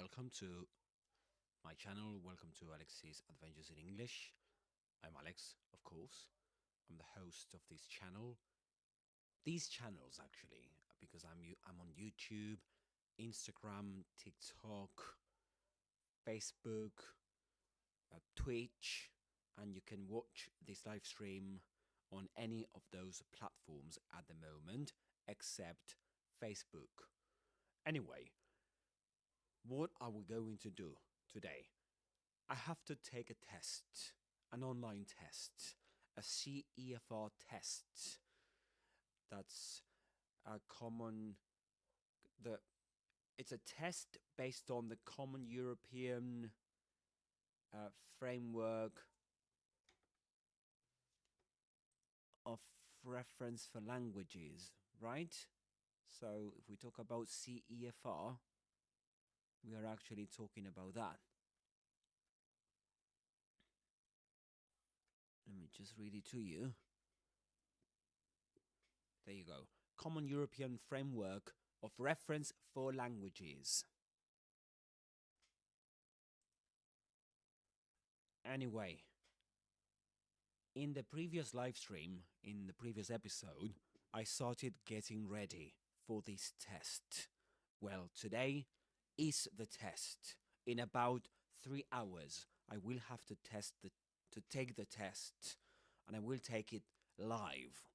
welcome to my channel. Welcome to Alex's Adventures in English. I'm Alex, of course. I'm the host of this channel. These channels, actually, because I'm on YouTube, Instagram, TikTok, Facebook, Twitch, and you can watch this live stream on any of those platforms at the moment, except Facebook. Anyway, what are we going to do today? I have to take a test, an online test, a CEFR test. That's a common, it's a test based on the Common European framework of reference for languages, right? So if we talk about CEFR, we are actually talking about that. Let me just read it to you. There you go. Common European Framework of Reference for Languages. Anyway, in the previous live stream, in the previous episode, I started getting ready for this test. Well, today is the test. In about 3 hours, I will have to take the test, and I will take it live.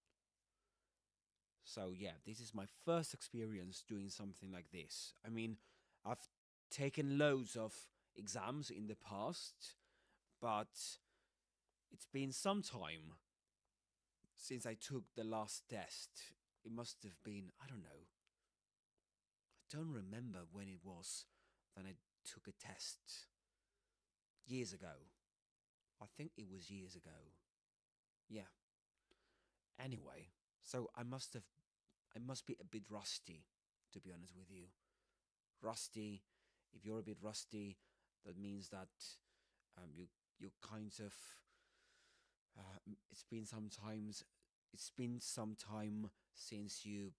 So yeah, this is my first experience doing something like this. I mean, I've taken loads of exams in the past, but it's been some time since I took the last test. It must have been, I don't know. I don't remember when it was that I took a test. Years ago. I think it was years ago. Yeah. Anyway, so I must be a bit rusty, to be honest with you. Rusty. If you're a bit rusty, that means that you kind of it's been some time since you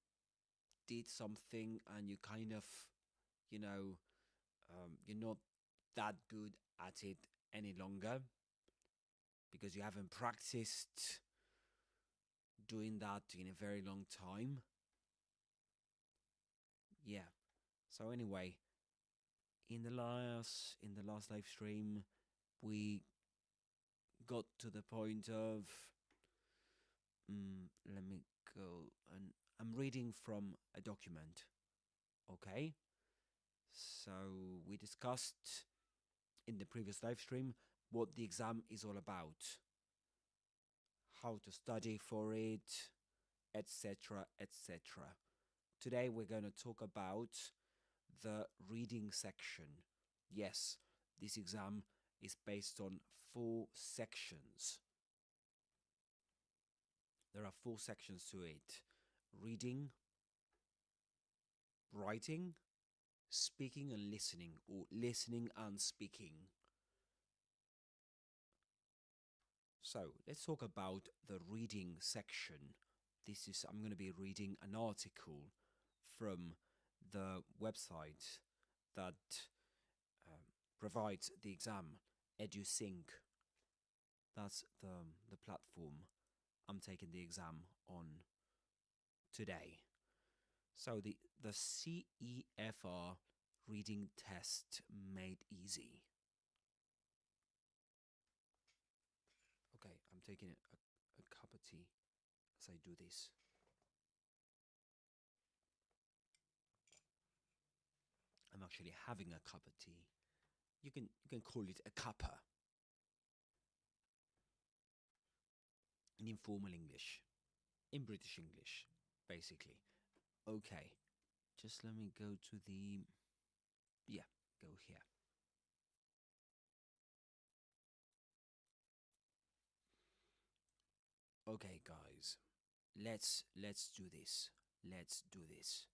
did something, and you kind of you're not that good at it any longer because you haven't practiced doing that in a very long time. Yeah. So anyway, in the last live stream, we got to the point of let me go, and I'm reading from a document. Okay. So we discussed in the previous live stream what the exam is all about, how to study for it, etc., etc. Today we're going to talk about the reading section. Yes, this exam is based on 4 sections. There are 4 sections to it: reading, writing, speaking and listening, or listening and speaking. So let's talk about the reading section. I'm going to be reading an article from the website that provides the exam, EduSynch. That's the platform I'm taking the exam on today. So the CEFR reading test made easy. Okay, I'm taking a cup of tea as I do this. I'm actually having a cup of tea. You can call it a cuppa in informal English, in British English, basically. Okay, just let me go to go here. Okay, guys, let's do this. Let's do this.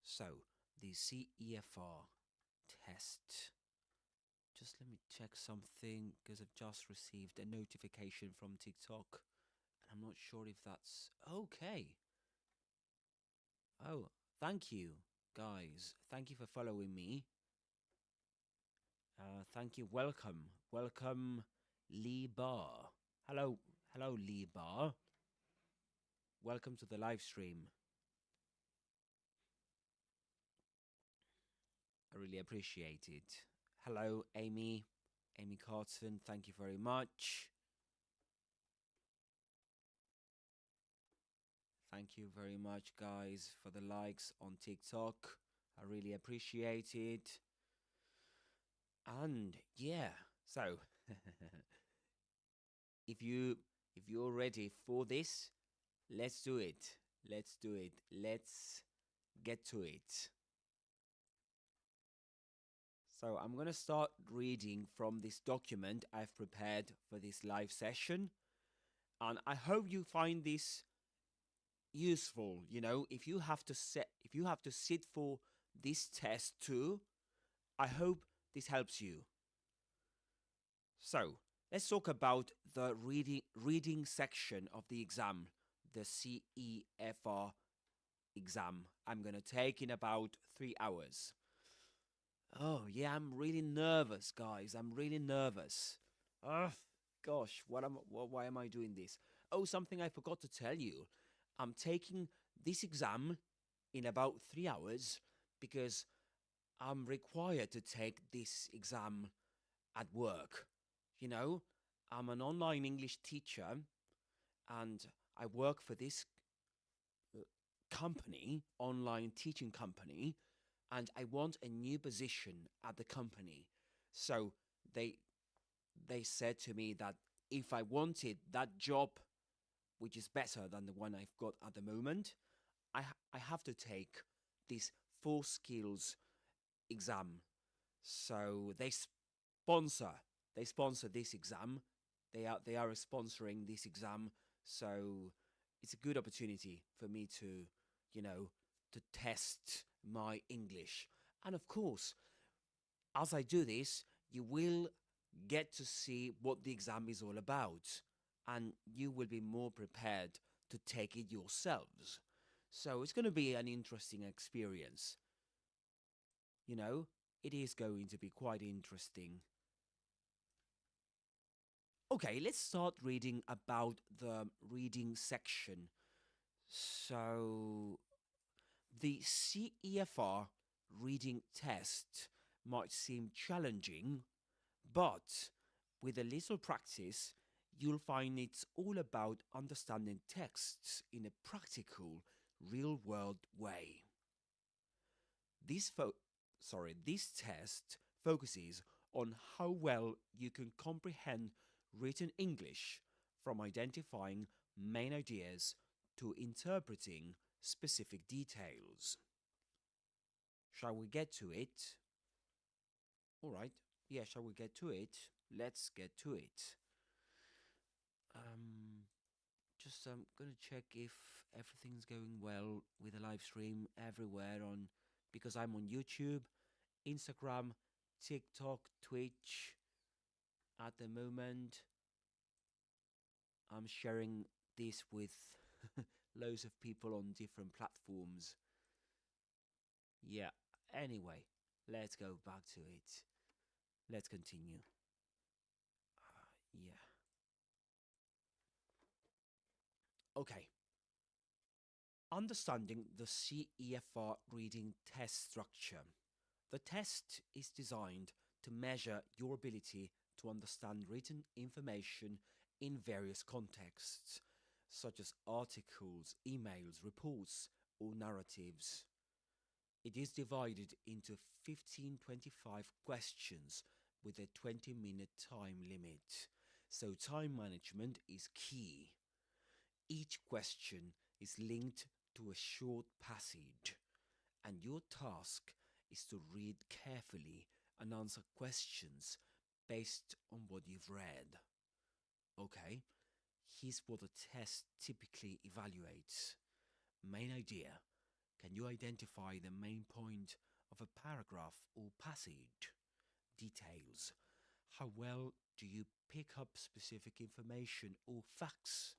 So, the CEFR test. Just let me check something, because I've just received a notification from TikTok, and I'm not sure if that's okay. Oh, thank you, guys. Thank you for following me. Thank you. Welcome, Lee Bar. Hello, Lee Bar. Welcome to the live stream. I really appreciate it. Hello, Amy Carton. Thank you very much. Thank you very much, guys, for the likes on TikTok. I really appreciate it. And yeah, so if you're ready for this, let's do it. Let's do it. Let's get to it. So I'm going to start reading from this document I've prepared for this live session. And I hope you find this useful. You know, if you have to sit for this test too, I hope this helps you. So let's talk about the reading section of the exam, the CEFR exam I'm gonna take in about 3 hours. Oh yeah, I'm really nervous, guys. I'm really nervous. Ugh, gosh, why am I doing this? Oh, something I forgot to tell you. I'm taking this exam in about 3 hours because I'm required to take this exam at work. You know, I'm an online English teacher and I work for this company, online teaching company, and I want a new position at the company. So they they said to me that if I wanted that job, which is better than the one I've got at the moment, I have to take this 4 skills exam. So sponsor they sponsor this exam. They are sponsoring this exam. So it's a good opportunity for me to, you know, to test my English. And of course, as I do this, you will get to see what the exam is all about, and you will be more prepared to take it yourselves. So it's going to be an interesting experience. You know, it is going to be quite interesting. Okay, let's start reading about the reading section. So, the CEFR reading test might seem challenging, but with a little practice, you'll find it's all about understanding texts in a practical, real-world way. This test focuses on how well you can comprehend written English, from identifying main ideas to interpreting specific details. Shall we get to it? All right. Yeah, shall we get to it? Let's get to it. Um, just gonna check if everything's going well with the live stream everywhere on, because I'm on YouTube, Instagram, TikTok, Twitch. At the moment, I'm sharing this with loads of people on different platforms. Yeah, anyway, let's go back to it. Let's continue. Yeah. Okay. Understanding the CEFR reading test structure. The test is designed to measure your ability to understand written information in various contexts, such as articles, emails, reports, or narratives. It is divided into 1525 questions with a 20-minute time limit, so time management is key. Each question is linked to a short passage, and your task is to read carefully and answer questions based on what you've read. Okay, here's what the test typically evaluates. Main idea. Can you identify the main point of a paragraph or passage? Details. How well do you pick up specific information or facts?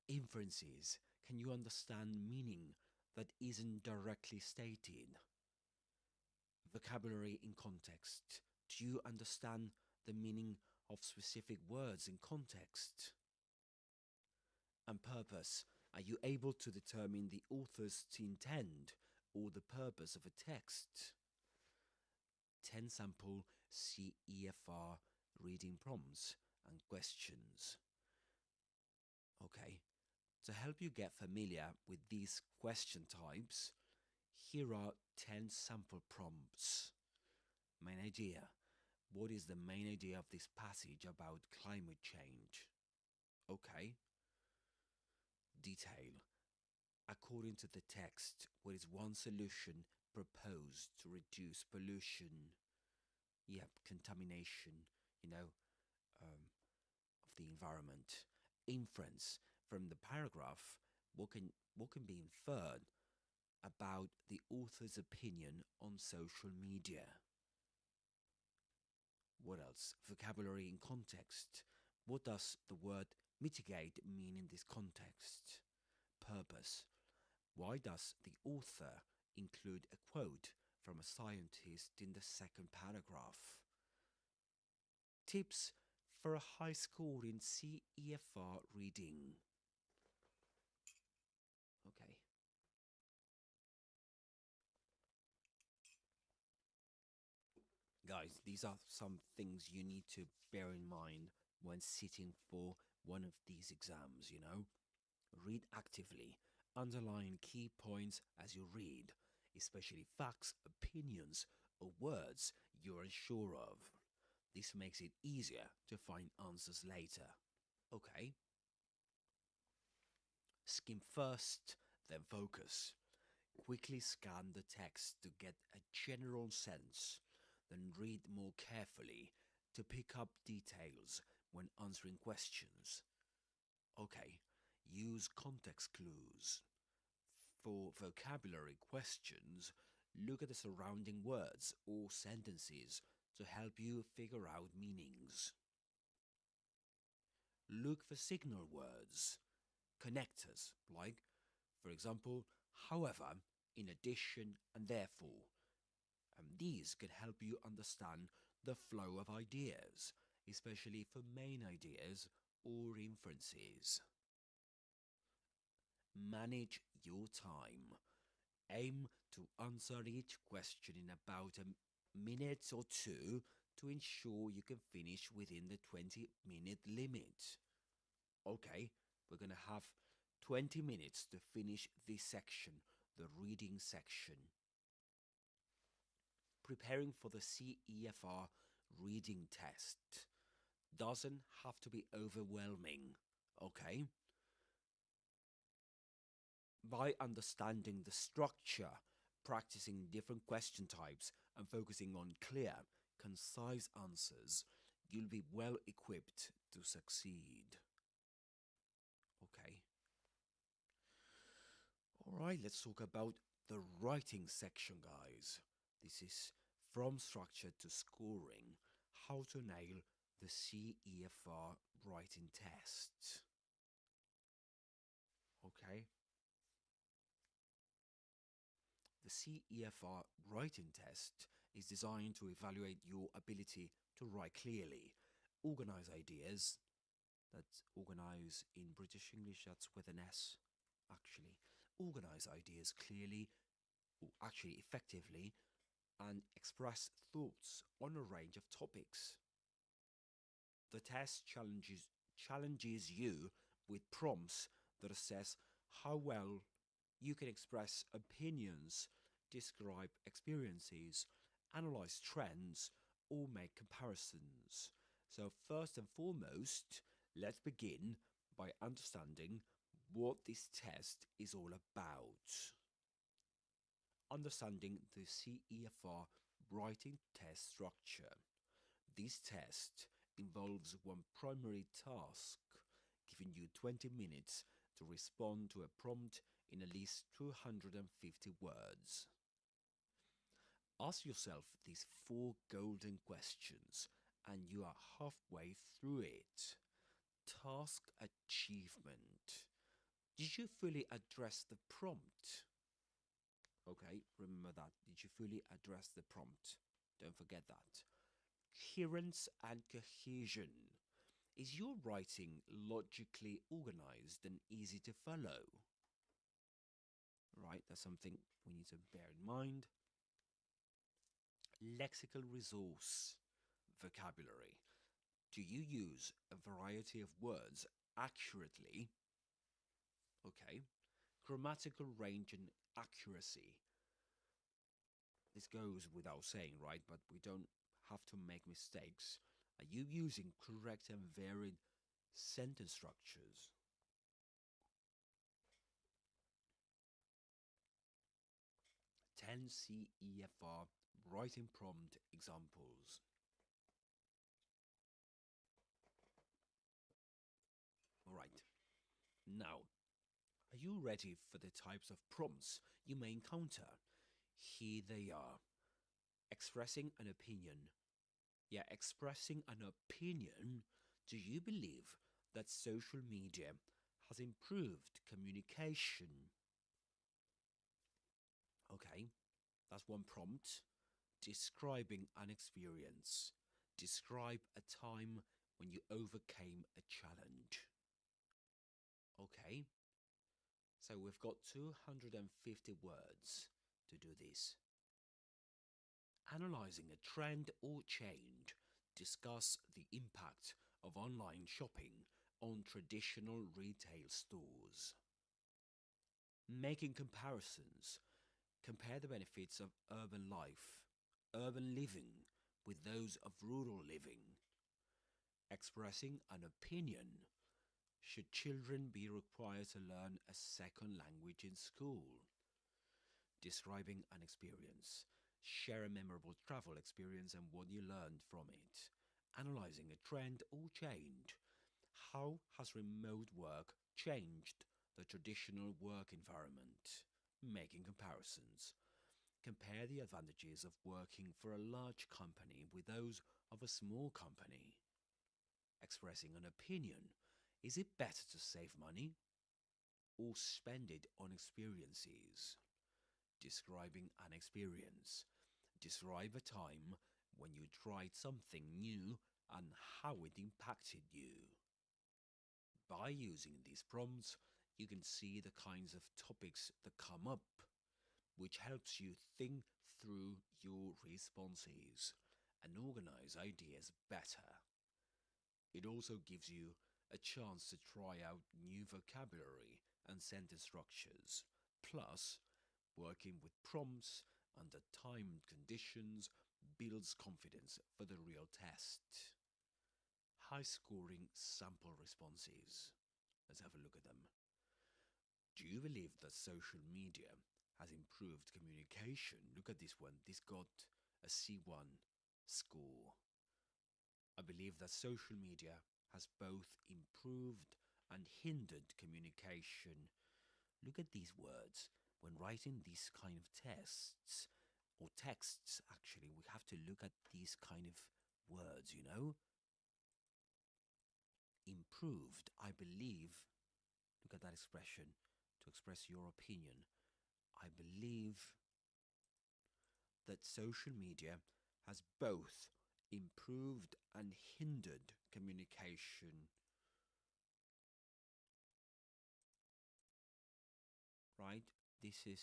Inferences. Can you understand meaning that isn't directly stated? Vocabulary in context. Do you understand the meaning of specific words in context? And purpose. Are you able to determine the author's intent or the purpose of a text? 10 sample CEFR reading prompts and questions. Okay, to help you get familiar with these question types, here are 10 sample prompts. Main idea. What is the main idea of this passage about climate change? Okay. Detail. According to the text, what is one solution proposed to reduce pollution? Yep, contamination, of the environment. Inference. From the paragraph, what can be inferred about the author's opinion on social media? What else? Vocabulary in context. What does the word mitigate mean in this context? Purpose. Why does the author include a quote from a scientist in the second paragraph? Tips for a high score in CEFR reading. Okay. Guys, these are some things you need to bear in mind when sitting for one of these exams. Read actively, underline key points as you read, especially facts, opinions, or words you're unsure of. This makes it easier to find answers later. Okay. Skim first, then focus. Quickly scan the text to get a general sense, then read more carefully to pick up details when answering questions. Okay, use context clues. For vocabulary questions, look at the surrounding words or sentences to help you figure out meanings. Look for signal words, connectors, like, for example, however, in addition, and therefore. And these can help you understand the flow of ideas, especially for main ideas or inferences. Manage your time. Aim to answer each question in about a minute or two to ensure you can finish within the 20-minute limit. Okay, we're going to have 20 minutes to finish this section, the reading section. Preparing for the CEFR reading test doesn't have to be overwhelming, okay? By understanding the structure, practicing different question types, and focusing on clear, concise answers, you'll be well equipped to succeed. Okay. Alright, let's talk about the writing section, guys. This is from structure to scoring, how to nail the CEFR writing test. Okay. The CEFR writing test is designed to evaluate your ability to write clearly, organize ideas. That's organize in British English, that's with an S, actually. Organize ideas clearly, or actually effectively, and express thoughts on a range of topics. The test challenges you with prompts that assess how well you can express opinions, describe experiences, analyze trends, or make comparisons. So first and foremost, let's begin by understanding what this test is all about. Understanding the CEFR writing test structure. This test involves one primary task, giving you 20 minutes to respond to a prompt in at least 250 words. Ask yourself these 4 golden questions, and you are halfway through it. Task achievement. Did you fully address the prompt? Okay, remember that. Did you fully address the prompt? Don't forget that. Coherence and cohesion. Is your writing logically organized and easy to follow? Right, that's something we need to bear in mind. Lexical resource. Vocabulary. Do you use a variety of words accurately? Okay. Grammatical range and accuracy. This goes without saying, right? But we don't have to make mistakes. Are you using correct and varied sentence structures? Ten CEFR writing prompt examples. All right. Now, are you ready for the types of prompts you may encounter? Here they are. Expressing an opinion. Yeah, expressing an opinion. Do you believe that social media has improved communication? Okay, that's one prompt. Describing an experience. Describe a time when you overcame a challenge. Okay, so we've got 250 words to do this. Analyzing a trend or change. Discuss the impact of online shopping on traditional retail stores. Making comparisons. Compare the benefits of urban life, urban living, with those of rural living. Expressing an opinion. Should children be required to learn a second language in school? Describing an experience. Share a memorable travel experience and what you learned from it. Analyzing a trend or change. How has remote work changed the traditional work environment? Making comparisons. Compare the advantages of working for a large company with those of a small company. Expressing an opinion. Is it better to save money or spend it on experiences? Describing an experience. Describe a time when you tried something new and how it impacted you. By using these prompts, you can see the kinds of topics that come up, which helps you think through your responses and organize ideas better. It also gives you a chance to try out new vocabulary and sentence structures. Plus, working with prompts under timed conditions builds confidence for the real test. High scoring sample responses. Let's have a look at them. Do you believe that social media has improved communication? Look at this one. This got a C1 score. I believe that social media has both improved and hindered communication. Look at these words. When writing these kind of tests, or texts actually, we have to look at these kind of words, you know? Improved, I believe, look at that expression, to express your opinion. I believe that social media has both improved and hindered communication. Right? This is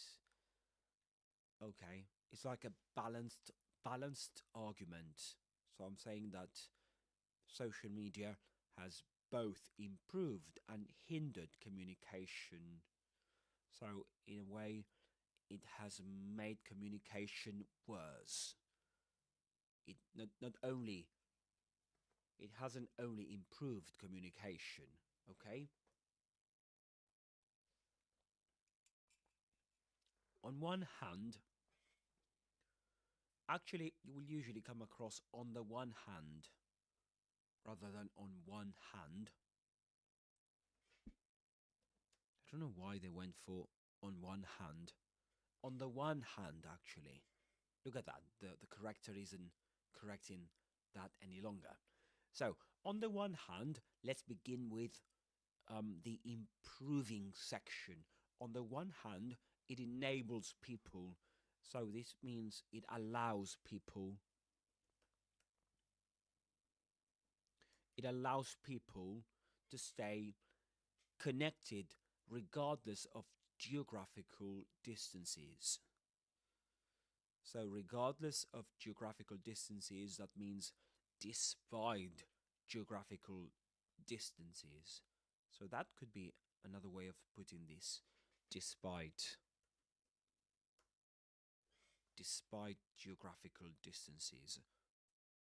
okay. It's like a balanced argument. So I'm saying that social media has both improved and hindered communication. So in a way, it has made communication worse. It not only it hasn't only improved communication, okay? On one hand, actually you will usually come across on the one hand rather than on one hand. I don't know why they went for on one hand. On the one hand, actually. Look at that. The corrector isn't correcting that any longer. So, on the one hand, let's begin with the improving section. On the one hand, it enables people. So this means it allows people It allows people to stay connected regardless of geographical distances. So, regardless of geographical distances, that means despite geographical distances. So, that could be another way of putting this. Despite geographical distances.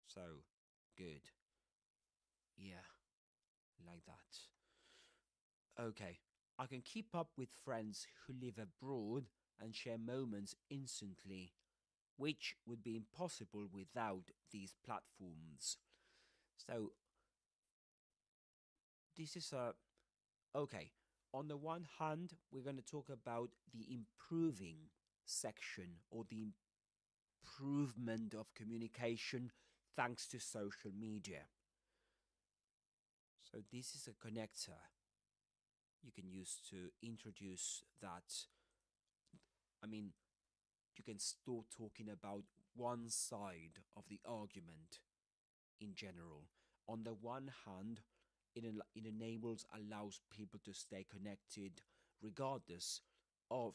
So, good. Yeah, like that. Okay. I can keep up with friends who live abroad and share moments instantly, which would be impossible without these platforms. So, this is a okay. On the one hand, we're going to talk about the improving section or the improvement of communication thanks to social media. So, this is a connector you can use to introduce that. I mean, you can start talking about one side of the argument in general. On the one hand, it allows people to stay connected regardless of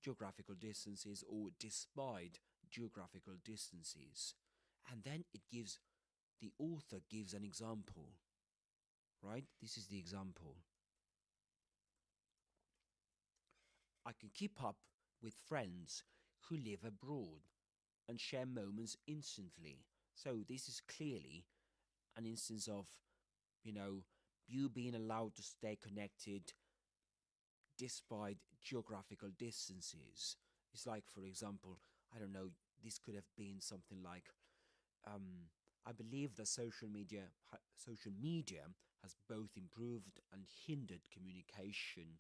geographical distances or despite geographical distances. And then the author gives an example, right? This is the example. I can keep up with friends who live abroad and share moments instantly. So this is clearly an instance of, you know, you being allowed to stay connected despite geographical distances. It's like, for example, I don't know, this could have been something like, I believe that social media has both improved and hindered communication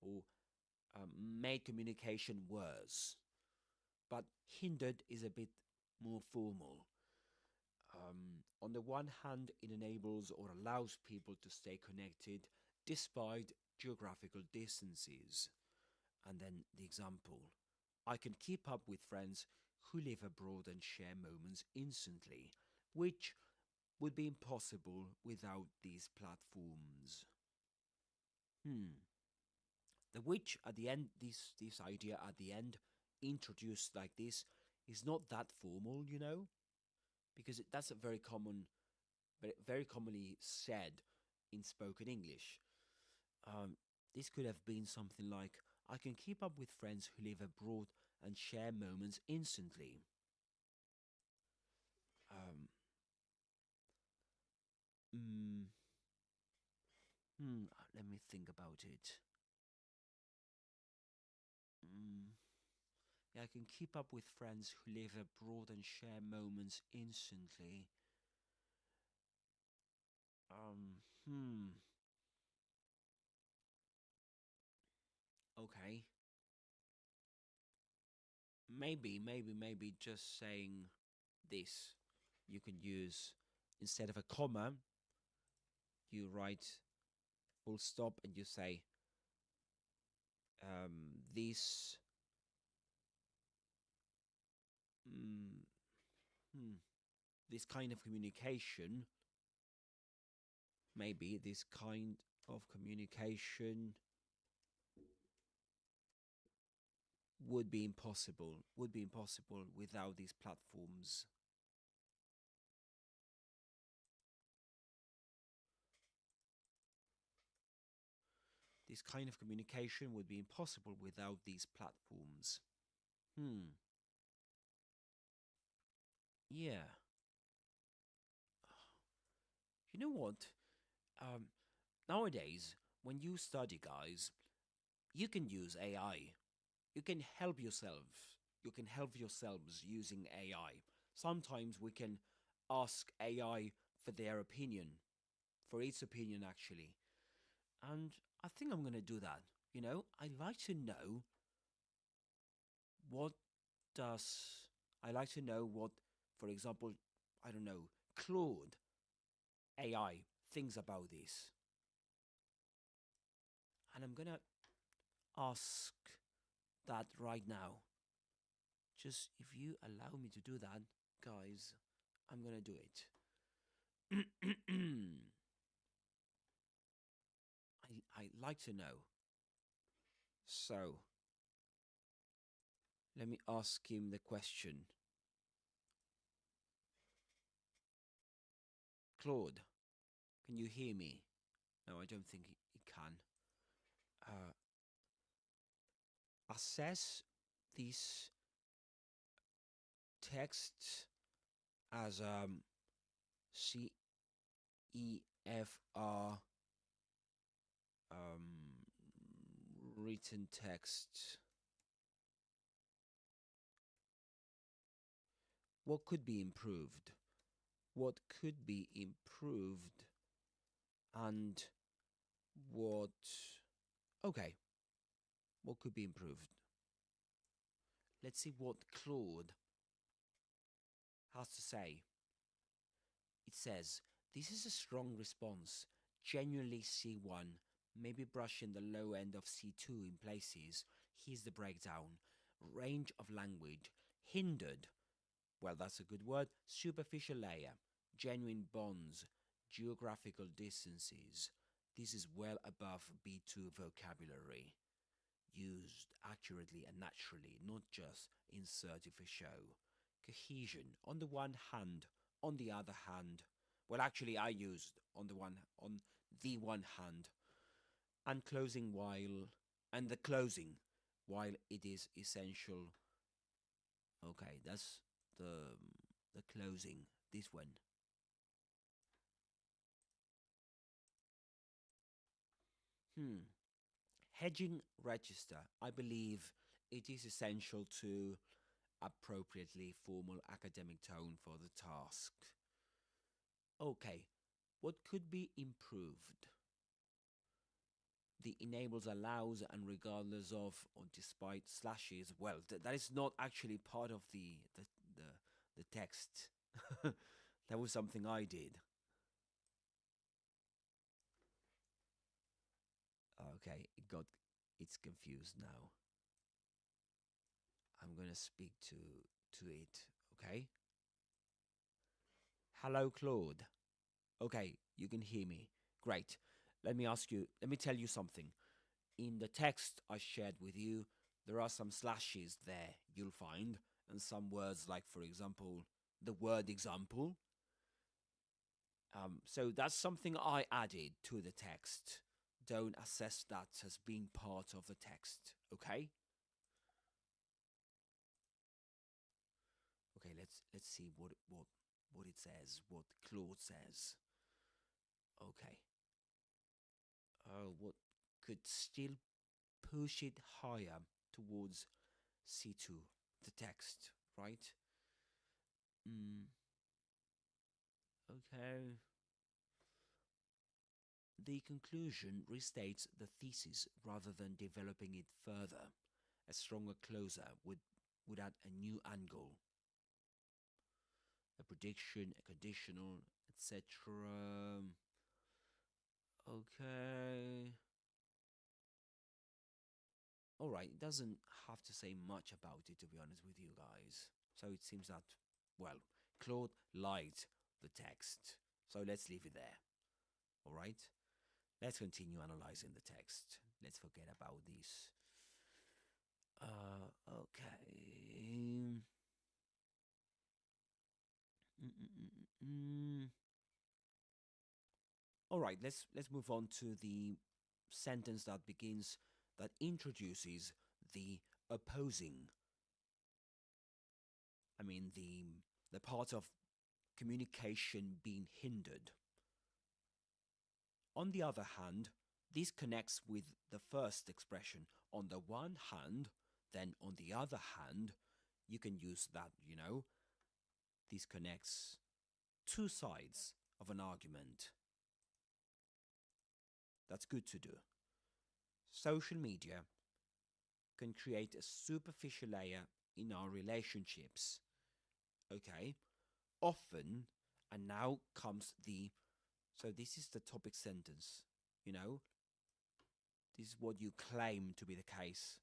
or made communication worse. But hindered is a bit more formal. On the one hand, it enables or allows people to stay connected despite geographical distances. And then the example, I can keep up with friends who live abroad and share moments instantly, which would be impossible without these platforms. The which at the end, this idea at the end, introduced like this, is not that formal, because that's a very common, very commonly said in spoken English. This could have been something like, I can keep up with friends who live abroad and share moments instantly. Um, mm, Let me think about it. Mm, yeah, I can keep up with friends who live abroad and share moments instantly. Um, hmm. Okay. Maybe just saying this. You can use, instead of a comma, you write full stop and you say, this, mm, hmm, this kind of communication, maybe this kind of communication would be impossible without these platforms. This kind of communication would be impossible without these platforms. Yeah. You know what? Um, Nowadays, when you study, guys, you can use AI. You can help yourself. You can help yourselves using AI. Sometimes we can ask AI for their opinion, for its opinion, actually. And I think I'm going to do that. I'd like to know what does, I like to know what, for example, I don't know, Claude AI thinks about this. And I'm going to ask that right now. Just if you allow me to do that, guys, I'm gonna do it. I'd like to know. So, let me ask him the question. Claude, can you hear me? No, I don't think he can. Uh, assess these texts as CEFR written text. What could be improved? What could be improved? And what... Okay, what could be improved? Let's see what Claude has to say. It says, this is a strong response, genuinely C1, maybe brushing the low end of C2 in places. Here's the breakdown. Range of language, hindered, well, that's a good word, superficial layer, genuine bonds, geographical distances. This is well above B2 vocabulary, used accurately and naturally, not just inserted for show. Cohesion, on the one hand, on the other hand. Well, actually, I used on the one hand, and closing while, and the closing while it is essential. Okay, that's the closing. This one. Hedging register. I believe it is essential to appropriately formal academic tone for the task. Okay, what could be improved? The enables, allows, and regardless of or despite slashes. Well, that is not actually part of the text. That was something I did. Okay, it's confused now. I'm gonna speak to it. Okay. Hello, Claude. Okay, you can hear me. Great. Let me tell you something. In the text I shared with you, there are some slashes there you'll find, and some words like, for example, the word example. So that's something I added to the text. Don't assess that as being part of the text, okay? Okay, let's see what it says, what Claude says. Okay. What could still push it higher towards C2, the text, right? Okay. The conclusion restates the thesis rather than developing it further. A stronger closer would add a new angle, a prediction, a conditional, etc. Okay. Alright, it doesn't have to say much about it, to be honest with you guys. So it seems that, well, Claude liked the text. So let's leave it there. Alright? Let's continue analyzing the text. Let's forget about this. Okay. All right, let's move on to the sentence that begins, that introduces the opposing. I mean the part of communication being hindered. On the other hand, this connects with the first expression. On the one hand, then on the other hand, you can use that, this connects two sides of an argument. That's good to do. Social media can create a superficial layer in our relationships. Okay? Often, and now comes so this is the topic sentence, this is what you claim to be the case.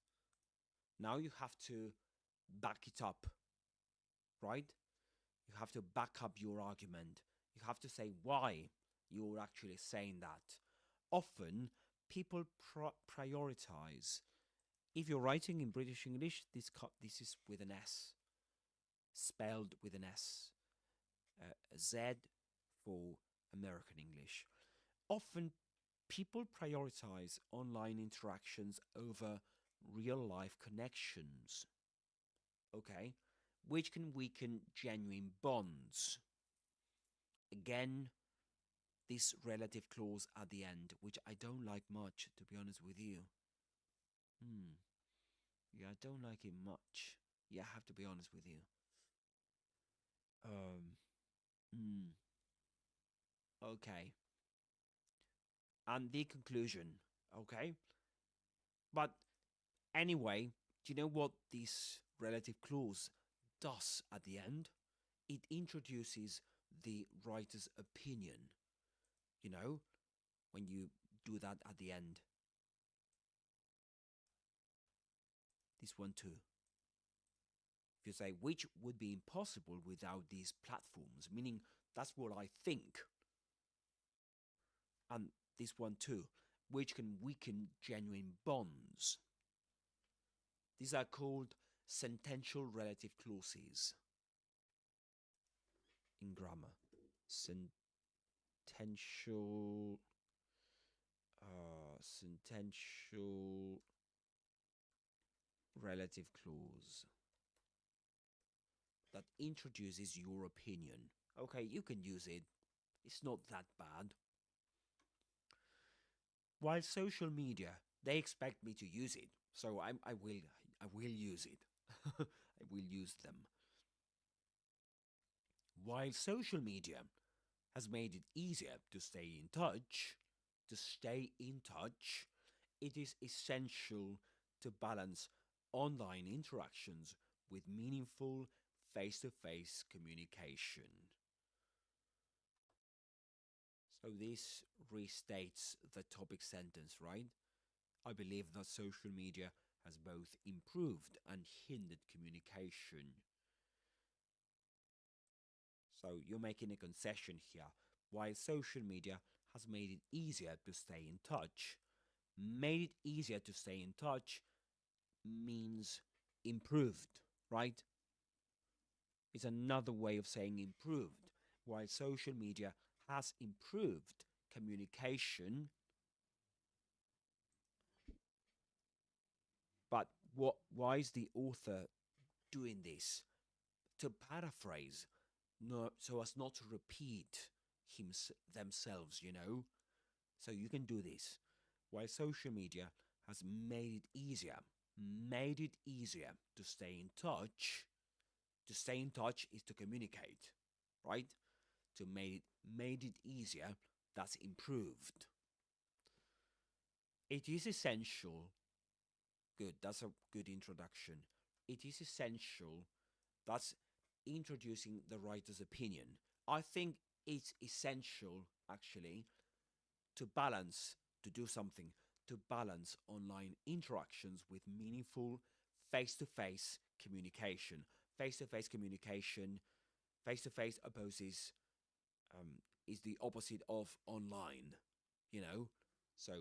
Now you have to back it up, right? You have to back up your argument. You have to say why you're actually saying that. Often, people prioritize. If you're writing in British English, this is with an S, spelled with an S, Z for American English. Often, people prioritize online interactions over real life connections, okay, which can weaken genuine bonds. Again, this relative clause at the end, which I don't like much, to be honest with you. Yeah, I don't like it much. Yeah, I have to be honest with you. Um, hmm. Okay. And the conclusion, okay? But anyway, do you know what this relative clause does at the end? It introduces the writer's opinion. You know, when you do that at the end. This one too. If you say, which would be impossible without these platforms, meaning that's what I think. And this one too, which can weaken genuine bonds. These are called sentential relative clauses in grammar. Sentential relative clause that introduces your opinion. Okay, you can use it. It's not that bad. While social media, they expect me to use it, so I will use it. I will use them. While social media has made it easier to stay in touch, it is essential to balance online interactions with meaningful face-to-face communication. So this restates the topic sentence, right? I believe that social media has both improved and hindered communication. So you're making a concession here. While social media has made it easier to stay in touch, made it easier to stay in touch means improved, right? It's another way of saying improved. While social media has improved communication, but why is the author doing this? To paraphrase, no, so as not to repeat themselves, you know? So you can do this. While social media has made it easier to stay in touch. To stay in touch is to communicate, right? To made it easier, that's improved. It is essential. Good, that's a good introduction. It is essential. That's introducing the writer's opinion. I think it's essential, actually, to balance, to do something, to balance online interactions with meaningful face-to-face communication. Face-to-face communication, face-to-face opposes, is the opposite of online, you know? So,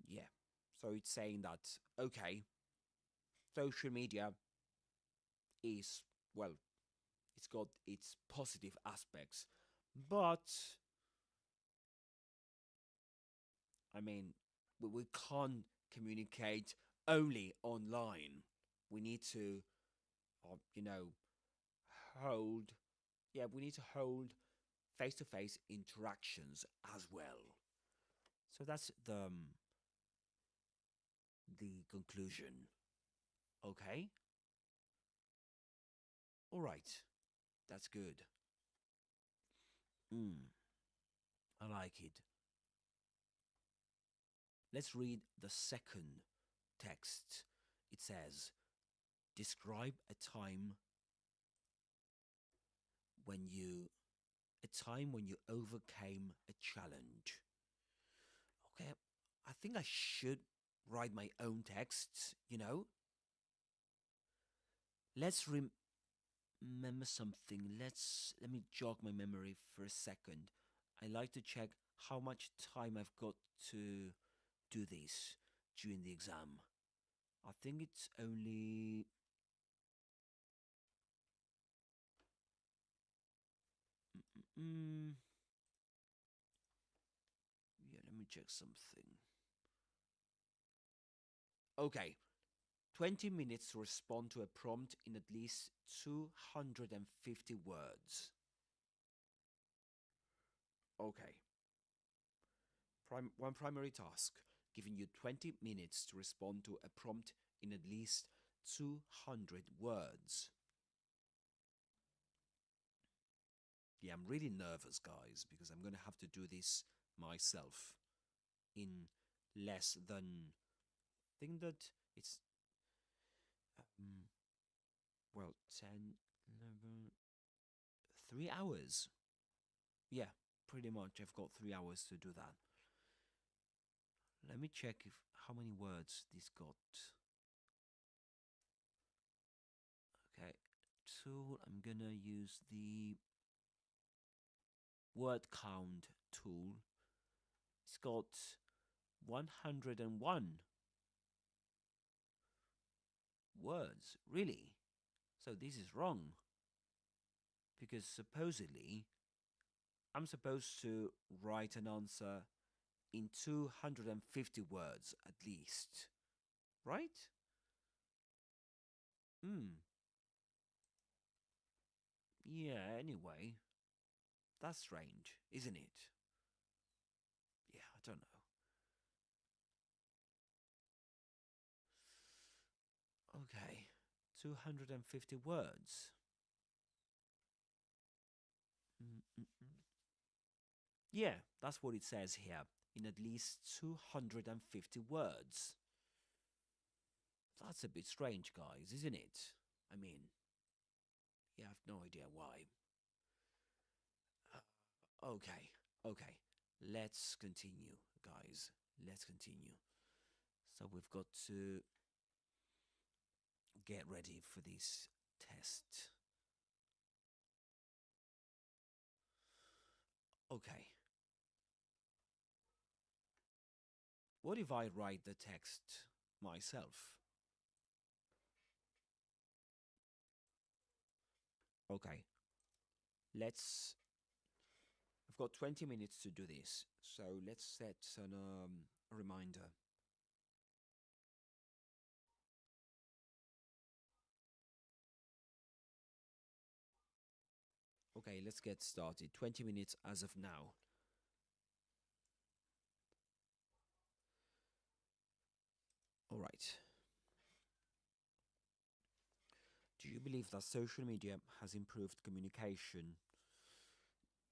yeah. So it's saying that, okay, social media is, well, it's got its positive aspects, but I mean, we can't communicate only online. We need to, you know, hold, yeah, we need to hold face-to-face interactions as well. So that's the conclusion. Okay? All right. That's good. I like it. Let's read the second text. It says, describe when you a time when you overcame a challenge. Okay, I think I should write my own texts, you know? Let's remember something. Let me jog my memory for a second. I like to check how much time I've got to do this during the exam. I think it's only mm, yeah, let me check something. Okay, 20 minutes to respond to a prompt in at least 250 words. Okay. One primary task, giving you 20 minutes to respond to a prompt in at least 200 words. Yeah, I'm really nervous, guys, because I'm going to have to do this myself in less than, I think that it's, um, well, 10, 11, 3 hours. Yeah, pretty much. I've got 3 hours to do that. Let me check if how many words this got. Okay, tool. I'm gonna use the word count tool. It's got 101 words. Really? So this is wrong because supposedly I'm supposed to write an answer in 250 words at least, right? Hmm. Yeah, anyway, that's strange, isn't it? Yeah, I don't know. Okay, 250 words. Mm-mm-mm. Yeah, that's what it says here. In at least 250 words. That's a bit strange, guys, isn't it? I mean, yeah, I've no idea why. Okay, okay. Let's continue, guys. Let's continue. So we've got to get ready for this test. Okay. What if I write the text myself? Okay. Let's. I've got 20 minutes to do this, so let's set a reminder. Okay, let's get started. 20 minutes as of now. All right. Do you believe that social media has improved communication?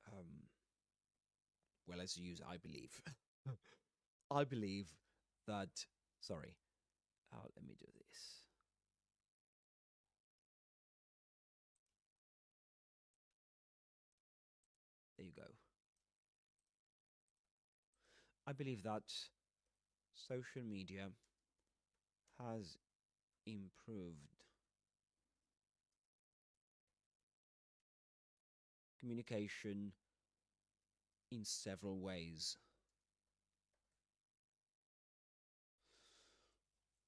Um, well, as you use, I believe. I believe that. Sorry. Let me do this. There you go. I believe that social media has improved communication in several ways.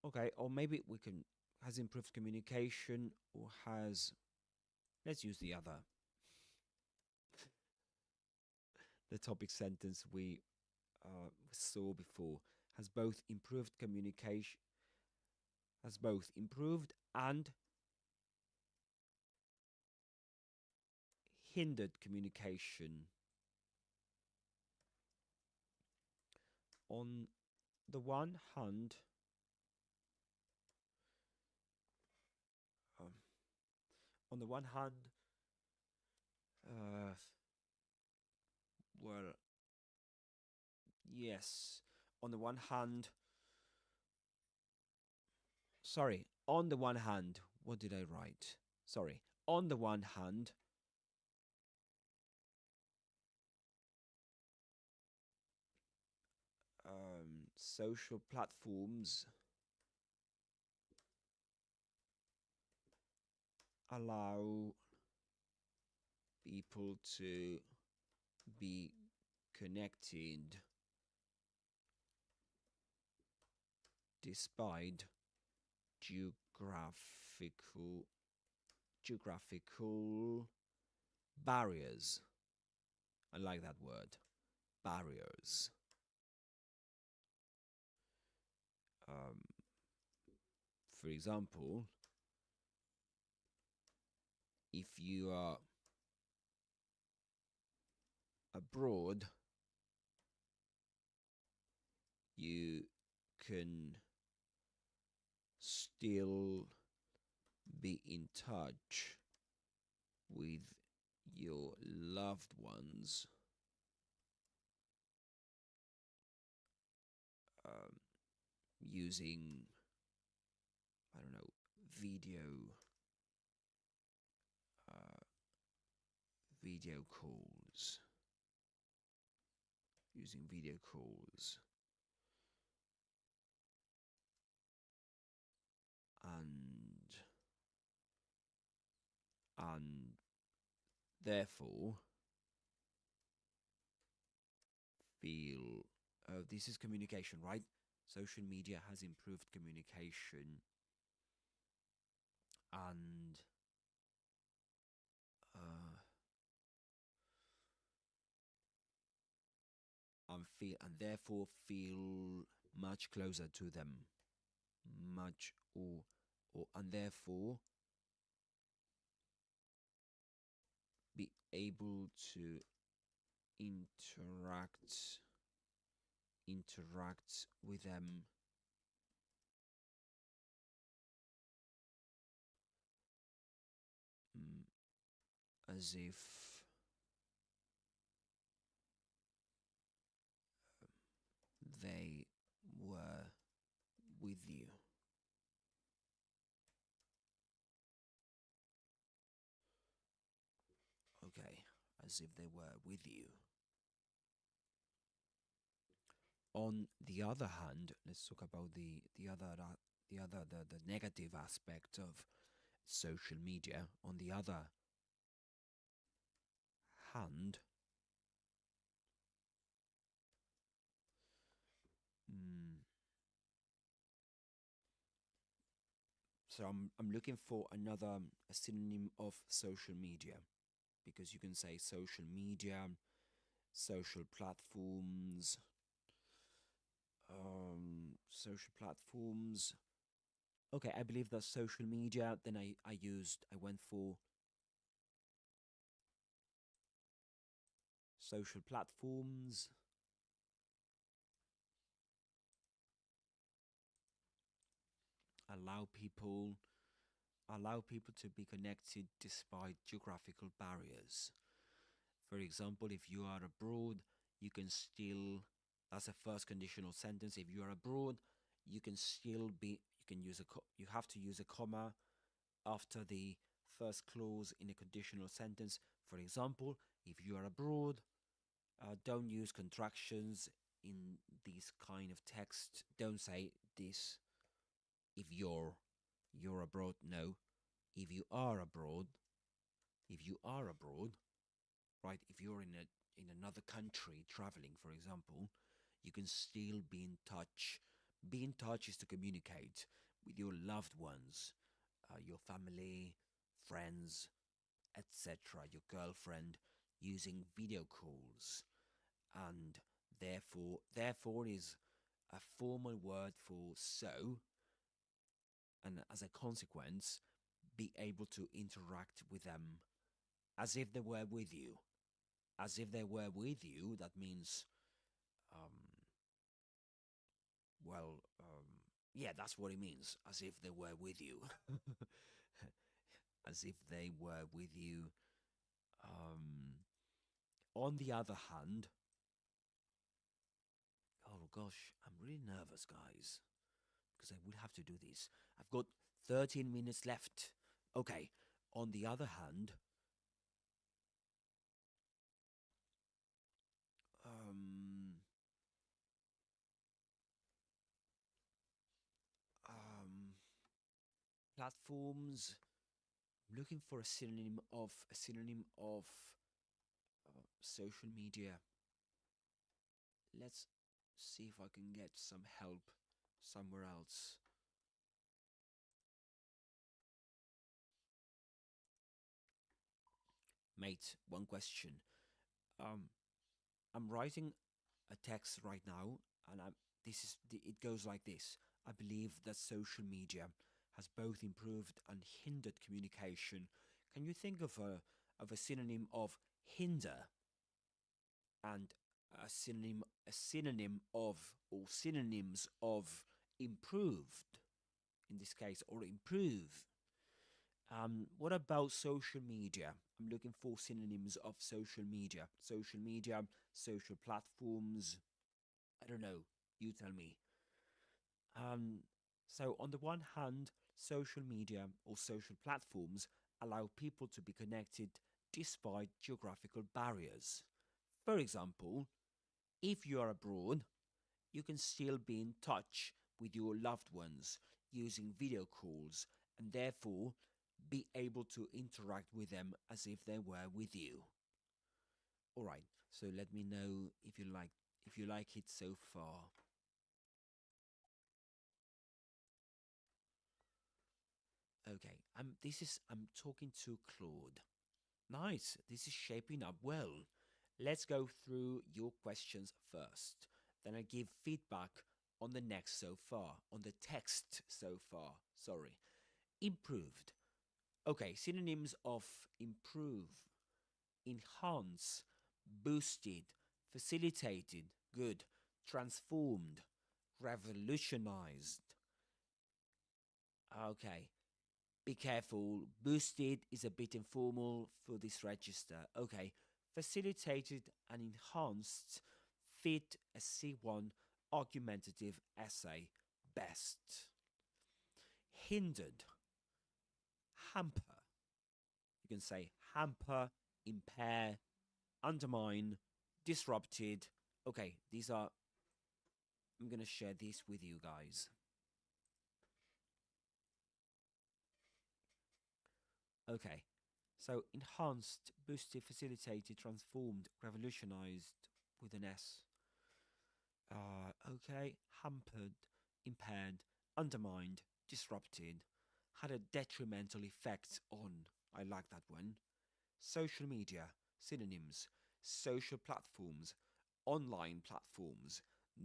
Okay, or maybe we can has improved communication or has let's use the other the topic sentence we saw before has both improved communication has both improved and hindered communication. On the one hand, um, on the one hand, uh, well, yes. On the one hand, sorry. On the one hand, what did I write? Sorry. On the one hand, social platforms allow people to be connected despite geographical barriers. I like that word, barriers. For example, if you are abroad, you can still be in touch with your loved ones using, I don't know, video calls, using video calls, and therefore feel, this is communication, right? Social media has improved communication, and and therefore feel much closer to them, much or and therefore be able to interact with them as if they were with you. Okay, as if they were with you. On the other hand, let's talk about the negative aspect of social media. On the other hand, so I'm looking for a synonym of social media, because you can say social media, social platforms, social platforms. Okay, I believe that's social media. Then I went for social platforms. Allow people to be connected despite geographical barriers. For example, if you are abroad, you can still, that's a first conditional sentence. If you are abroad, you can still be, you have to use a comma after the first clause in a conditional sentence. For example, if you are abroad, don't use contractions in this kind of text. Don't say this if you're abroad. No, if you are abroad, right? If you're in another country traveling, for example, you can still be in touch. Be in touch is to communicate with your loved ones, your family, friends, etc., your girlfriend, using video calls, and therefore is a formal word for so, and as a consequence, be able to interact with them as if they were with you. As if they were with you, that means, yeah, that's what it means. As if they were with you. As if they were with you. On the other hand, oh gosh, I'm really nervous, guys, because I will have to do this. I've got 13 minutes left. Okay, on the other hand, platforms. I'm looking for a synonym of social media. Let's see if I can get some help somewhere else. Mate, one question. Um, I'm writing a text right now, and it goes like this. I believe that social media has both improved and hindered communication. Can you think of a synonym of hinder and a synonym of or synonyms of improved in this case, or improve? What about social media? I'm looking for synonyms of social media. Social media, social platforms. I don't know. You tell me. Um, so, on the one hand, social media or social platforms allow people to be connected despite geographical barriers. For example, if you are abroad, you can still be in touch with your loved ones using video calls and therefore be able to interact with them as if they were with you. All right, so let me know if you like it so far. Okay, I'm talking to Claude. Nice, this is shaping up well. Let's go through your questions first. Then I give feedback on the next so far, on the text so far. Sorry. Improved. Okay, synonyms of improve: enhance, boosted, facilitated, good, transformed, revolutionized. Okay, be careful. Boosted is a bit informal for this register. Okay, facilitated and enhanced fit a C1 argumentative essay best. Hindered, hamper. You can say hamper, impair, undermine, disrupted. Okay, I'm going to share this with you guys. Okay, so enhanced, boosted, facilitated, transformed, revolutionized with an S. Okay, hampered, impaired, undermined, disrupted, had a detrimental effect on. I like that one. Social media, synonyms: social platforms, online platforms,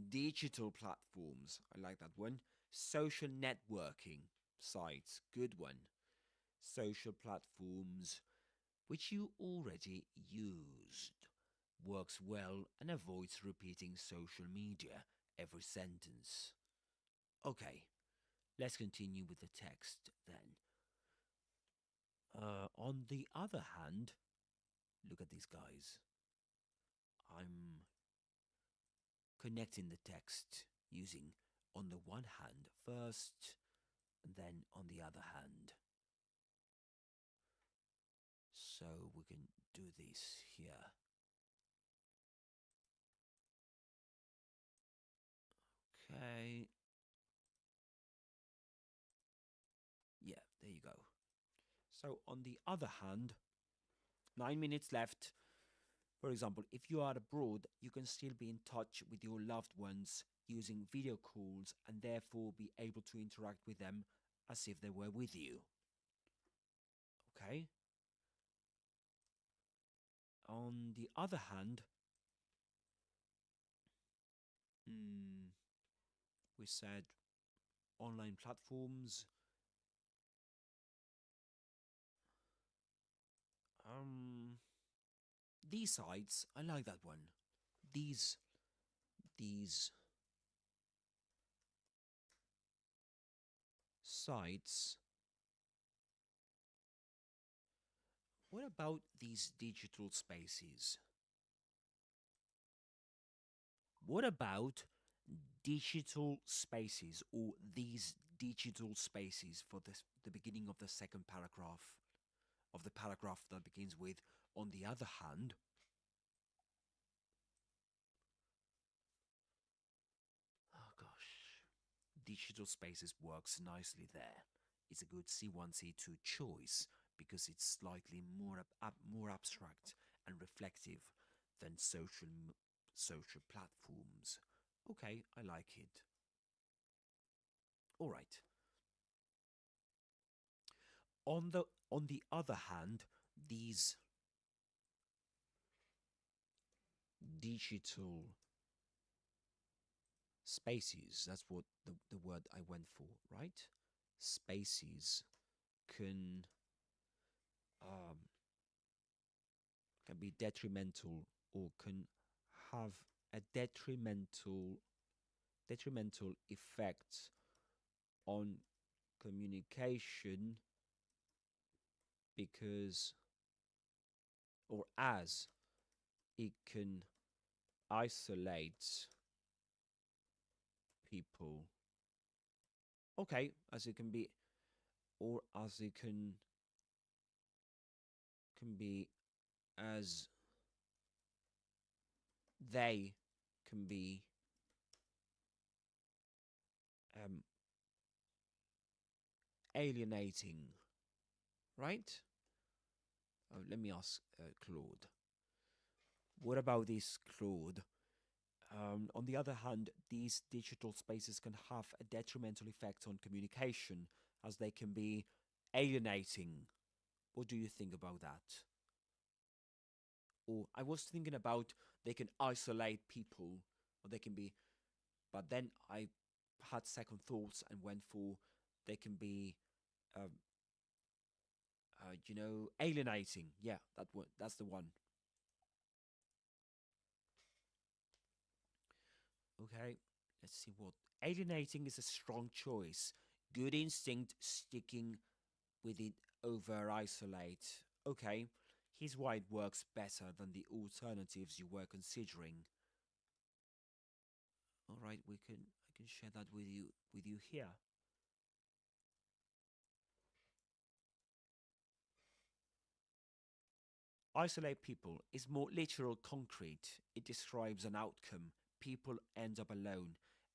digital platforms. I like that one. Social networking sites, good one. Social platforms, which you already used. Works well and avoids repeating social media every sentence. Okay, let's continue with the text then. On the other hand, look at these guys. I'm connecting the text using on the one hand first, and then on the other hand. So we can do this here. Okay. Yeah, there you go. So on the other hand, 9 minutes left. For example, if you are abroad, you can still be in touch with your loved ones using video calls and therefore be able to interact with them as if they were with you. Okay? On the other hand, we said online platforms. These sites, I like that one. These sites. What about these digital spaces? What about digital spaces, or these digital spaces, for the beginning of the second paragraph, of the paragraph that begins with on the other hand? Oh gosh. Digital spaces works nicely there. It's a good C1, C2 choice because it's slightly more abstract and reflective than social platforms. Okay, I like it. All right. On the other hand, these digital spaces, that's what the word I went for, right? Spaces can um, can be detrimental or can have a detrimental effect on communication because or as it can isolate people. Okay, as it can be, or as it can be as they can be um, alienating, right? Oh, let me ask Claude. What about this, Claude? On the other hand, these digital spaces can have a detrimental effect on communication as they can be alienating. What do you think about that? Or I was thinking about they can isolate people, or they can be, but then I had second thoughts and went for they can be, um, alienating. Yeah, that's the one. Okay, let's see what. Alienating is a strong choice. Good instinct sticking with it over isolate. Okay, here's why it works better than the alternatives you were considering. All right, I can share that with you here. Isolate people is more literal concrete. It describes an outcome. People end up alone.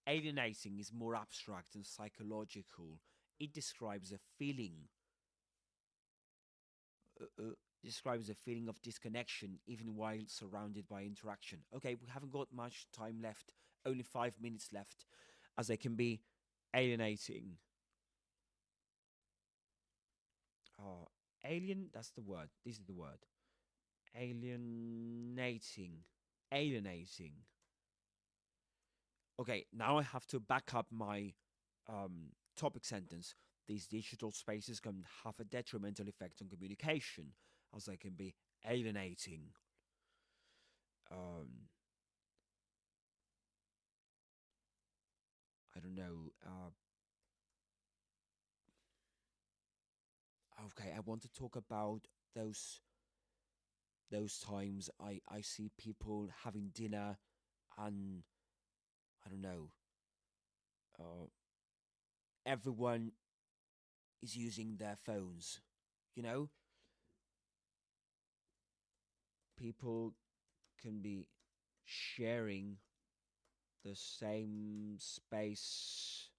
Alienating is more abstract and psychological. It describes a feeling. Uh, uh, describes a feeling of disconnection even while surrounded by interaction. Okay, we haven't got much time left. Only 5 minutes left, as they can be alienating. Alien. That's the word. This is the word. Alienating. Alienating. Okay, now I have to back up my topic sentence. These digital spaces can have a detrimental effect on communication, as they can be alienating. Um, I don't know. Okay, I want to talk about those those times I see people having dinner and I don't know. Uh, everyone is using their phones. You know, people can be sharing the same space,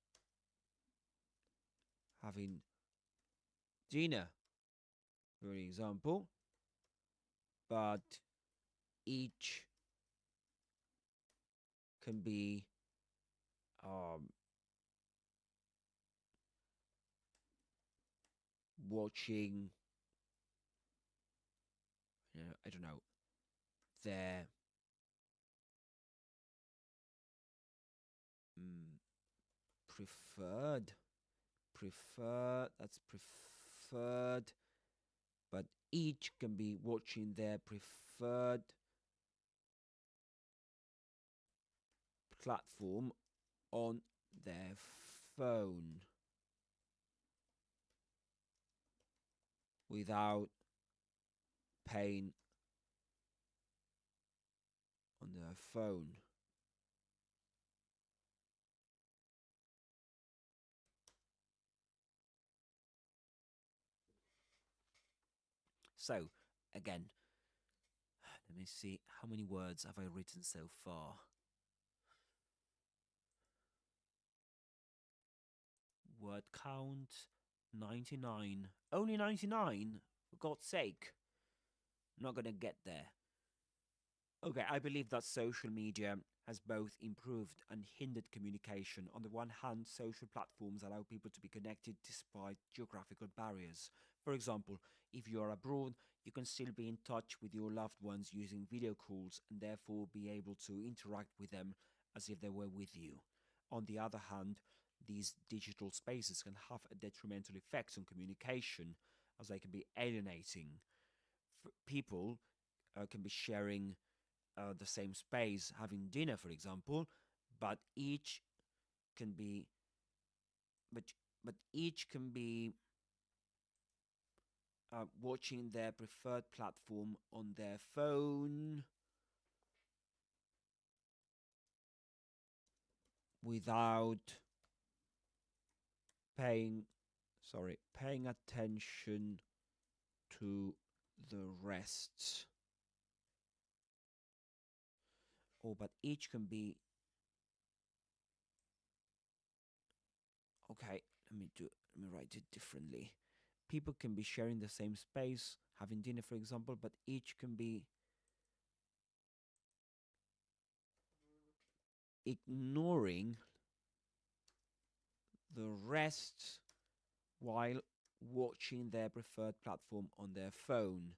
having dinner, for example, but each can be um, watching, I don't know, their mm, preferred, that's preferred, but each can be watching their preferred platform on their phone without paying on their phone. So, again, let me see how many words have I written so far. Word count 99. Only 99? For God's sake. I'm not going to get there. Okay, I believe that social media has both improved and hindered communication. On the one hand, social platforms allow people to be connected despite geographical barriers. For example, if you are abroad, you can still be in touch with your loved ones using video calls and therefore be able to interact with them as if they were with you. On the other hand, these digital spaces can have a detrimental effect on communication as they can be alienating. People can be sharing the same space, having dinner, for example, but each can be, but but each can be watching their preferred platform on their phone without paying, paying attention to the rest. Oh, but each can be okay. Let me write it differently. People can be sharing the same space, having dinner, for example, but each can be ignoring the rest while watching their preferred platform on their phone.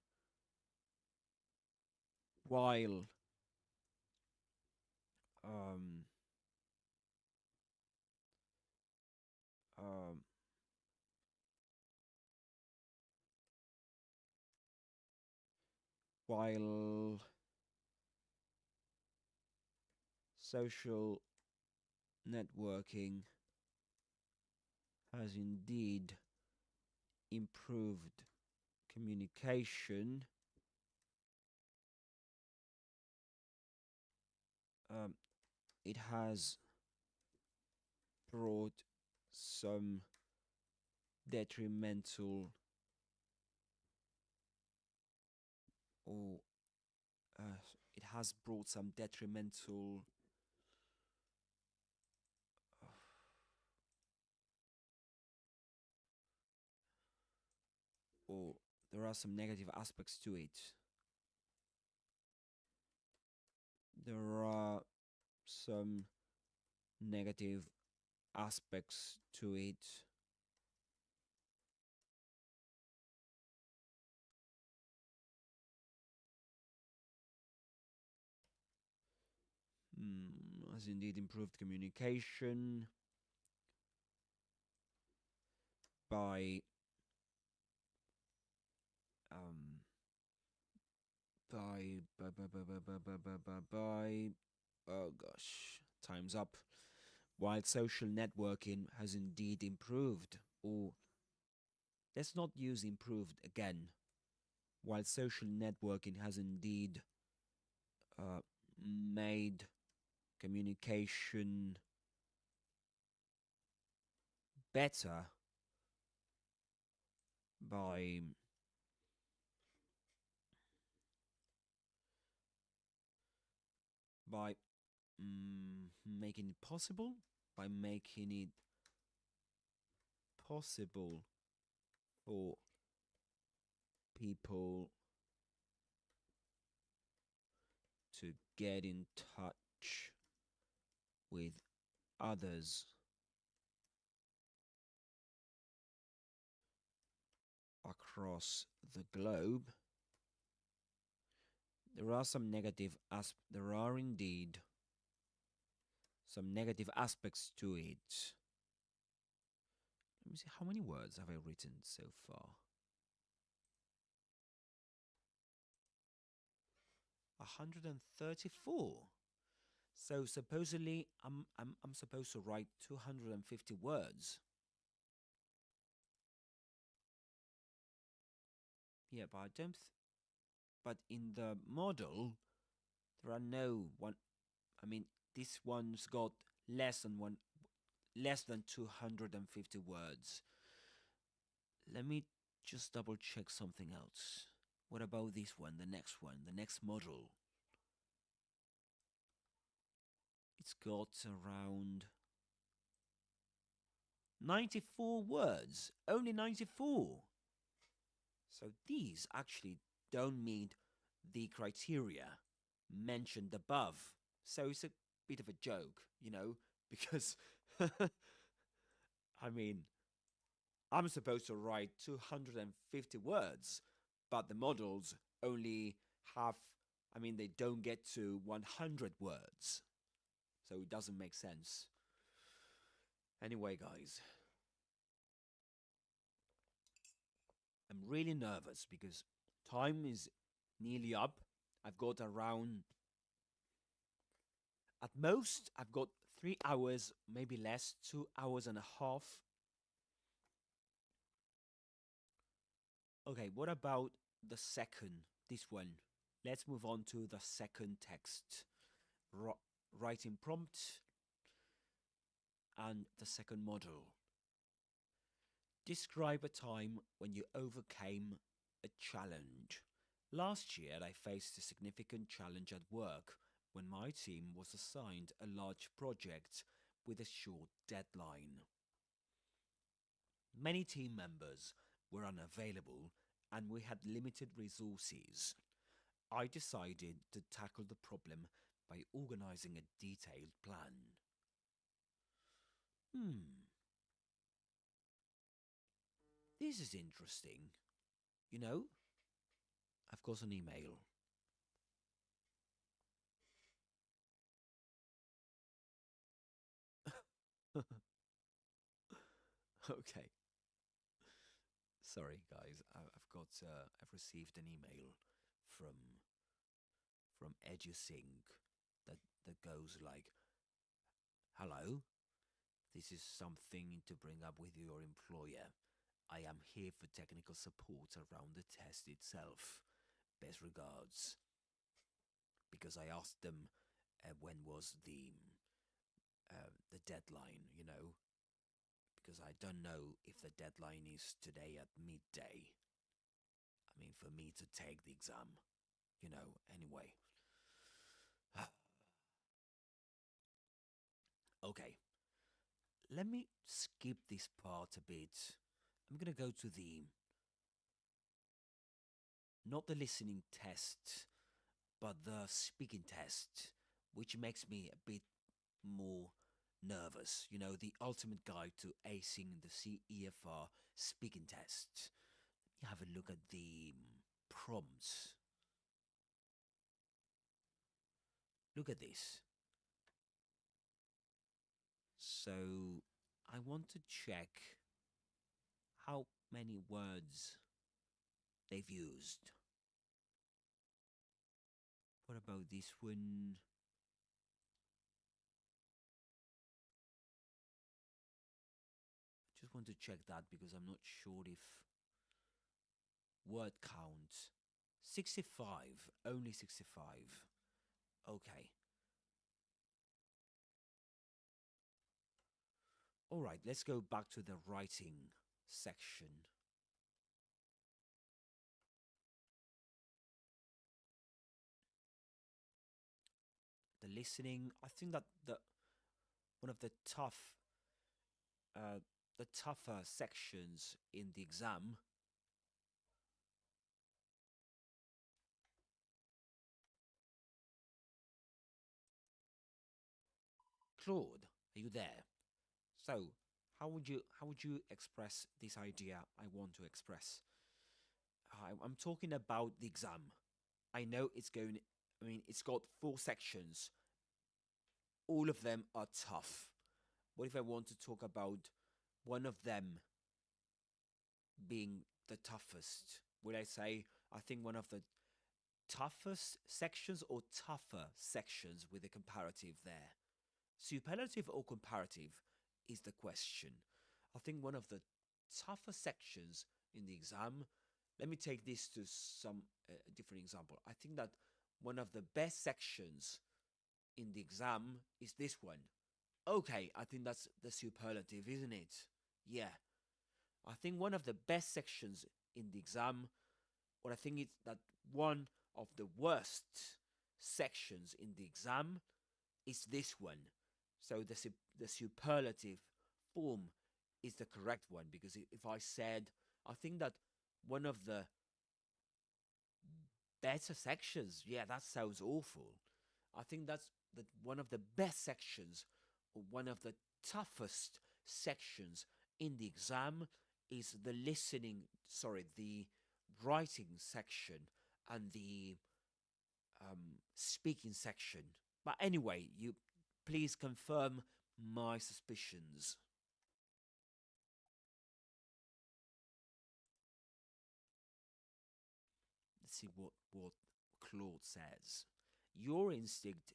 While um, um, while social networking has indeed improved communication, um, it has brought some detrimental or it has brought some detrimental or there are some negative aspects to it. There are some negative aspects to it. Has indeed improved communication by um by oh gosh, time's up. While social networking has indeed improved, or let's not use improved again. While social networking has indeed uh, made communication better by by making it possible, by making it possible for people to get in touch with others across the globe. There are indeed some negative aspects to it. Let me see, how many words have I written so far? 134. So supposedly I'm supposed to write 250 words. Yeah, but I don't. But in the model, there are no one. I mean, this one's got less than 250 words. Let me just double check something else. What about this one, the next model? It's got around 94 words. Only 94. So these actually don't meet the criteria. mentioned above. So it's a bit of a joke, because I mean, I'm supposed to write 250 words, but the models only have, they don't get to 100 words. So it doesn't make sense. Anyway, guys, I'm really nervous because time is nearly up. I've got around, at most, I've got 3 hours, maybe less, 2 hours and a half. Okay, what about the second, this one? Let's move on to the second text. Writing prompt and the second model. Describe a time when you overcame a challenge. Last year, I faced a significant challenge at work when my team was assigned a large project with a short deadline. Many team members were unavailable and we had limited resources. I decided to tackle the problem by organizing a detailed plan. This is interesting. I've got an email. Okay. Sorry, guys. I've received an email from EduSynch that goes like, "Hello, this is something to bring up with your employer. I am here for technical support around the test itself. Best regards." Because I asked them when was the deadline, because I don't know if the deadline is today at midday. For me to take the exam, anyway. Okay, let me skip this part a bit. I'm gonna go to not the listening test, but the speaking test, which makes me a bit more nervous. The ultimate guide to acing the CEFR speaking test. Let me have a look at the prompts. Look at this. So I want to check how many words they've used. What about this one? Just want to check that because I'm not sure if word count 65, only 65. Okay. All right, let's go back to the writing section. The listening, I think that one of the tougher sections in the exam. Claude, are you there? So, how would you express this idea I want to express? I'm talking about the exam. I know it's got 4 sections. All of them are tough. What if I want to talk about one of them being the toughest? Would I say, I think one of the toughest sections or tougher sections with a comparative there? Superlative or comparative is the question. I think one of the tougher sections in the exam, let me take this to some different example. I think that one of the best sections in the exam is this one. Okay, I think that's the superlative, isn't it? Yeah. I think one of the best sections in the exam, or I think it's that one of the worst sections in the exam is this one. So the superlative form is the correct one, because if I said, I think that one of the better sections. Yeah, that sounds awful. I think that's one of the best sections, or one of the toughest sections in the exam is the the writing section and the speaking section. But anyway, you please confirm my suspicions. Let's see what Claude says. Your instinct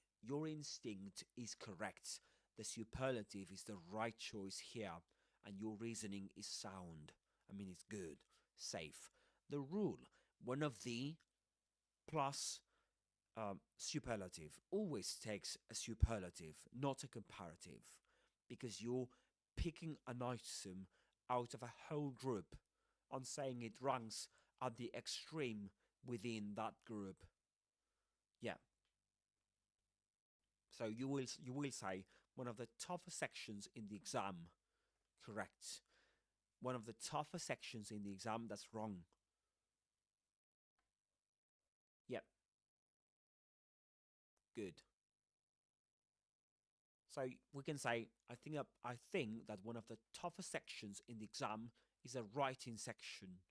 is correct. The superlative is the right choice here, and your reasoning is sound. I mean, it's good, safe. The rule, one of the plus superlative, always takes a superlative, not a comparative, because you're picking an item out of a whole group and saying it ranks at the extreme within that group. Yeah. So you will say one of the tougher sections in the exam. Correct. One of the tougher sections in the exam. That's wrong. Yep. Good. So we can say I think that one of the tougher sections in the exam is a writing section.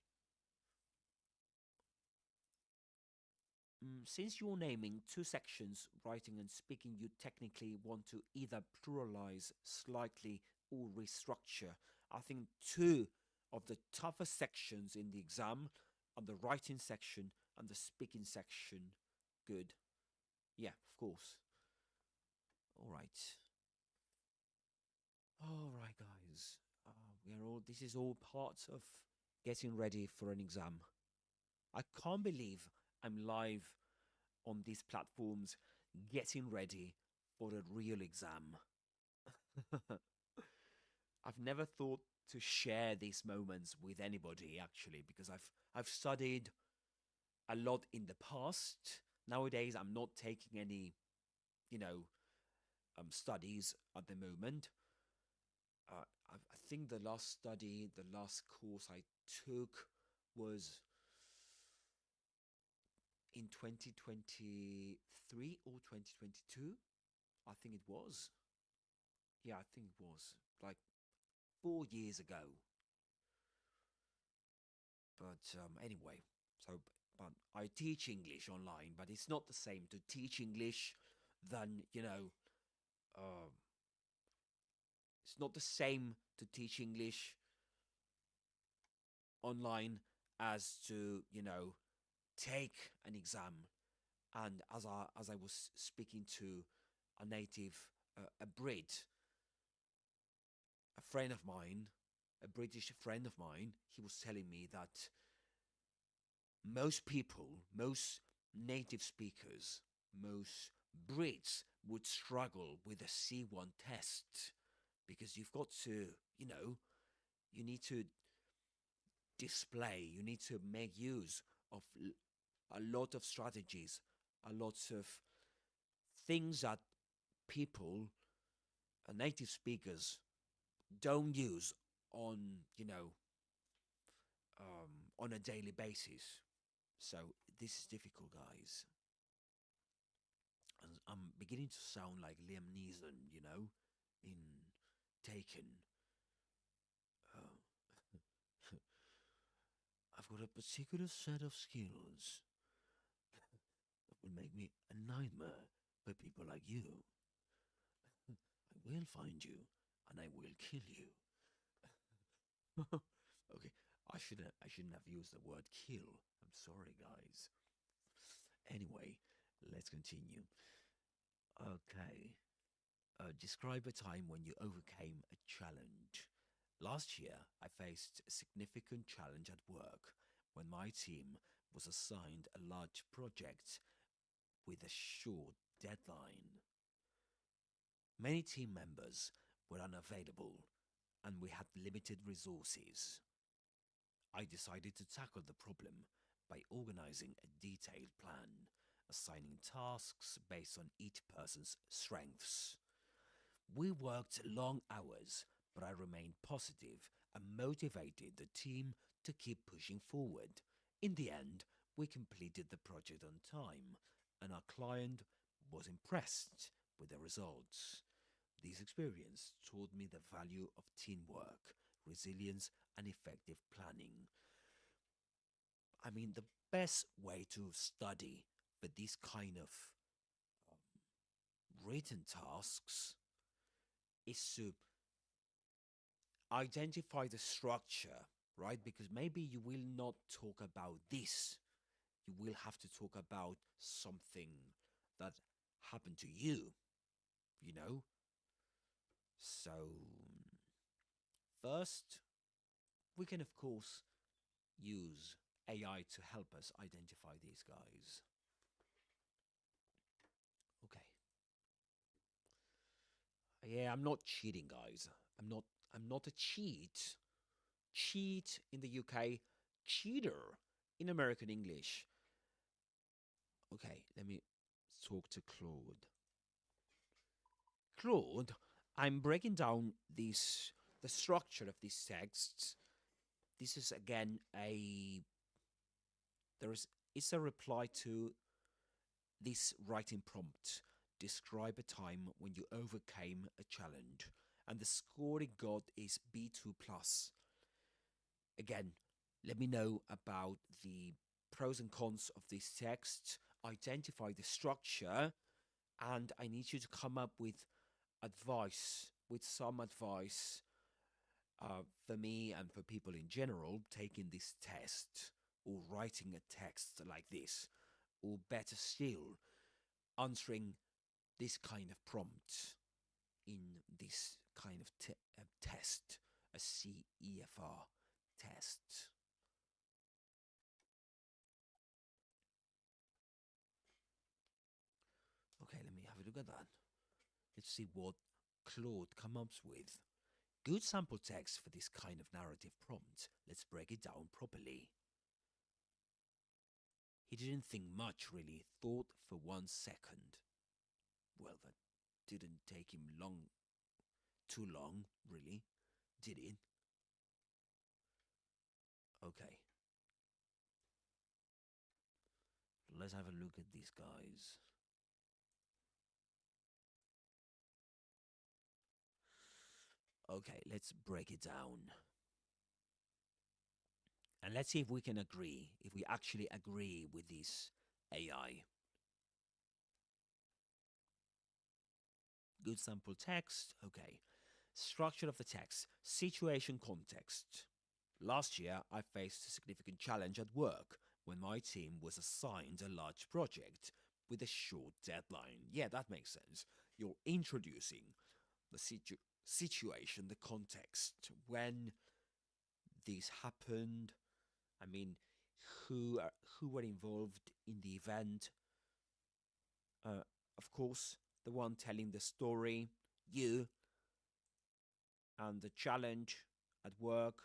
Since you're naming two sections, writing and speaking, you technically want to either pluralize slightly or restructure. I think two of the toughest sections in the exam are the writing section and the speaking section. Good. Yeah, of course. All right. All right, guys. This is all part of getting ready for an exam. I can't believe I'm live on these platforms getting ready for a real exam. I've never thought to share these moments with anybody actually because I've studied a lot in the past. Nowadays I'm not taking any, you know, studies at the moment. I think the last course I took was in 2023 or 2022. I think it was. Yeah, I think it was like 4 years ago. But anyway, but I teach English online, but it's not the same to teach English than, uh, it's not the same to teach English online as to, take an exam. And as I was speaking to a native, a Brit, a friend of mine, a British friend of mine, he was telling me that most people, most native speakers, most Brits would struggle with a C1 test because you've got to, you need to display, you need to make use of a lot of strategies, a lot of things that people, native speakers, don't use on, on a daily basis. So this is difficult, guys. And I'm beginning to sound like Liam Neeson, in Taken. Uh, I've got a particular set of skills that will make me a nightmare for people like you. I will find you and I will kill you. Okay, I shouldn't have used the word kill. I'm sorry, guys. Anyway, let's continue. Okay. Describe a time when you overcame a challenge. Last year, I faced a significant challenge at work when my team was assigned a large project with a short deadline. Many team members were unavailable and we had limited resources. I decided to tackle the problem by organizing a detailed plan, assigning tasks based on each person's strengths. We worked long hours, but I remained positive and motivated the team to keep pushing forward. In the end, We completed the project on time, and our client was impressed with the results. This experience taught me the value of teamwork, resilience, and effective planning. I mean, the best way to study for these kind of written tasks is to identify the structure, right? Because maybe you will not talk about this. You will have to talk about something that happened to you, you know? So, first, we can, of course, use AI to help us identify these guys. Okay. Yeah, I'm not cheating, guys. I'm not a cheat. Cheat in the UK, cheater in American English. Okay, let me talk to Claude. Claude, I'm breaking down the structure of these texts. This is again it's a reply to this writing prompt. Describe a time when you overcame a challenge, and the score it got is B2 plus. Again, let me know about the pros and cons of this text, identify the structure, and I need you to come up with some advice for me and for people in general taking this test or writing a text like this, or better still, answering this kind of prompt in this kind of test, a CEFR test. Okay, let me have a look at that. Let's see what Claude comes up with. Good sample text for this kind of narrative prompt. Let's break it down properly. He didn't think much, really, thought for 1 second. Well, that didn't take him too long, really, did it? Okay. Let's have a look at these guys. Okay, let's break it down. And let's see if we can agree, if we actually agree with this AI. Good sample text. Okay. Structure of the text. Situation context. Last year, I faced a significant challenge at work when my team was assigned a large project with a short deadline. Yeah, that makes sense. You're introducing the situation, the context, when this happened. I mean, who were involved in the event? Of course, the one telling the story, you, and the challenge at work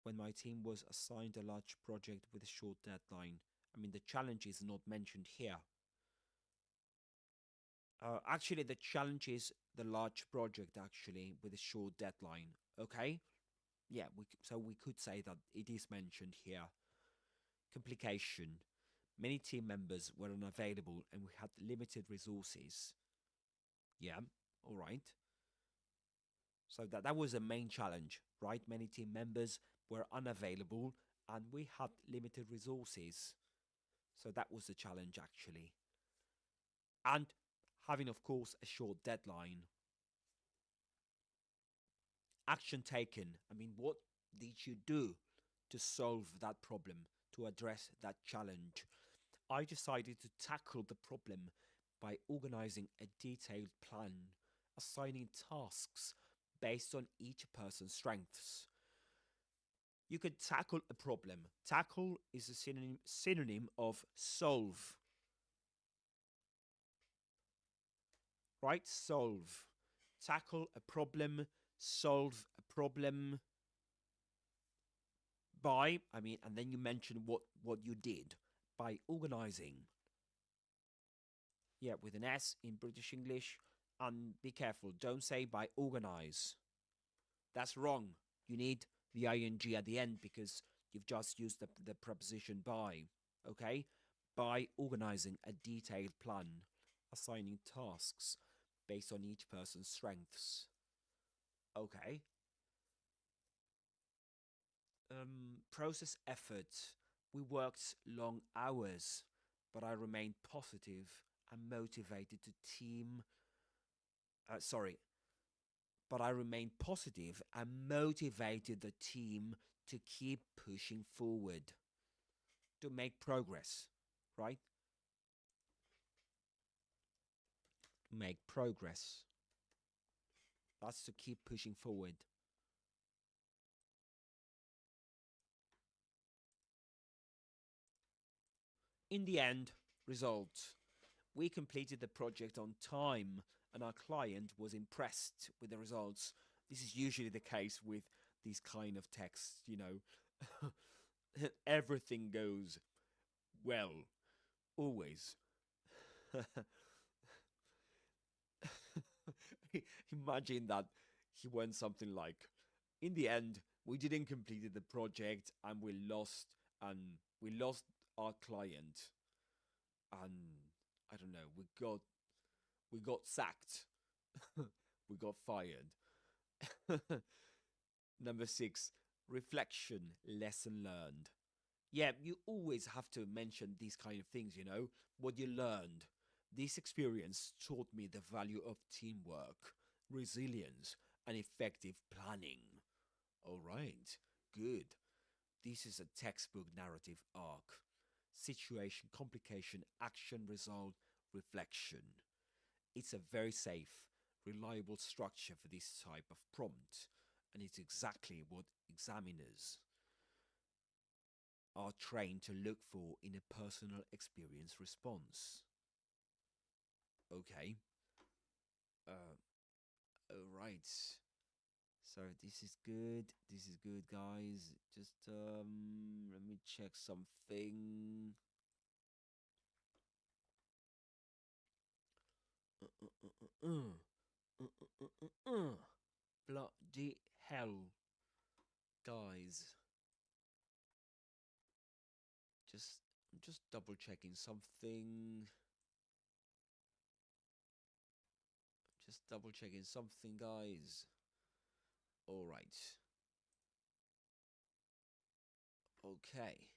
when my team was assigned a large project with a short deadline. I mean, the challenge is not mentioned here. Actually, the challenge is the large project, actually, with a short deadline. Okay? Yeah, so we could say that it is mentioned here. Complication. Many team members were unavailable and we had limited resources. Yeah, all right. So that was a main challenge, right? Many team members were unavailable and we had limited resources. So that was the challenge, actually. And having, of course, a short deadline. Action taken. I mean, what did you do to solve that problem, to address that challenge? I decided to tackle the problem by organizing a detailed plan, assigning tasks based on each person's strengths. You could tackle a problem. Tackle is a synonym of solve. Right? Solve. Tackle a problem, solve a problem by, and then you mention what you did by organizing. Yeah, with an S in British English. And be careful, don't say by organize. That's wrong. You need the ing at the end because You've just used the preposition by, okay? By organizing a detailed plan, assigning tasks based on each person's strengths. Okay. Process effort. We worked long hours, but I remained positive and motivated to team. Sorry, but I remained positive and motivated the team to keep pushing forward, to make progress, right? Make progress. That's to keep pushing forward. In the end, result. We completed the project on time and our client was impressed with the results. This is usually the case with these kind of texts, you know. Everything goes well, always. Imagine that he went something like, in the end, we didn't complete the project and we lost our client and I don't know, we got sacked. We got fired. Number 6, reflection, lesson learned. Yeah, you always have to mention these kind of things, you know, what you learned. This experience taught me the value of teamwork, resilience, and effective planning. All right, good. This is a textbook narrative arc. Situation, complication, action, result, reflection. It's a very safe, reliable structure for this type of prompt, and it's exactly what examiners are trained to look for in a personal experience response. Okay. All right. So this is good. This is good, guys. Just let me check something. Bloody hell, guys. I'm just double checking something. Just double checking something, guys. All right. Okay.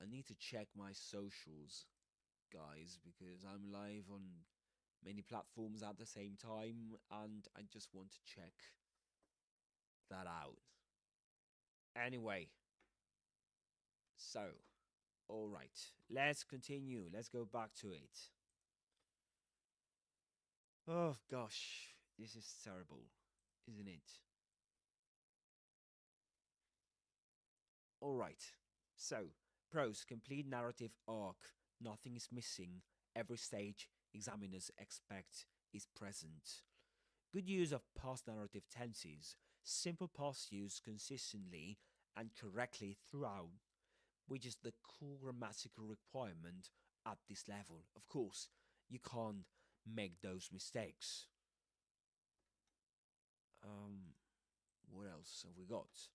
I need to check my socials, guys, because I'm live on many platforms at the same time and I just want to check that out. Anyway, so, all right, let's continue. Let's go back to it. Oh gosh, this is terrible, isn't it? All right, so, pros, complete narrative arc. Nothing is missing. Every stage examiners expect is present. Good use of past narrative tenses. Simple past use consistently and correctly throughout, which is the core grammatical requirement at this level. Of course, you can't make those mistakes. What else have we got?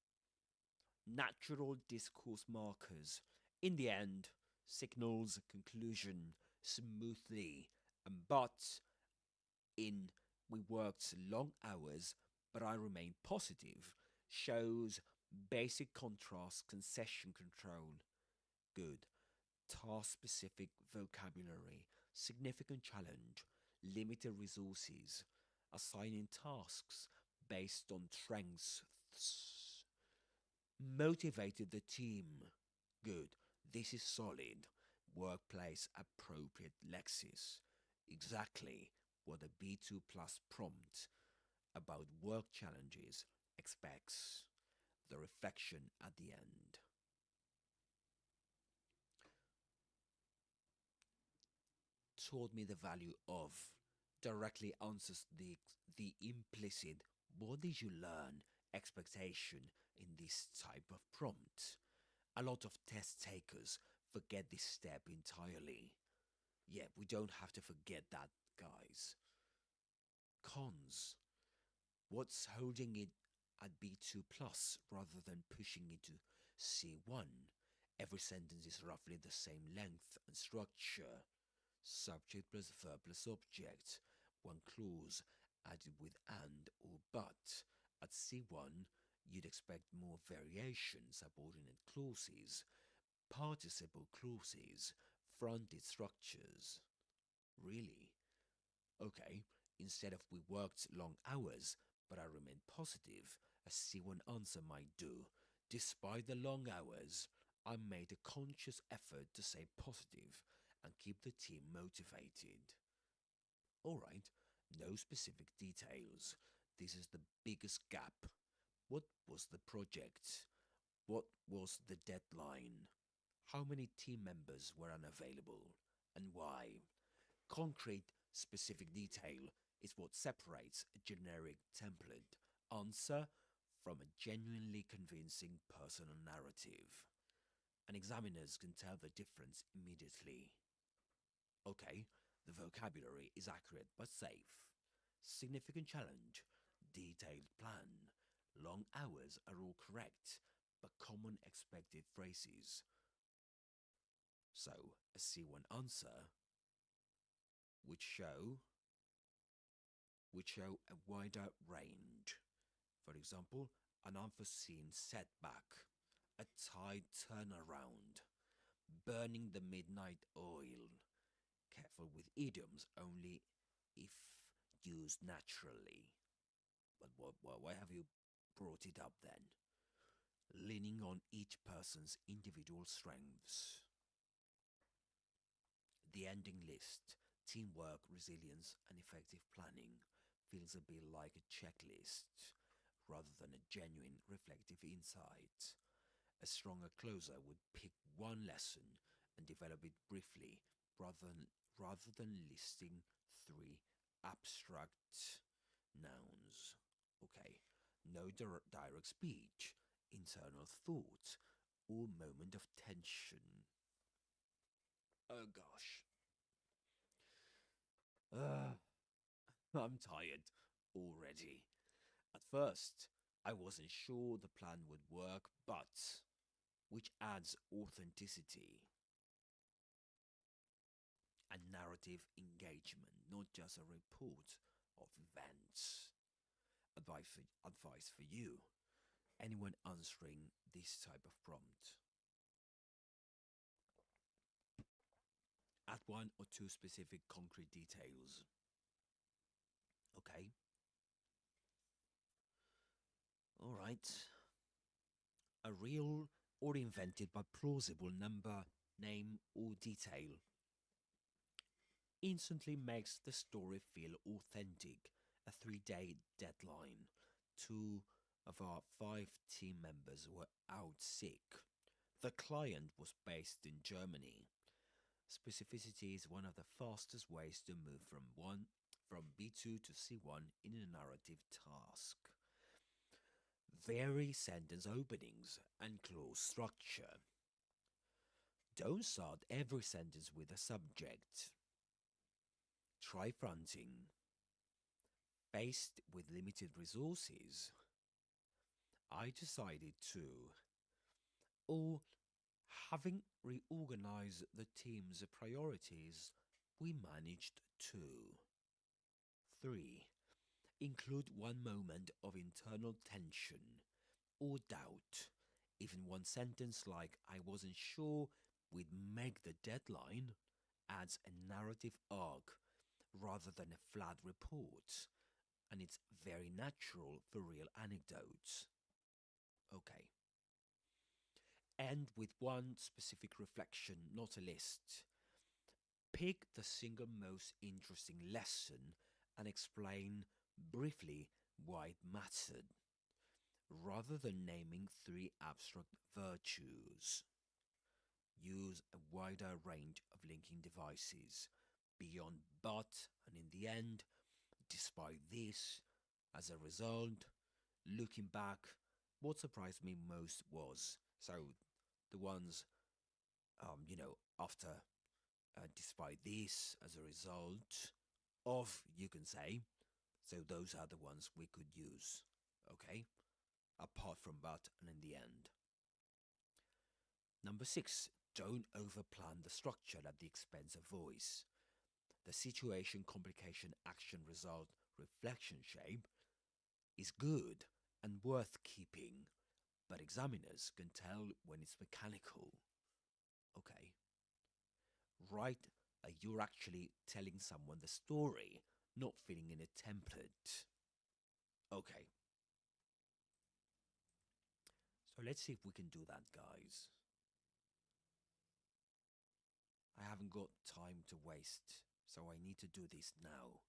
Natural discourse markers. In the end, signals conclusion smoothly. But in we worked long hours, but I remain positive, shows basic contrast, concession control. Good. Task specific vocabulary, significant challenge, limited resources, assigning tasks based on strengths, motivated the team. Good. This is solid. Workplace appropriate lexis. Exactly what a B2 plus prompt about work challenges expects. The reflection at the end. Taught me the value of directly answers the implicit what did you learn expectation in this type of prompt. A lot of test takers forget this step entirely. Yeah, we don't have to forget that, guys. Cons. What's holding it at B2 plus rather than pushing it to C1. Every sentence is roughly the same length and structure. Subject plus verb plus object. One clause added with and or but. At C1, you'd expect more variation, subordinate clauses, participle clauses, fronted structures. Really? Okay, instead of we worked long hours, but I remained positive, a C1 answer might do. Despite the long hours, I made a conscious effort to stay positive and keep the team motivated. Alright, no specific details. This is the biggest gap. What was the project? What was the deadline? How many team members were unavailable? And why? Concrete, specific detail is what separates a generic template answer from a genuinely convincing personal narrative. And examiners can tell the difference immediately. Okay, the vocabulary is accurate but safe. Significant challenge, detailed plan, long hours are all correct, but common expected phrases. So, a C1 answer would show a wider range. For example, an unforeseen setback, a tide turnaround, burning the midnight oil. Careful with idioms only if used naturally. But why have you brought it up then? Leaning on each person's individual strengths. The ending list, teamwork, resilience, and effective planning, feels a bit like a checklist rather than a genuine reflective insight. A stronger closer would pick one lesson and develop it briefly rather than listing three abstract nouns. Okay, no direct speech, internal thought, or moment of tension. Oh gosh. I'm tired already. At first, I wasn't sure the plan would work, but which adds authenticity and narrative engagement, not just a report of events. Advice for you, anyone answering this type of prompt. Add one or two specific concrete details. Okay. Alright. A real or invented but plausible number, name, or detail instantly makes the story feel authentic. A 3-day deadline. 2 of our 5 team members were out sick. The client was based in Germany. Specificity is one of the fastest ways to move from B2 to C1 in a narrative task. Vary sentence openings and clause structure. Don't start every sentence with a subject. Try fronting. Faced with limited resources, I decided to. Or, having reorganized the team's priorities, we managed to. 3. Include one moment of internal tension or doubt. Even one sentence like, I wasn't sure we'd make the deadline, adds a narrative arc rather than a flat report, and it's very natural for real anecdotes. Okay. End with one specific reflection, not a list. Pick the single most interesting lesson and explain briefly why it mattered, rather than naming 3 abstract virtues. Use a wider range of linking devices beyond but and in the end, despite this. As a result, looking back, what surprised me most was so the ones, after despite this, as a result of, you can say, so those are the ones we could use, okay? Apart from but and in the end. Number 6, don't overplan the structure at the expense of voice. The situation, complication, action, result, reflection shape is good and worth keeping, but examiners can tell when it's mechanical. Okay. Write like you're actually telling someone the story, not filling in a template. Okay. So let's see if we can do that, guys. I haven't got time to waste, so I need to do this now.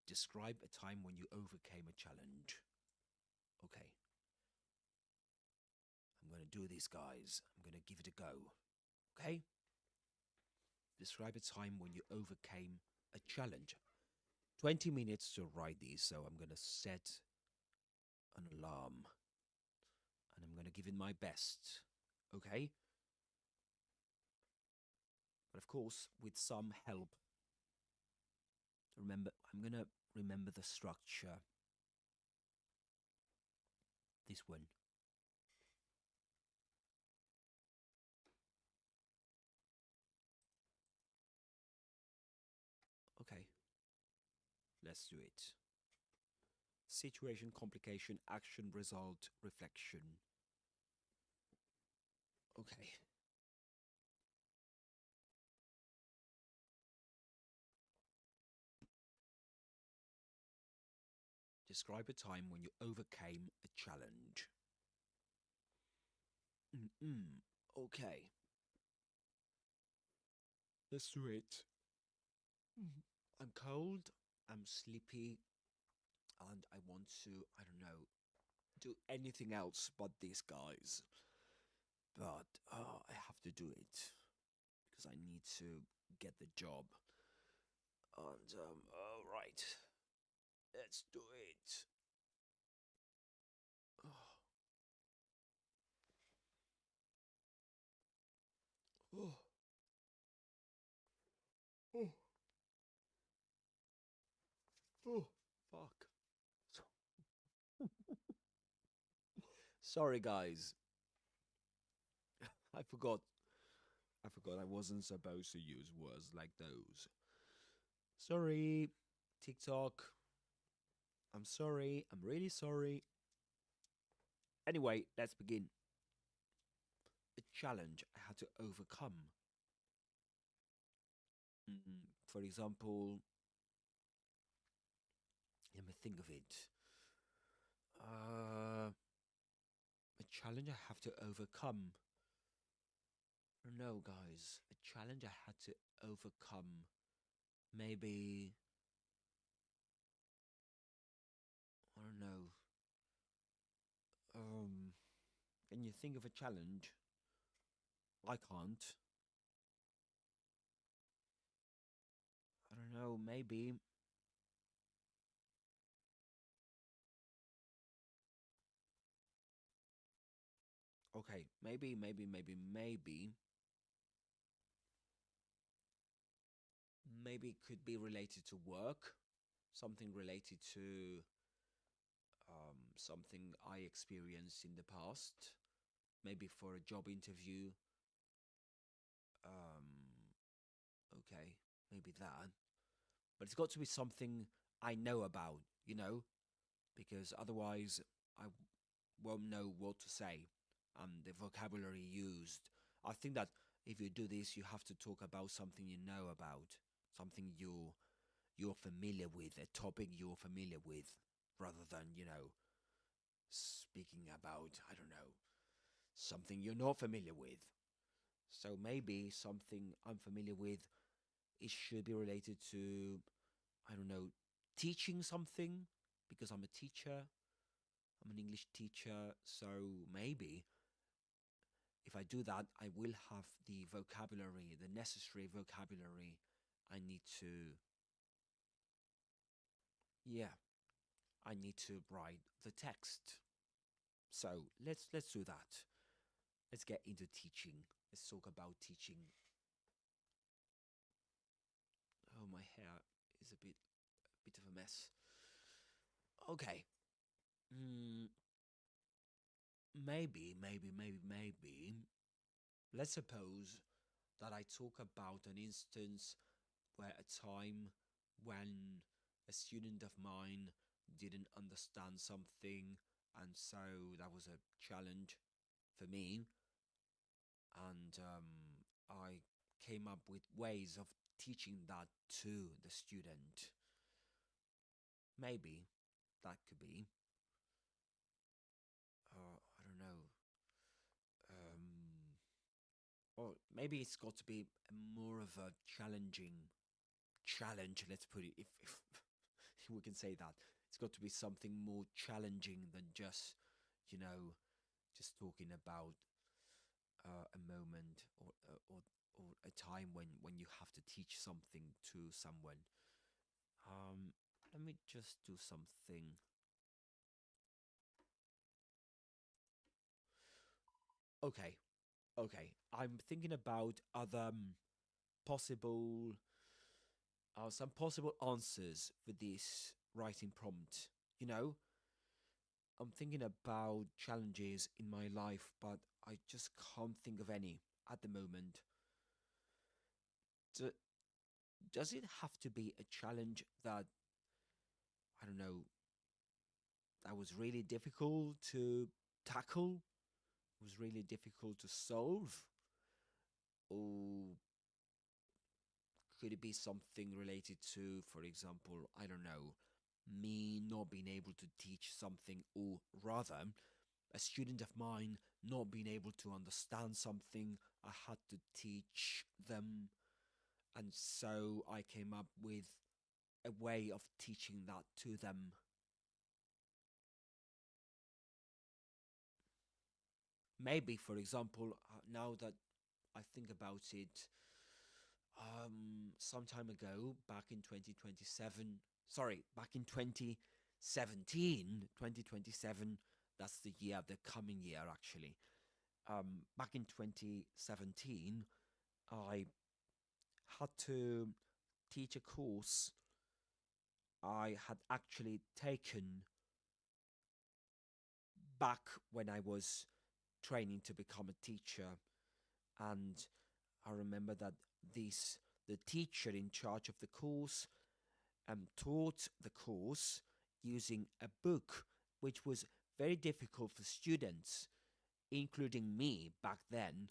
Describe a time when you overcame a challenge. Okay. I'm going to do this, guys. I'm going to give it a go. Okay? Describe a time when you overcame a challenge. 20 minutes to write these, so I'm going to set an alarm. And I'm going to give it my best. Okay? But of course, with some help. Remember, I'm going to remember the structure. This one. Okay. Let's do it. Situation, complication, action, result, reflection. Okay. Describe a time when you overcame a challenge. Okay. Let's do it. I'm cold, I'm sleepy, and I want to, I don't know, do anything else but this, guys. But I have to do it because I need to get the job. And, all right. Let's do it. Oh, oh, oh, fuck. Sorry, guys. I forgot. I wasn't supposed to use words like those. Sorry, TikTok. I'm sorry. I'm really sorry. Anyway, let's begin. A challenge I had to overcome. For example, let me think of it. A challenge I have to overcome. No, guys. A challenge I had to overcome. Maybe. I don't know. Can you think of a challenge? I can't. I don't know. Maybe. Okay. Maybe. Maybe it could be related to work. Something related to something I experienced in the past, maybe for a job interview. Okay, maybe that. But it's got to be something I know about, because otherwise I won't know what to say and the vocabulary used. I think that if you do this, you have to talk about something you know about, something you're familiar with, a topic you're familiar with, rather than speaking about, I don't know, something you're not familiar with. So maybe something I'm familiar with, it should be related to, I don't know, teaching something, because I'm a teacher. I'm an English teacher. So maybe if I do that, I will have the vocabulary, the necessary vocabulary I need to, yeah, I need to write the text. So let's do that. Let's get into teaching. Let's talk about teaching. Oh, my hair is a bit of a mess. Okay. maybe. Let's suppose that I talk about an instance where a time when a student of mine didn't understand something, and so that was a challenge for me, and I came up with ways of teaching that to the student. Maybe that could be. I don't know. Um, or maybe it's got to be more of a challenging challenge. Let's put it, if we can say that, it's got to be something more challenging than just, you know, just talking about a moment or a time when you have to teach something to someone. Let me just do something. Okay, okay. I'm thinking about other possible, some possible answers for this writing prompt. You know, I'm thinking about challenges in my life, but I just can't think of any at the moment. Do, does it have to be a challenge that, I don't know, that was really difficult to tackle, was really difficult to solve? Or could it be something related to, for example, I don't know, me not being able to teach something, or rather, a student of mine not being able to understand something I had to teach them, and so I came up with a way of teaching that to them. Maybe, for example, now that I think about it, some time ago, back in 2027, sorry, back in 2027, that's the year, the coming year actually. Back in 2017, I had to teach a course I had actually taken back when I was training to become a teacher. And I remember that this the teacher in charge of the course taught the course using a book which was very difficult for students, including me back then,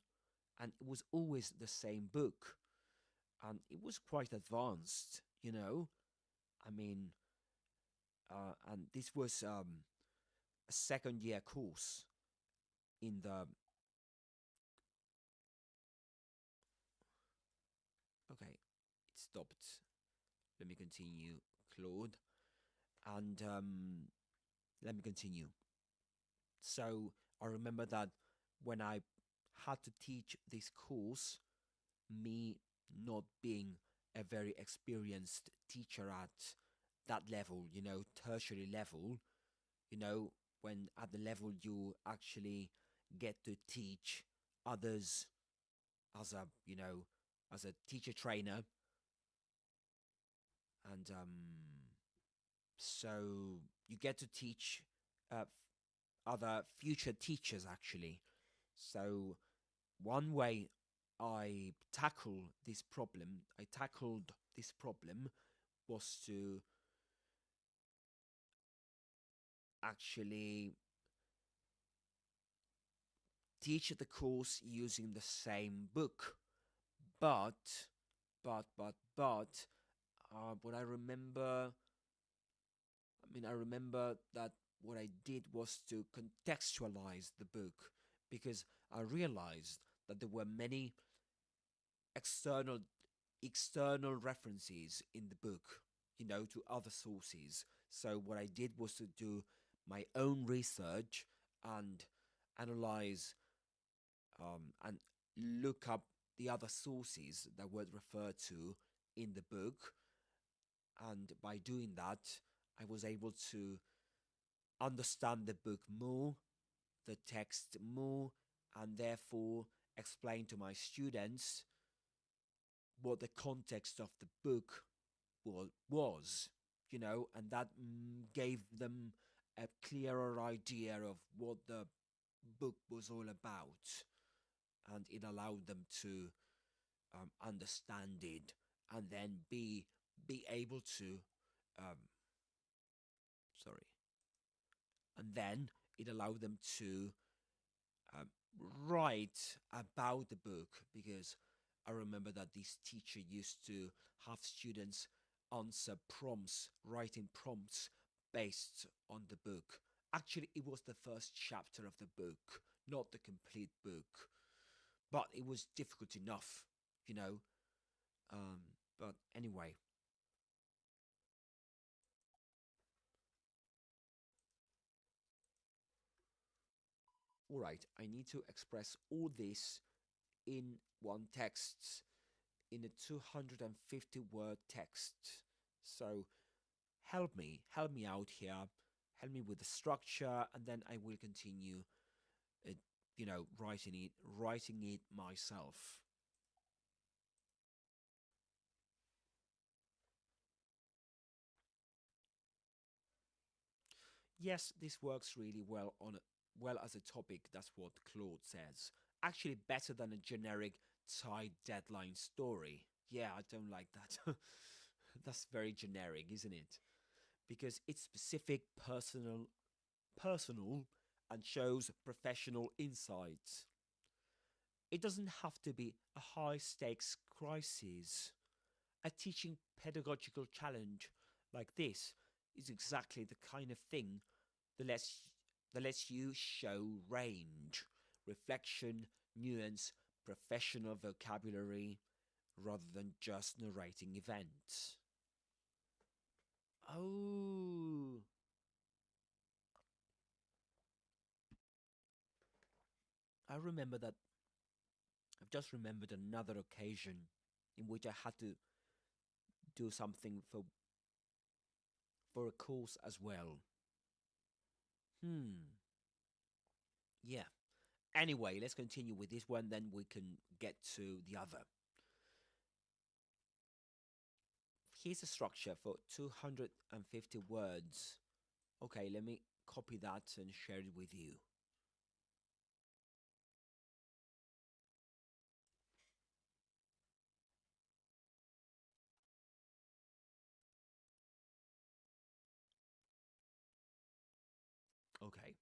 and it was always the same book, and it was quite advanced, you know. I mean, and this was a second year course in the. Okay, it stopped. Let me continue, Claude, and let me continue. So I remember that when I had to teach this course, me not being a very experienced teacher at that level, you know, tertiary level, you know, when at the level you actually get to teach others as a, you know, as a teacher trainer. And so you get to teach other future teachers actually. So one way I tackled this problem was to actually teach the course using the same book. But, what I remember, I remember that what I did was to contextualize the book, because I realized that there were many external external references in the book, you know, to other sources. So what I did was to do my own research and analyze and look up the other sources that were referred to in the book. And by doing that, I was able to understand the book more, the text more, and therefore explain to my students what the context of the book was, you know, and that gave them a clearer idea of what the book was all about, and it allowed them to understand it, and then be able to um, sorry, and then it allowed them to um, write about the book, because I remember that this teacher used to have students answer prompts, writing prompts based on the book. Actually, it was the first chapter of the book, not the complete book, but it was difficult enough, you know. Um, but anyway, all right, I need to express all this in one text, in a 250 word text. So help me out here, help me with the structure, and then I will continue, uh, writing it myself. Yes, this works really well well as a topic. That's what Claude says. Actually, better than a generic tight deadline story. Yeah, I don't like that. That's very generic, isn't it? Because it's specific, personal, and shows professional insights. It doesn't have to be a high stakes crisis. A teaching pedagogical challenge like this is exactly the kind of thing that lets you show range, reflection, nuance, professional vocabulary, rather than just narrating events. Oh, I remember that. I've just remembered another occasion in which I had to do something for a course as well. Hmm. Yeah. Anyway, let's continue with this one, then we can get to the other. Here's a structure for 250 words. Okay, let me copy that and share it with you. Okay,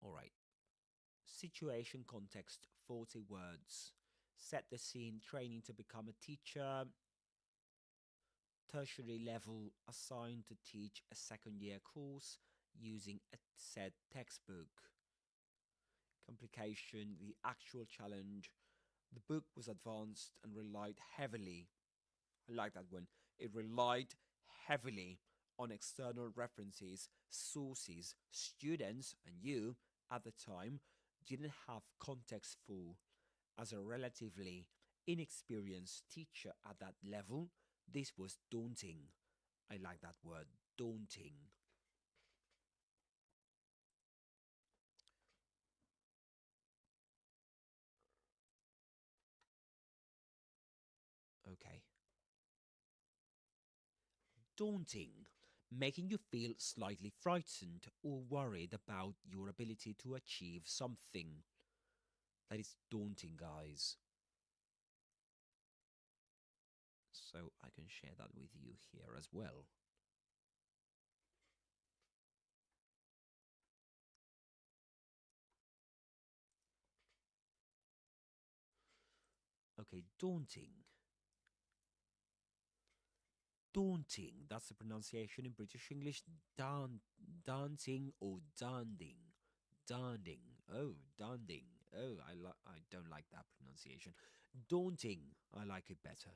all right. Situation context 40 words. Set the scene, training to become a teacher. Tertiary level, assigned to teach a second year course using a said textbook. Complication, the actual challenge. The book was advanced and relied heavily, I like that one, it relied heavily on external references, sources, students, and you at the time didn't have context for. As a relatively inexperienced teacher at that level, this was daunting. I like that word, daunting. Okay. Daunting, making you feel slightly frightened or worried about your ability to achieve something. That is daunting, guys. So I can share that with you here as well. Okay, daunting. Daunting, that's the pronunciation in British English. Daunting or danding. Danding. Oh, danding. Oh, I don't like that pronunciation. Daunting, I like it better.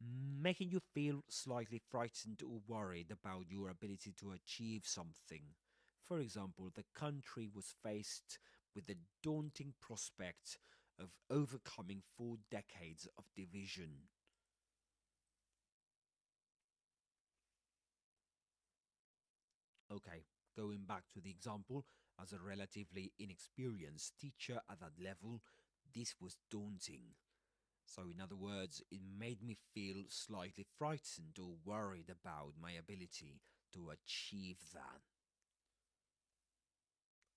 Making you feel slightly frightened or worried about your ability to achieve something. For example, the country was faced with the daunting prospect of overcoming 4 decades of division. Okay, going back to the example, as a relatively inexperienced teacher at that level, this was daunting. So, in other words, it made me feel slightly frightened or worried about my ability to achieve that.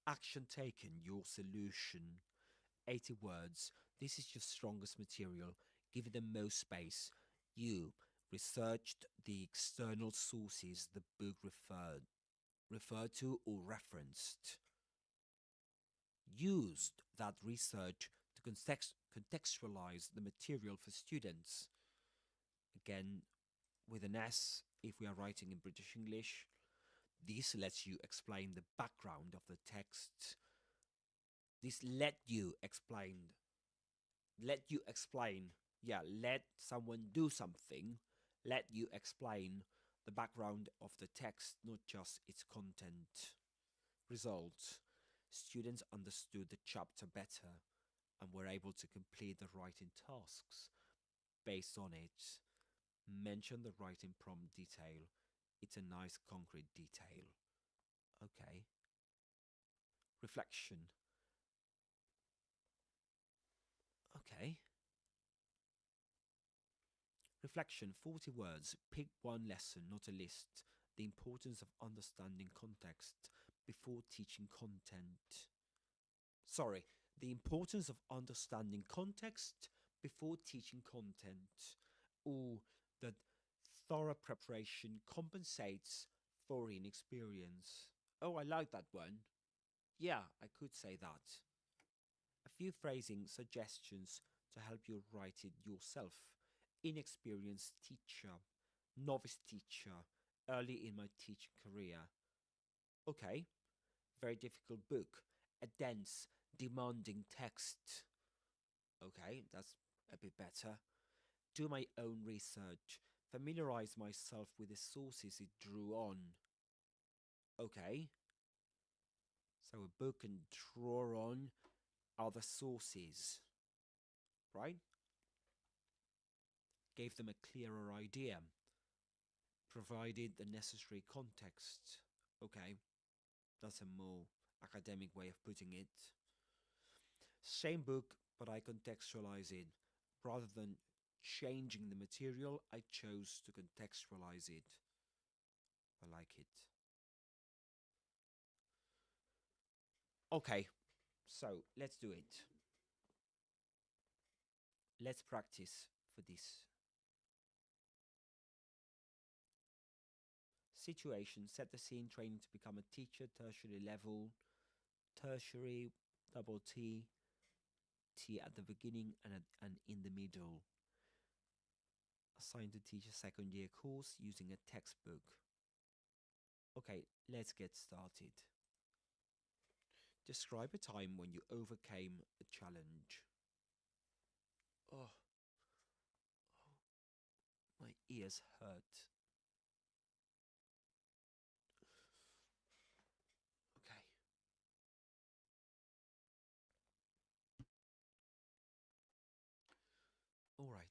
Action taken, your solution. 80 words. This is your strongest material. Give it the most space. You researched the external sources the book referred to or referenced. Used that research to contextualize the material for students. Again, with an S if we are writing in British English. This lets you explain the background of the text. This let someone do something, let you explain the background of the text, not just its content. Result: students understood the chapter better and were able to complete the writing tasks based on it. Mention the writing prompt detail. It's a nice concrete detail. Okay. Reflection. Okay. Reflection, 40 words. Pick one lesson, not a list. The importance of understanding context before teaching content. The importance of understanding context before teaching content. Or that thorough preparation compensates for inexperience. Oh, I like that one. Yeah, I could say that. A few phrasing suggestions to help you write it yourself. Inexperienced teacher, novice teacher, early in my teaching career. Okay, very difficult book, a dense, demanding text. Okay, that's a bit better. Do my own research, familiarize myself with the sources it drew on. Okay, so a book can draw on other sources, right? Gave them a clearer idea, provided the necessary context. Okay, that's a more academic way of putting it. Same book, but I contextualize it. Rather than changing the material, I chose to contextualize it. I like it. Okay, so let's do it. Let's practice for this. Situation: set the scene, training to become a teacher, tertiary level. Tertiary, double T, T at the beginning and in the middle. Assigned to teach a second year course using a textbook. Okay, let's get started. Describe a time when you overcame a challenge. Oh, my ears hurt. Okay. All right.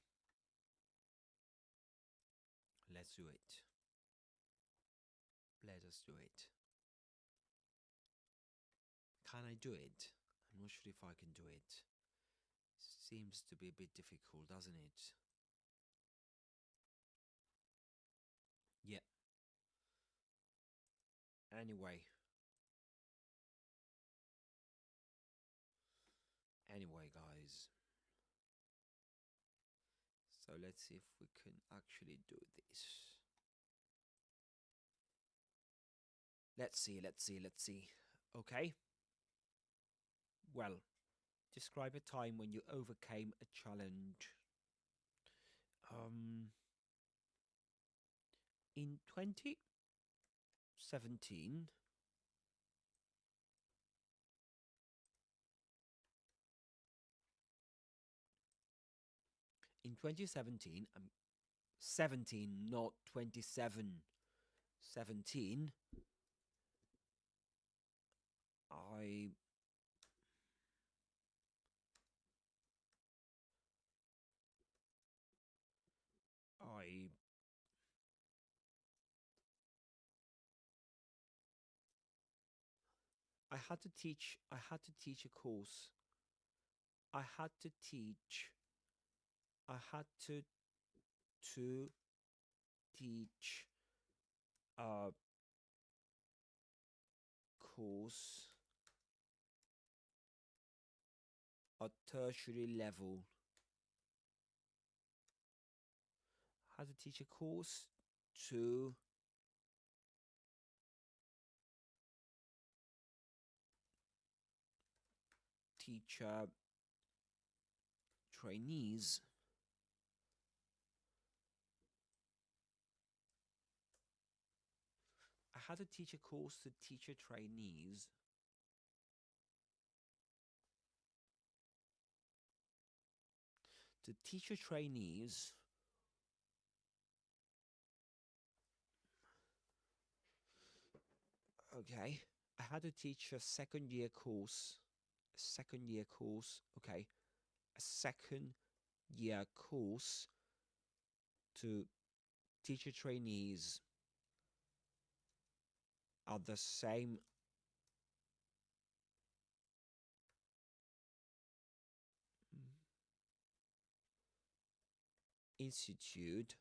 Let's do it. Let us do it. Can I do it? I'm not sure if I can do it. Seems to be a bit difficult, doesn't it? Yeah. Anyway. Anyway, guys. So let's see if we can actually do this. Let's see. Okay. Well, describe a time when you overcame a challenge. In 2017, in 2017, 17, not 27, 17, I I I had to teach a course. I had to teach I had to teach a course a tertiary level. How to teach a course to teacher trainees I had to teach a course to teacher trainees okay, I had to teach a second year course okay, a second year course to teacher trainees at the same institute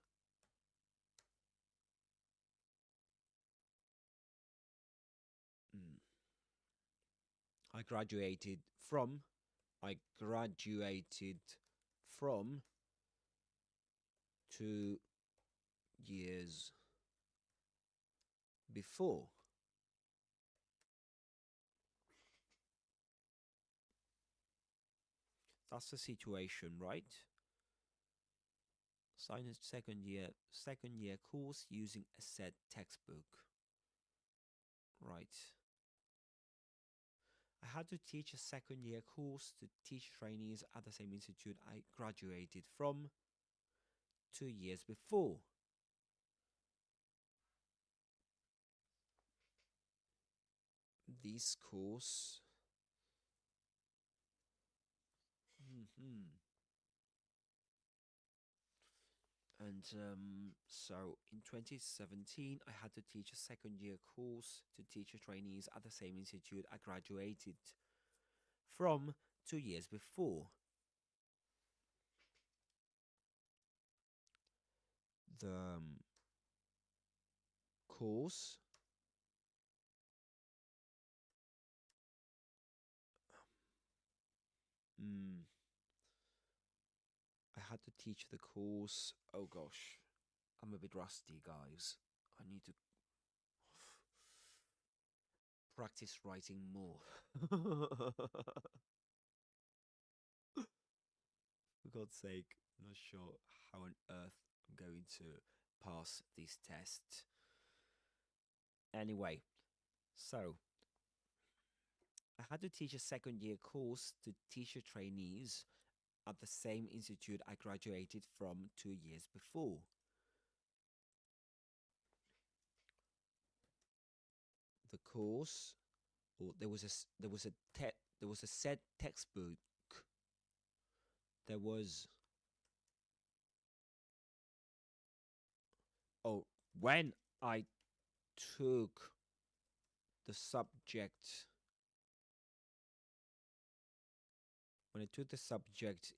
I graduated from I graduated from 2 years before. That's the situation, right? Sign a second year course using a said textbook. Right. I had to teach a second year course to teach trainees at the same institute I graduated from 2 years before. This course. And so in 2017, I had to teach a second year course to teacher trainees at the same institute I graduated from 2 years before. The course I had to teach the course. Oh gosh, I'm a bit rusty, guys. I need to practice writing more. For God's sake, I'm not sure how on earth I'm going to pass this test. Anyway, so I had to teach a second year course to teacher trainees at the same institute I graduated from 2 years before. The course, or there was a said textbook. There was when I took the subject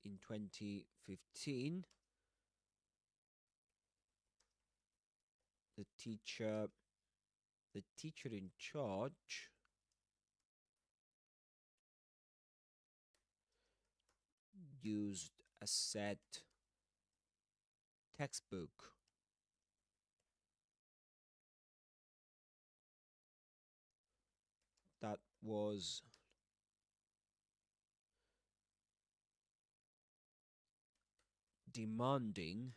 in 2015, the teacher in charge used a set textbook. That was demanding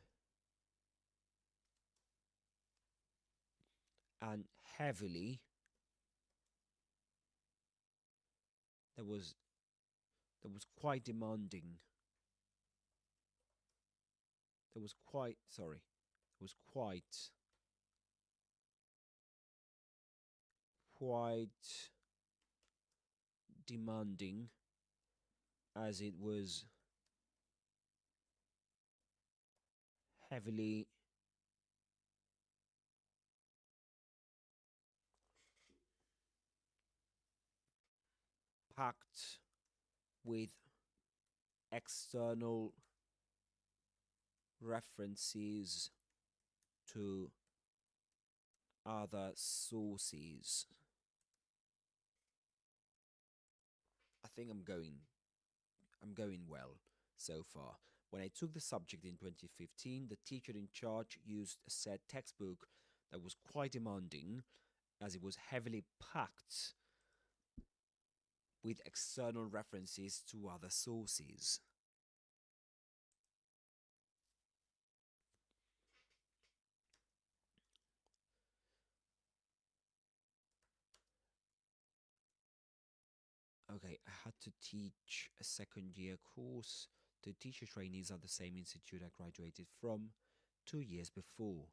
and heavily. That was quite demanding. That was quite demanding, as it was heavily packed with external references to other sources. I think I'm going I'm going well so far. When I took the subject in 2015, the teacher in charge used a said textbook that was quite demanding as it was heavily packed with external references to other sources. Okay, I had to teach a second year course to teacher trainees at the same institute I graduated from 2 years before.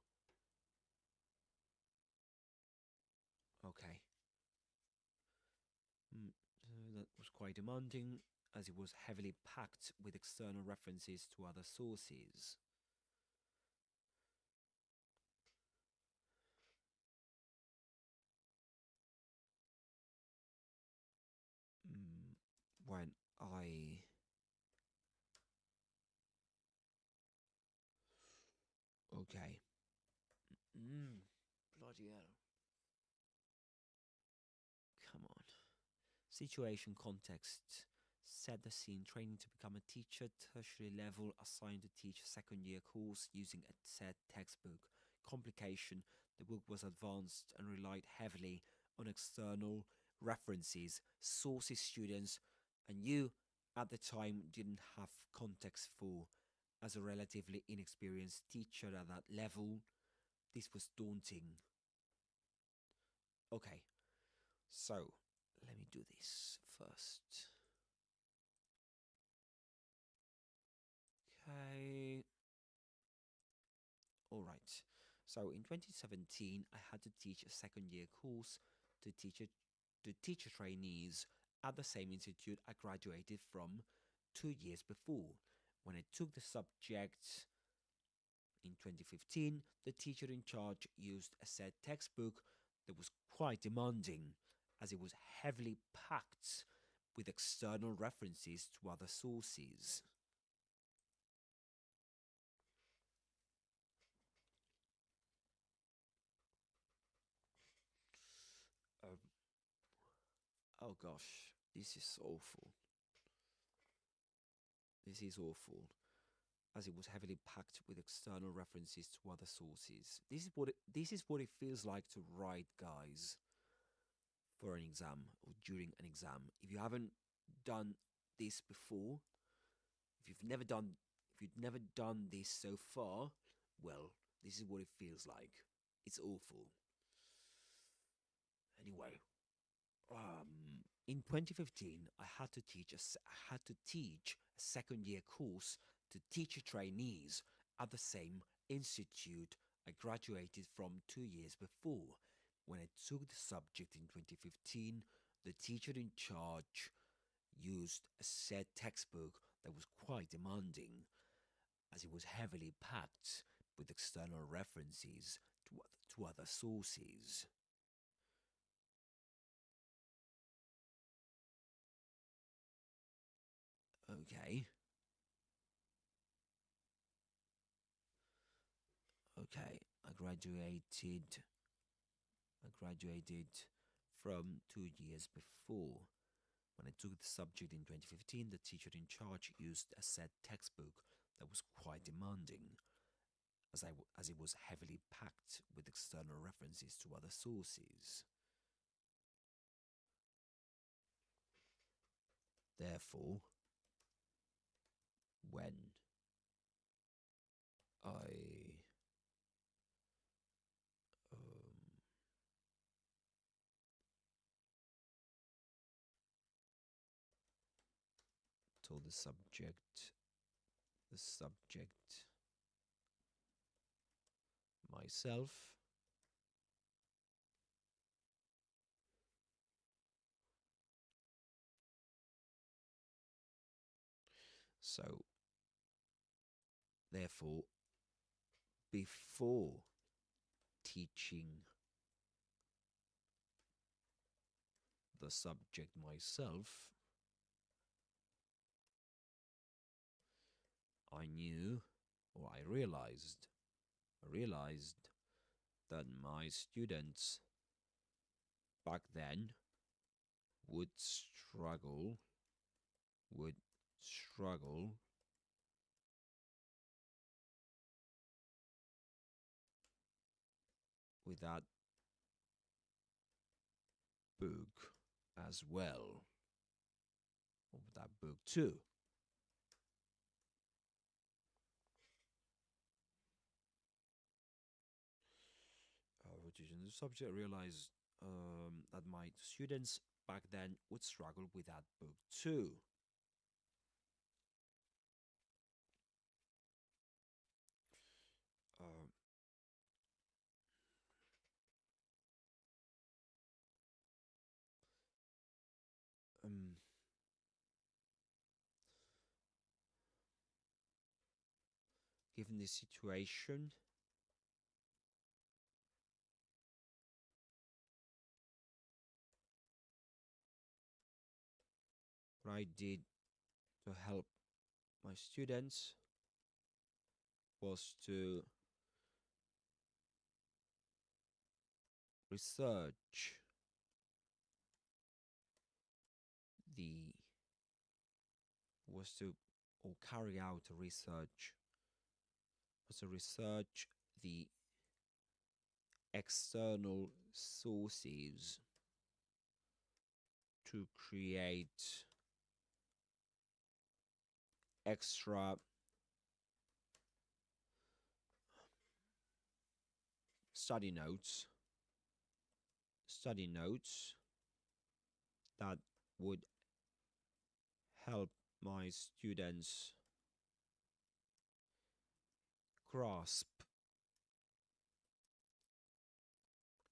Okay. That was quite demanding as it was heavily packed with external references to other sources. When I okay. Bloody hell. Come on. Situation context. Set the scene. Training to become a teacher, tertiary level, assigned to teach a second year course using a said textbook. Complication. The book was advanced and relied heavily on external references, sources students, and you at the time didn't have context for. As a relatively inexperienced teacher at that level, this was daunting. Okay, so let me do this first. Okay. All right. So in 2017, I had to teach a second year course to teacher trainees at the same institute I graduated from 2 years before. When I took the subject in 2015, the teacher in charge used a said textbook that was quite demanding as it was heavily packed with external references to other sources. Um, oh gosh, this is awful. This is awful, as it was heavily packed with external references to other sources. This is what it feels like to write, guys, for an exam or during an exam. If you haven't done this before, if you've never done if you've never done this so far, well, this is what it feels like. It's awful. Anyway, in 2015, I had to teach a second year course to teacher trainees at the same institute I graduated from 2 years before. When I took the subject in 2015, the teacher in charge used a said textbook that was quite demanding, as it was heavily packed with external references to other sources. Okay. Okay, I graduated from 2 years before. When I took the subject in 2015, the teacher in charge used a said textbook that was quite demanding, as it was heavily packed with external references to other sources. Therefore, when I um, told the subject myself, so therefore, before teaching the subject myself, I knew, or I realized that my students back then would struggle, would struggle with that book as well, or with that book too. Teaching the subject, realized that my students back then would struggle with that book too. Uh, um, Given the situation, what I did to help my students was to research the was to or carry out a research was to research the external sources to create extra study notes that would help my students grasp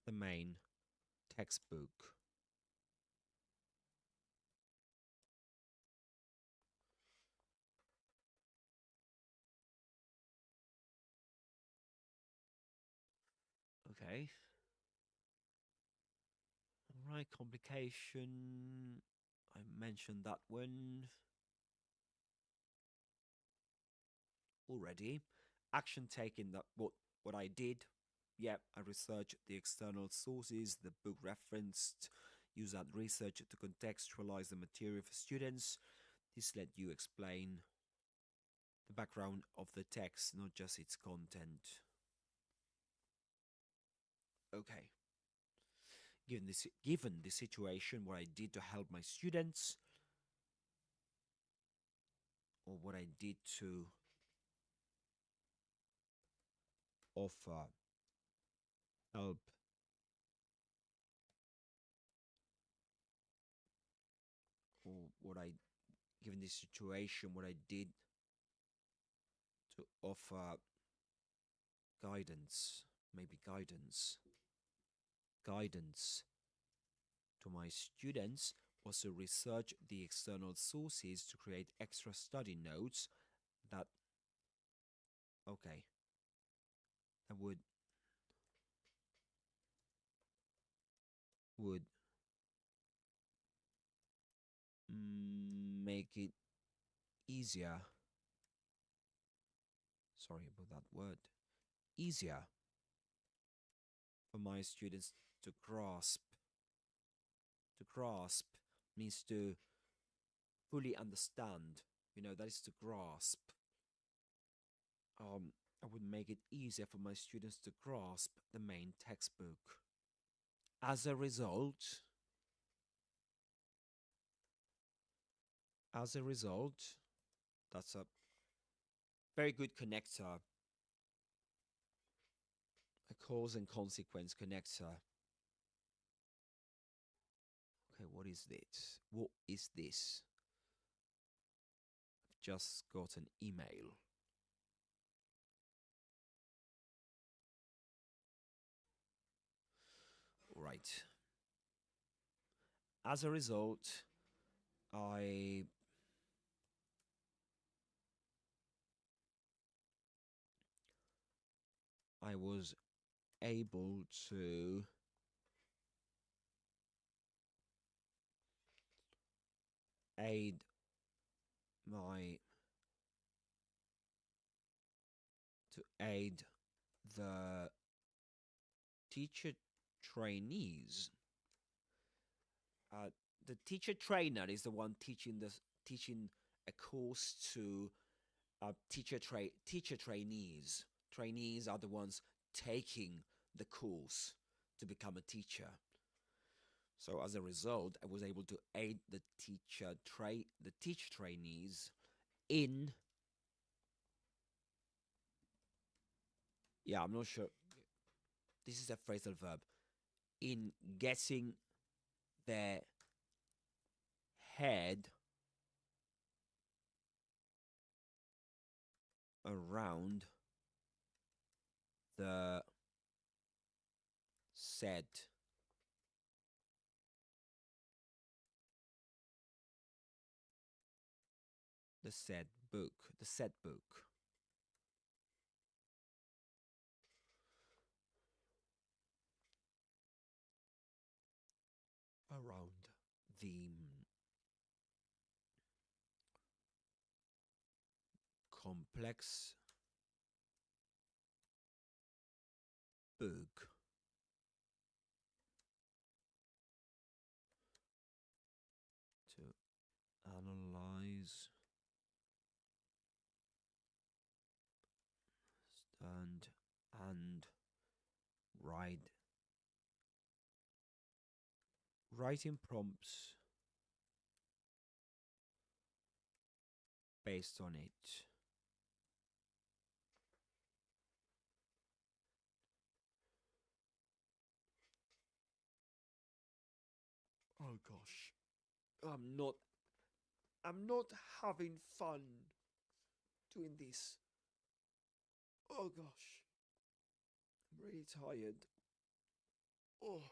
the main textbook. Okay. All right, complication. I mentioned that one already. Action taken, that what I did. Yeah, I researched the external sources, the book referenced, use that research to contextualize the material for students. This let you explain the background of the text, not just its content. Okay. Given the situation, what I did to help my students, or what I did to offer help or what I given this situation, what I did to offer guidance, maybe guidance to my students was to research the external sources to create extra study notes that okay that would make it easier, sorry about that word, easier for my students to grasp. To grasp means to fully understand. That is to grasp. I would make it easier for my students to grasp the main textbook. As a result, that's a very good connector, a cause and consequence connector. Okay, what is this? What is this? I've just got an email. Right. As a result, I was able to aid my the teacher trainees. The teacher trainer is the one teaching a course to teacher trainees. Trainees are the ones taking the course to become a teacher. So as a result, I was able to aid the teacher trainees in, yeah, I'm not sure. This is a phrasal verb, in getting their head around the said book, the said book. Around the complex book to analyze and writing prompts based on it. Oh gosh. I'm not having fun doing this. Oh gosh. I'm really tired. Oh.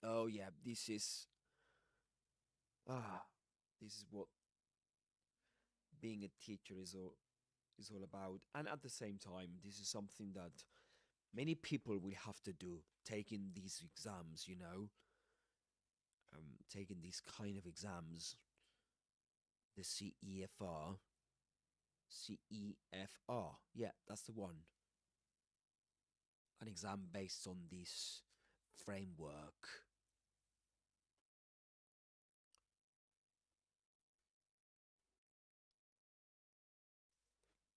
Oh yeah, ah this is what being a teacher is all about. And at the same time, this is something that many people will have to do, taking these exams, taking these kind of exams, the CEFR, yeah, that's the one, an exam based on this framework.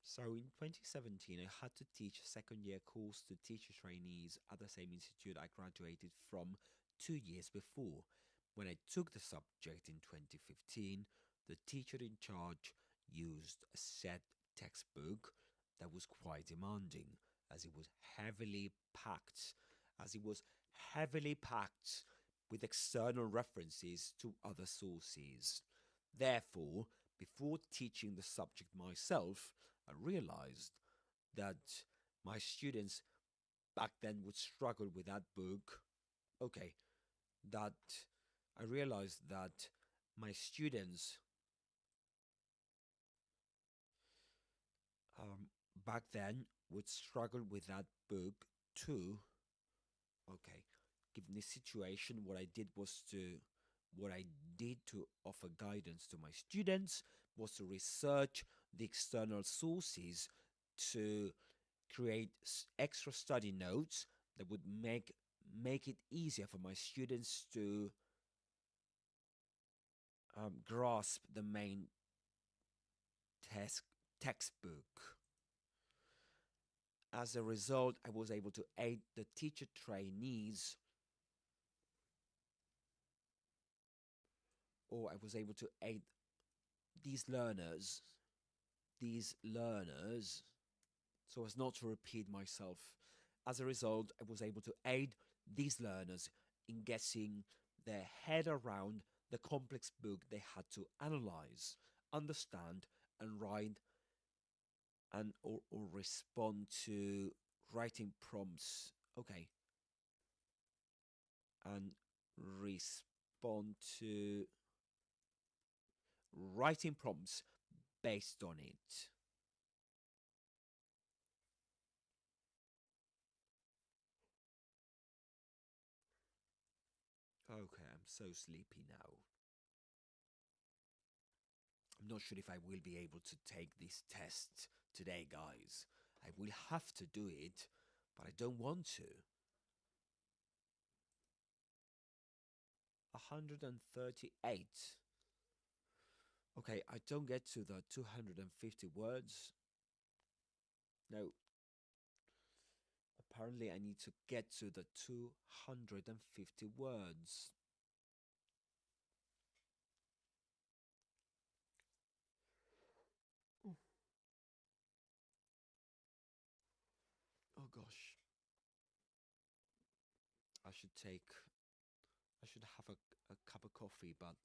So in 2017, I had to teach a second year course to teacher trainees at the same institute I graduated from 2 years before. When I took the subject in 2015, the teacher in charge used a set textbook that was quite demanding, as it was heavily packed with external references to other sources. Therefore, before teaching the subject myself, I realized that my students back then would struggle with that book. Okay, that I realized that my students back then would struggle with that book too. Okay, given this situation, what I did to offer guidance to my students was to research the external sources to create extra study notes that would make it easier for my students to grasp the main textbook. As a result, I was able to aid the teacher trainees, or I was able to aid these learners, so as not to repeat myself. As a result, I was able to aid these learners in getting their head around the complex book they had to analyze, understand, and write or respond to writing prompts. Okay. And respond to writing prompts based on it. Okay, I'm so sleepy now. I'm not sure if I will be able to take this test today, guys. I will have to do it, but I don't want to. 138. Okay, I don't get to the 250 words. No. Apparently, I need to get to the 250 words. Oh gosh. I should take. I should have a cup of coffee, but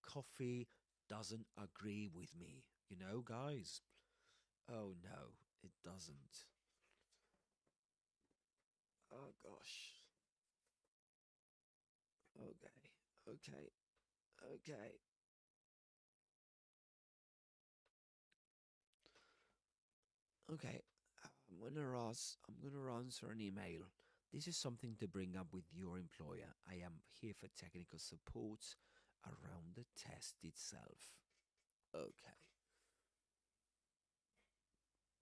coffee doesn't agree with me. You know, guys? Oh no, it doesn't. Oh gosh. Okay, okay, okay. Okay, I'm gonna answer an email. This is something to bring up with your employer. I am here for technical support around the test itself. Okay.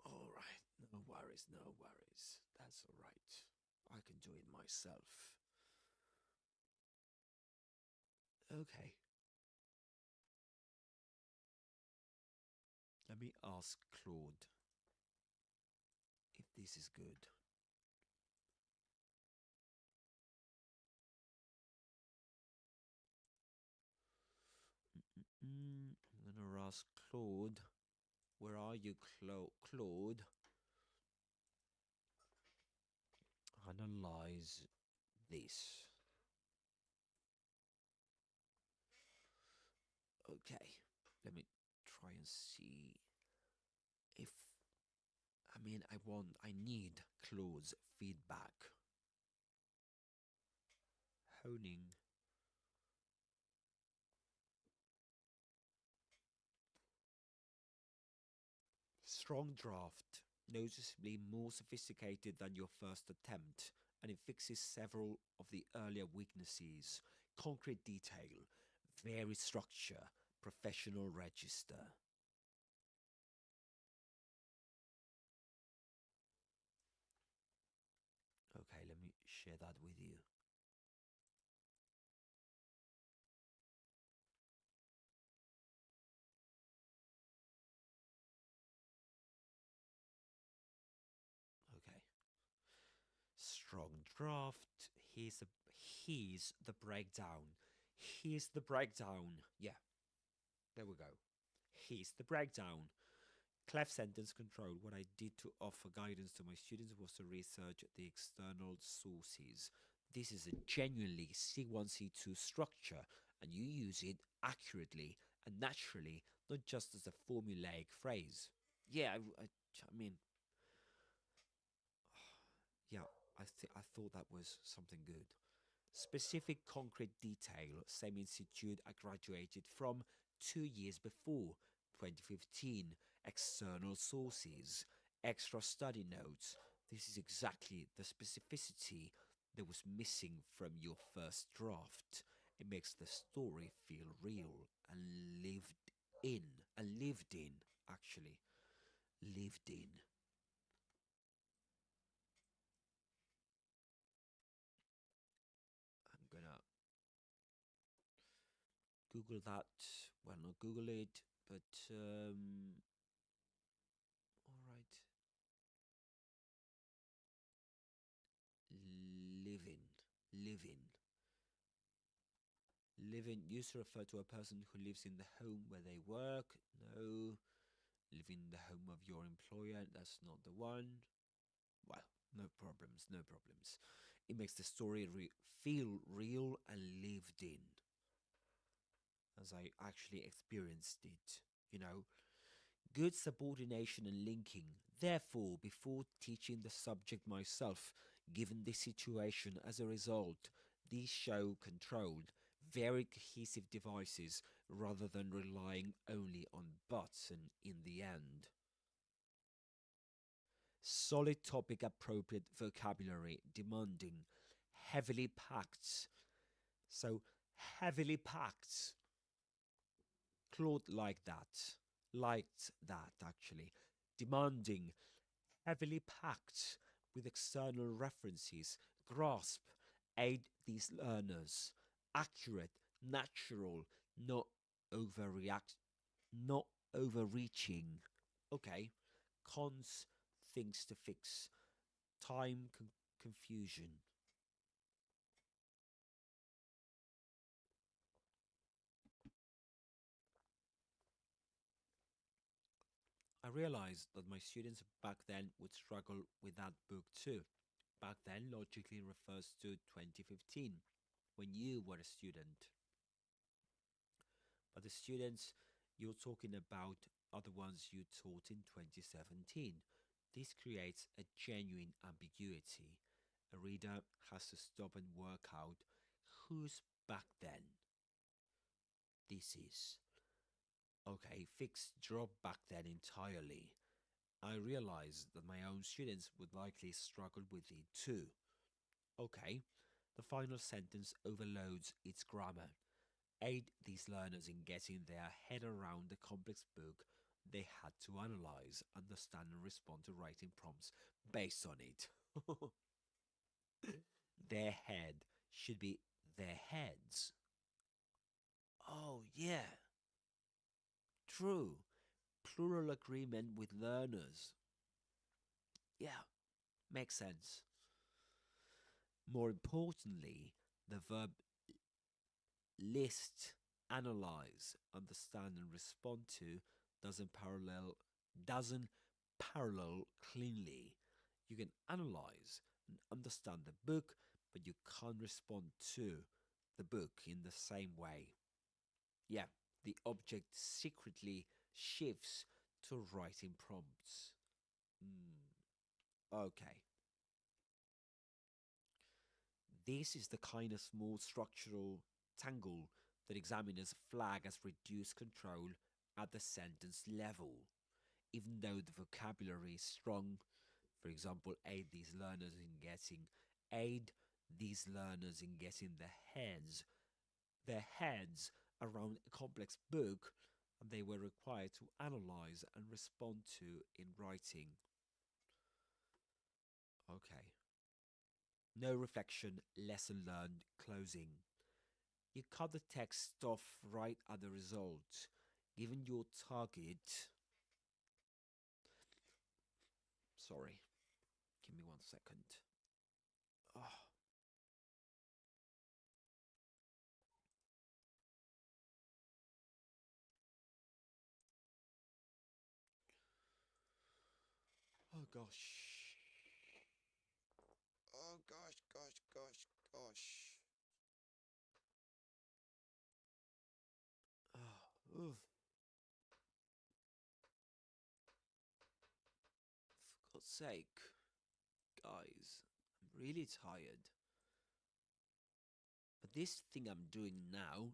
All right. No worries, no worries. That's all right. I can do it myself. Okay. Let me ask Claude if this is good. I'm gonna ask Claude. Where are you, Claude? Analyze this. Okay. Let me try and see if I need Claude's feedback. Honing. Strong draft, noticeably more sophisticated than your first attempt, and it fixes several of the earlier weaknesses. Concrete detail, varied structure, professional register. Okay, let me share that with you. Okay. Strong draft. Here's the breakdown. Here's the breakdown. Yeah, there we go. Here's the breakdown. Clef sentence control. What I did to offer guidance to my students was to research the external sources. This is a genuinely C1, C2 structure, and you use it accurately and naturally, not just as a formulaic phrase. Yeah, I mean, yeah, I thought that was something good. Specific concrete detail. Same institute I graduated from 2 years before, 2015. External sources. Extra study notes. This is exactly the specificity that was missing from your first draft. It makes the story feel real and lived in. And lived in, actually. Lived in. I'm gonna Google that. Well, not Google it, but all right. Living, living, living. Used to refer to a person who lives in the home where they work. No, live in the home of your employer. That's not the one. Well, no problems, no problems. It makes the story feel real and lived in, as I actually experienced it. You know, good subordination and linking. Therefore, before teaching the subject myself, given the situation as a result, these show controlled, very cohesive devices rather than relying only on buts and in the end. Solid topic appropriate vocabulary, demanding, heavily packed. So, heavily packed. Claude liked that actually. Demanding, heavily packed with external references, grasp, aid these learners, accurate, natural, not overreact, not overreaching. Okay, cons, things to fix, time confusion. I realized that my students back then would struggle with that book too. Back then logically refers to 2015, when you were a student. But the students you're talking about are the ones you taught in 2017. This creates a genuine ambiguity. A reader has to stop and work out who's back then. This is. Okay, fix drop back then entirely. I realized that my own students would likely struggle with it too. Okay, the final sentence overloads its grammar. Aid these learners in getting their head around the complex book they had to analyze, understand, and respond to writing prompts based on it. Their head should be their heads. Oh, yeah, true. Plural agreement with learners. Yeah, makes sense. More importantly, the verb list, analyze, understand, and respond to doesn't parallel cleanly. You can analyze and understand the book, but you can't respond to the book in the same way. Yeah, the object secretly shifts to writing prompts. Okay. This is the kind of small structural tangle that examiners flag as reduced control at the sentence level. Even though the vocabulary is strong, for example, aid these learners in getting their heads around a complex book, and they were required to analyze and respond to in writing. Okay. No reflection, lesson learned, closing. You cut the text off right at the result. Given your target. Sorry, give me 1 second. Oh, oh gosh. Oh gosh. Oh, oof. For God's sake, guys, I'm really tired. But this thing I'm doing now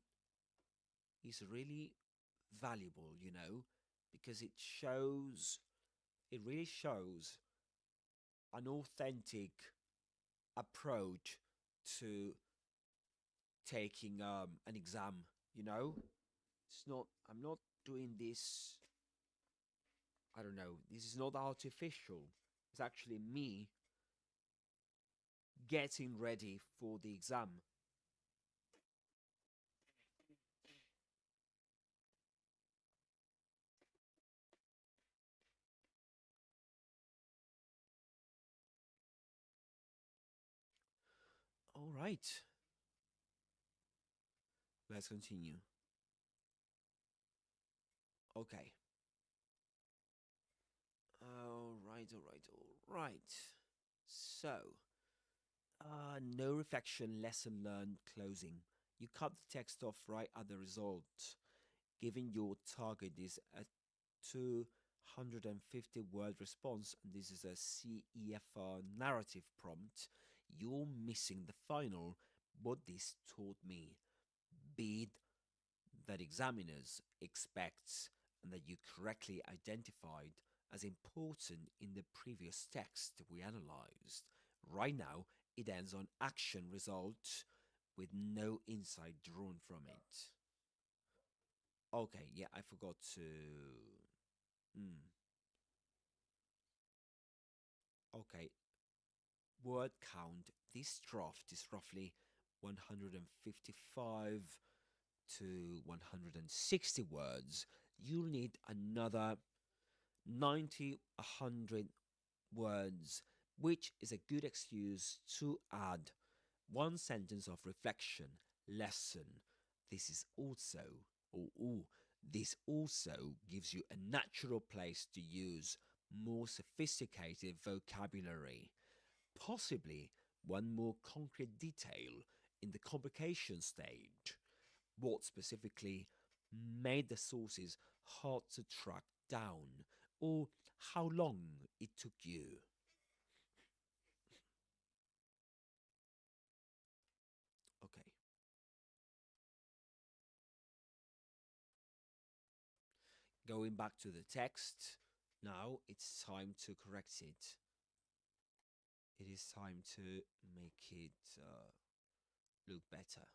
is really valuable, because it really shows an authentic approach to taking an exam, It's not, I'm not doing this, I don't know, this is not artificial. It's actually me getting ready for the exam. All right, let's continue. Okay. All right. So, no reflection, lesson learned, closing. You cut the text off right at the result. Given your target is a 250 word response, and this is a CEFR narrative prompt, you're missing the final. What this taught me, be that examiners expect and that you correctly identified as important in the previous text we analyzed. Right now, it ends on action result with no insight drawn from it. Okay, yeah, I forgot to. Mm, okay, word count. This draft is roughly 155 to 160 words, you'll need another 90, 100 words, which is a good excuse to add one sentence of reflection, lesson. This is also, this also gives you a natural place to use more sophisticated vocabulary. Possibly one more concrete detail in the complication stage. What specifically made the sources hard to track down, or how long it took you. Okay. Going back to the text, now it's time to correct it. It is time to make it look better.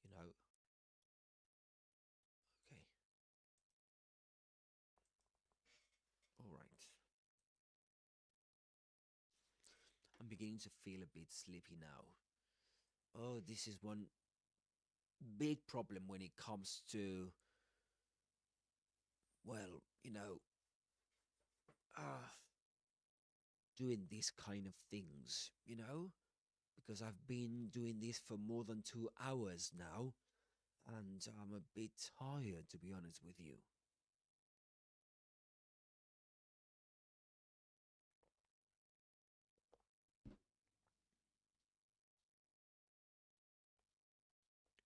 You know? Okay. All right. I'm beginning to feel a bit sleepy now. Oh, this is one big problem when it comes to, well, uh, doing these kind of things, because I've been doing this for more than 2 hours now, and I'm a bit tired, to be honest with you.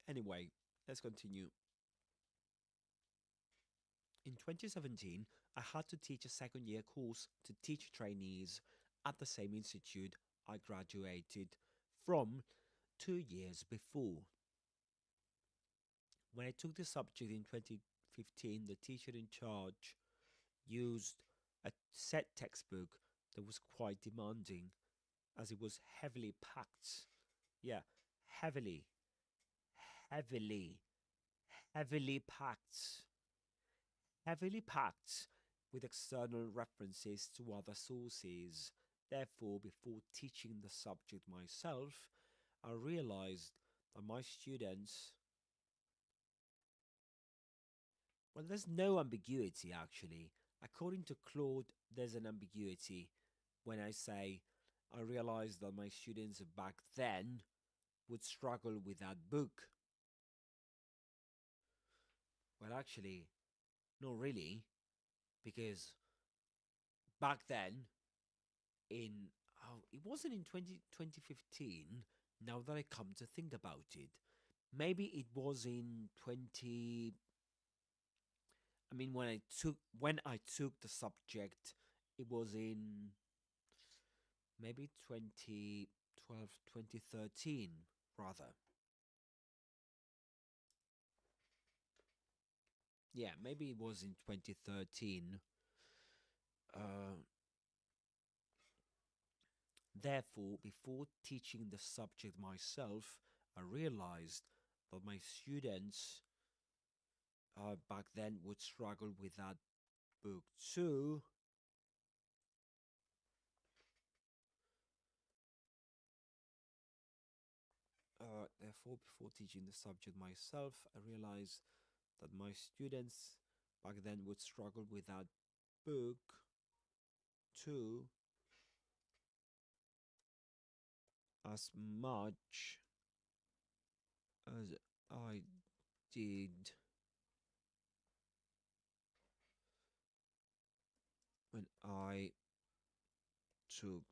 Anyway, let's continue. In 2017, I had to teach a second year course to teach trainees at the same institute I graduated from 2 years before. When I took the subject in 2015, the teacher in charge used a set textbook that was quite demanding as it was heavily packed. Yeah, heavily, heavily, heavily packed. Heavily packed with external references to other sources. Therefore, before teaching the subject myself, I realized that my students, well, there's no ambiguity actually. According to Claude, there's an ambiguity when I say I realized that my students back then would struggle with that book. Well, actually, not really, because back then, in it wasn't in 2015. Now that I come to think about it, maybe it was in 20. I mean, when I took the subject, it was in maybe 2012, 2013, rather. Yeah, maybe it was in 2013. Uh, Therefore, before teaching the subject myself, I realized that my students back then would struggle with that book too. Therefore, before teaching the subject myself, I realized that my students back then would struggle with that book too as much as I did when I took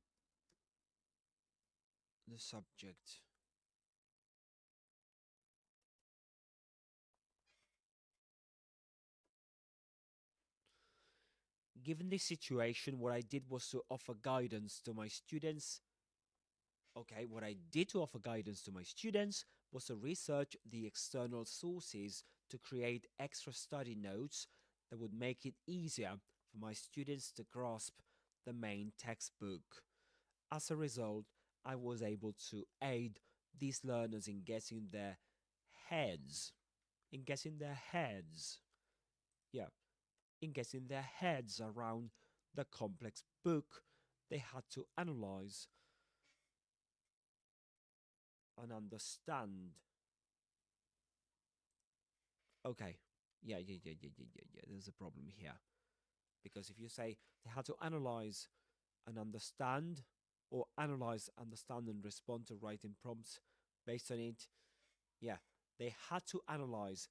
the subject. Given this situation, what I did was to offer guidance to my students. Okay, what I did to offer guidance to my students was to research the external sources to create extra study notes that would make it easier for my students to grasp the main textbook. As a result, I was able to aid these learners in getting their heads, in getting their heads, yeah, in getting their heads around the complex book they had to analyze and understand. Okay. Yeah. There's a problem here. Because if you say they had to analyze and understand, or analyze, understand, and respond to writing prompts based on it, yeah, they had to analyze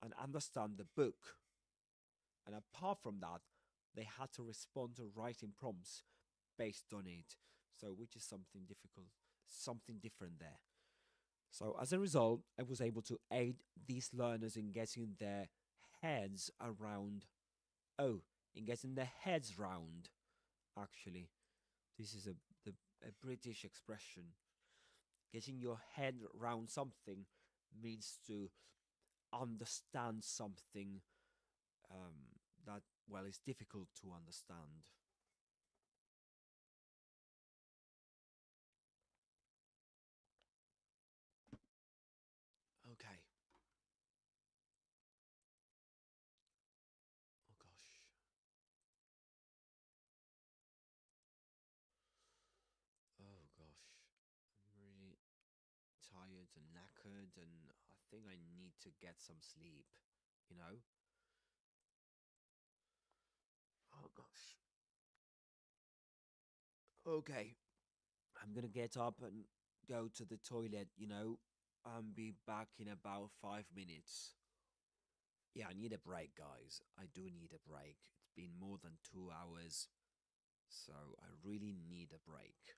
and understand the book. And apart from that, they had to respond to writing prompts based on it. So, which is something difficult, something different there. So, as a result, I was able to aid these learners in getting their heads around. Oh, in getting their heads round. Actually, this is a British expression. Getting your head round something means to understand something that, well, is difficult to understand. Okay. Oh gosh. Oh gosh. I'm really tired and knackered, and I think I need to get some sleep. You know? Oh gosh. Okay. I'm gonna get up and go to the toilet, and be back in about 5 minutes. Yeah, I need a break, guys. I do need a break. It's been more than 2 hours, so I really need a break.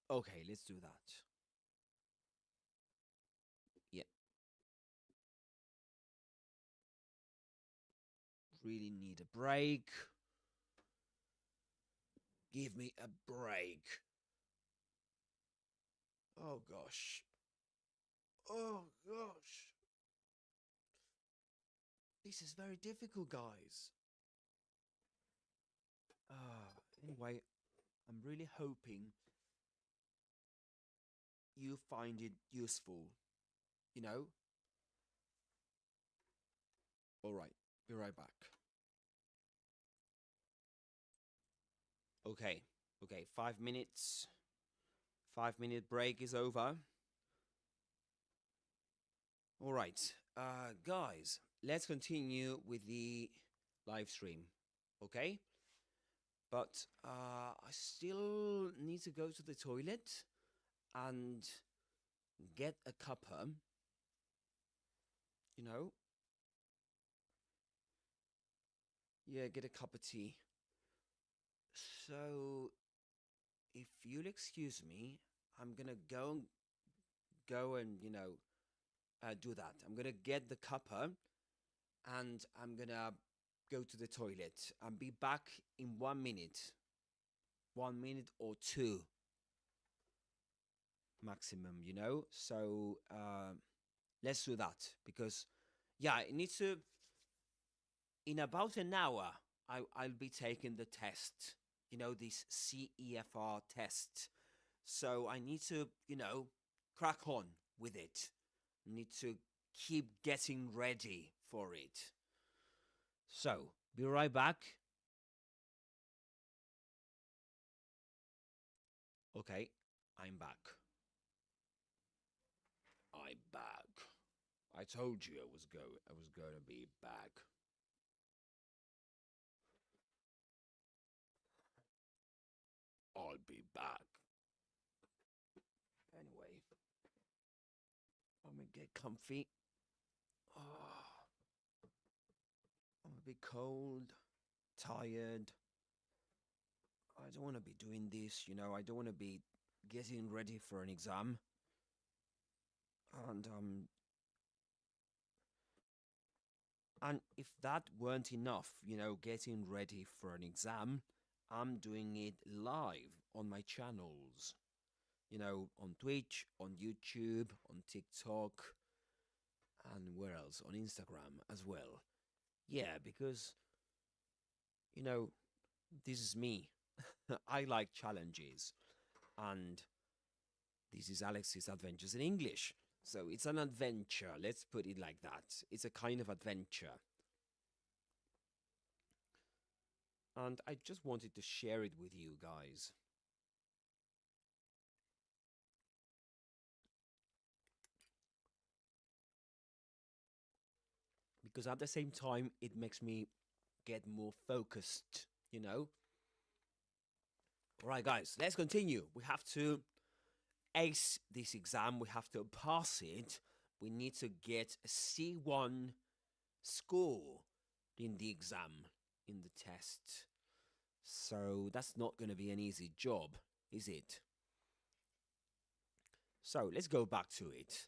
Okay, let's do that. Yeah, really need a break. Give me a break. Oh gosh. Oh gosh. This is very difficult, guys. Anyway, I'm really hoping you find it useful. You know? Alright, be right back. Okay, 5 minutes. 5 minute break is over. Alright, guys, let's continue with the live stream. Okay? But I still need to go to the toilet and get a cuppa. You know? Yeah, get a cup of tea. So, if you'll excuse me, I'm gonna go and do that. I'm gonna get the cuppa, and I'm gonna go to the toilet and be back in 1 minute. 1 minute or two maximum, So let's do that, because yeah, I need to. In about an hour, I'll be taking the test. This CEFR test. So I need to, crack on with it. Need to keep getting ready for it. So, be right back. Okay, I'm back. I'm back. I told you I was going to be back. I'll be back. Anyway, I'm gonna get comfy. Oh, I'm a bit cold, tired. I don't want to be doing this, I don't want to be getting ready for an exam. And if that weren't enough, getting ready for an exam, I'm doing it live on my channels. On Twitch, on YouTube, on TikTok, and where else? On Instagram as well. Yeah, because, you know, this is me. I like challenges. And this is Alex's Adventures in English. So it's an adventure, let's put it like that. It's a kind of adventure. And I just wanted to share it with you guys. because at the same time it makes me get more focused, you know. All right, guys, let's continue. We have to ace this exam, we have to pass it. We need to get a C1 score in the exam, in the test. So that's not going to be an easy job, is it? So let's go back to it.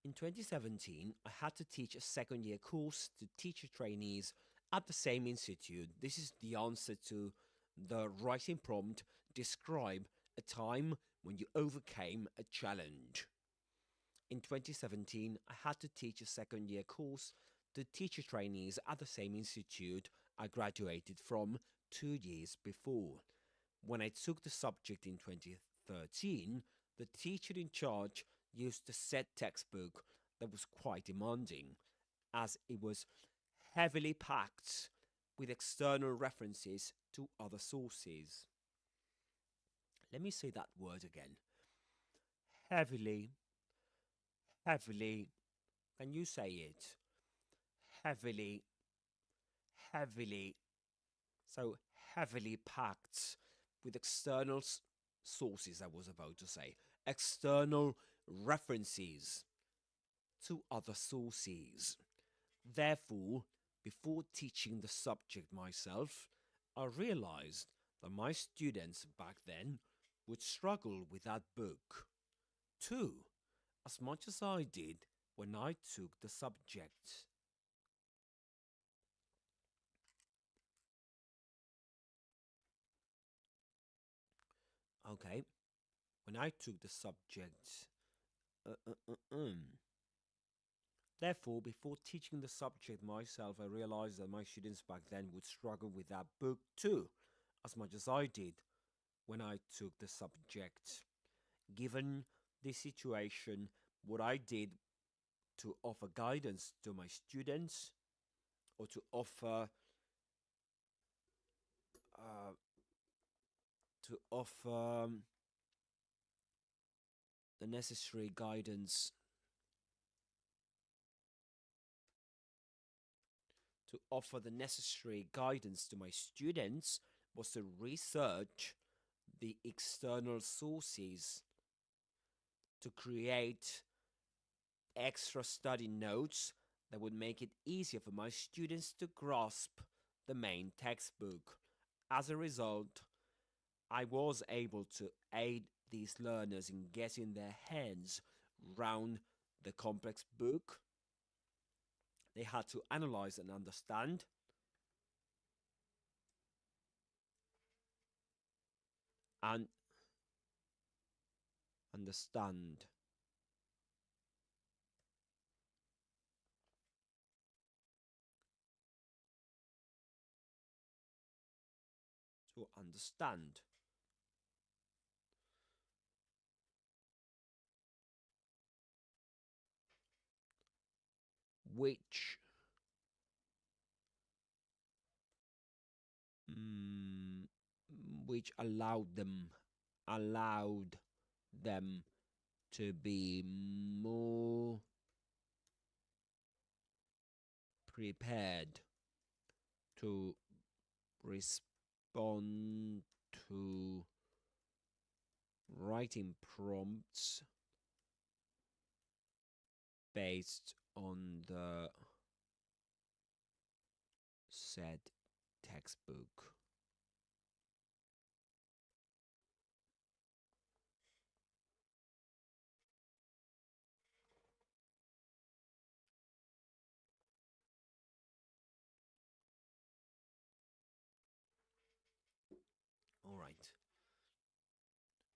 In 2017, I had to teach a second year course to teacher trainees at the same institute. This is the answer to the writing prompt. Describe a time when you overcame a challenge. In 2017, I had to teach a second year course to teacher trainees at the same institute I graduated from 2 years before. When I took the subject in 2013, the teacher in charge used a set textbook that was quite demanding, as it was heavily packed with external references to other sources. Let me say that word again. Heavily, heavily. Can you say it? Heavily, heavily. So heavily packed with external sources, I was about to say. External references to other sources. Therefore, before teaching the subject myself, I realized that my students back then would struggle with that book too, as much as I did when I took the subject. Okay, when I took the subject, uh, uh, uh, um. Therefore, before teaching the subject myself, I realized that my students back then would struggle with that book too, as much as I did when I took the subject. Given this situation, what I did to offer guidance to my students, or to offer uh, to offer the necessary guidance to my students was to research the external sources, to create extra study notes that would make it easier for my students to grasp the main textbook. As a result, I was able to aid these learners in getting their hands round the complex book. They had to analyze and understand. And understand. To understand. Which mm, which allowed them to be more prepared to respond to writing prompts based on the said textbook. All right.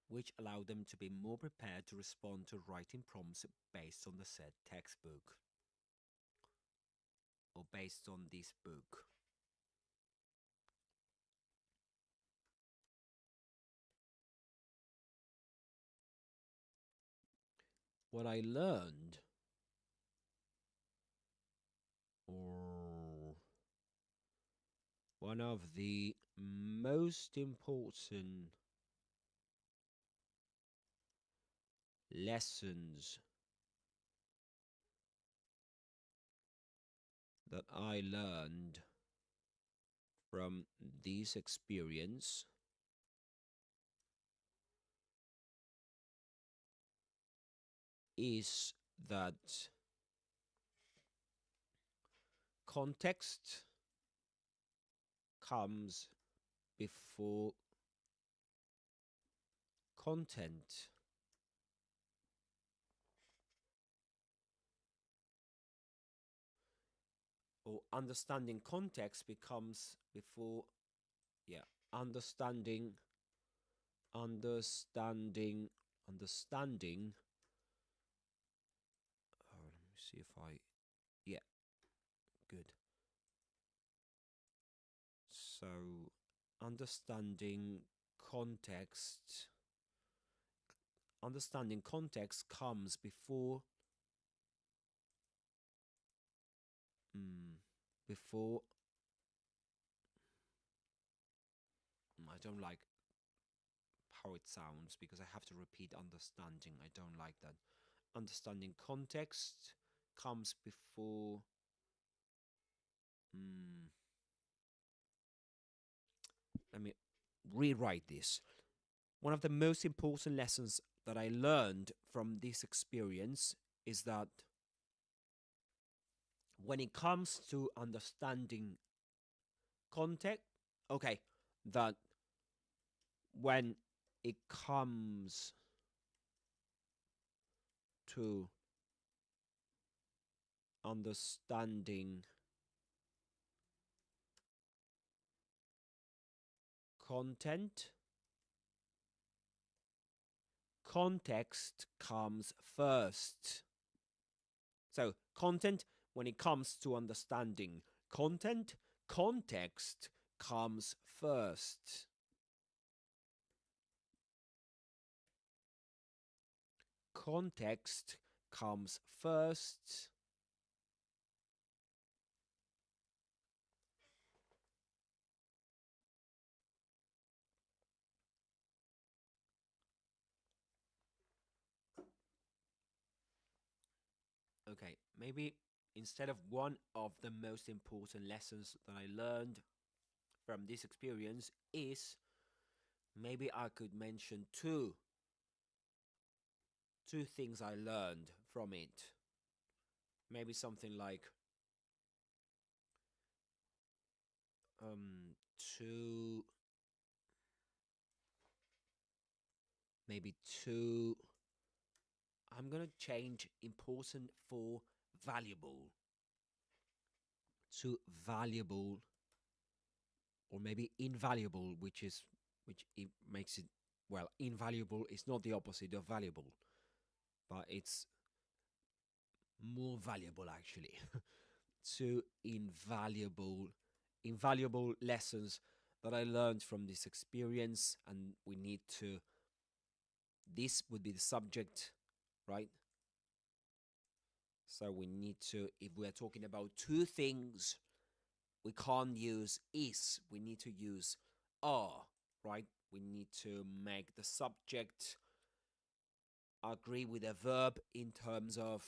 Which allowed them to be more prepared to respond to writing prompts based on the said textbook, or based on this book. What I learned, or one of the most important lessons that I learned from this experience is that context comes before content. Or understanding context becomes before, yeah, understanding. Oh, let me see if I, yeah, good. So, understanding context comes before before I don't like how it sounds because I have to repeat understanding. I don't like that. Understanding context comes before let me rewrite this. One of the most important lessons that I learned from this experience is that when it comes to understanding context, okay, that when it comes to understanding content, context comes first. So, content, when it comes to understanding content, context comes first. Context comes first. Okay, maybe instead of one of the most important lessons that I learned from this experience is maybe I could mention two things I learned from it. Maybe something like two maybe two I'm gonna change important for valuable to valuable, or maybe invaluable, which it makes it, well, invaluable is not the opposite of valuable, but it's more valuable actually. Two invaluable lessons that I learned from this experience, and we need to, this would be the subject, right? So we need to, if we're talking about two things, we can't use is, we need to use are, right? We need to make the subject agree with a verb in terms of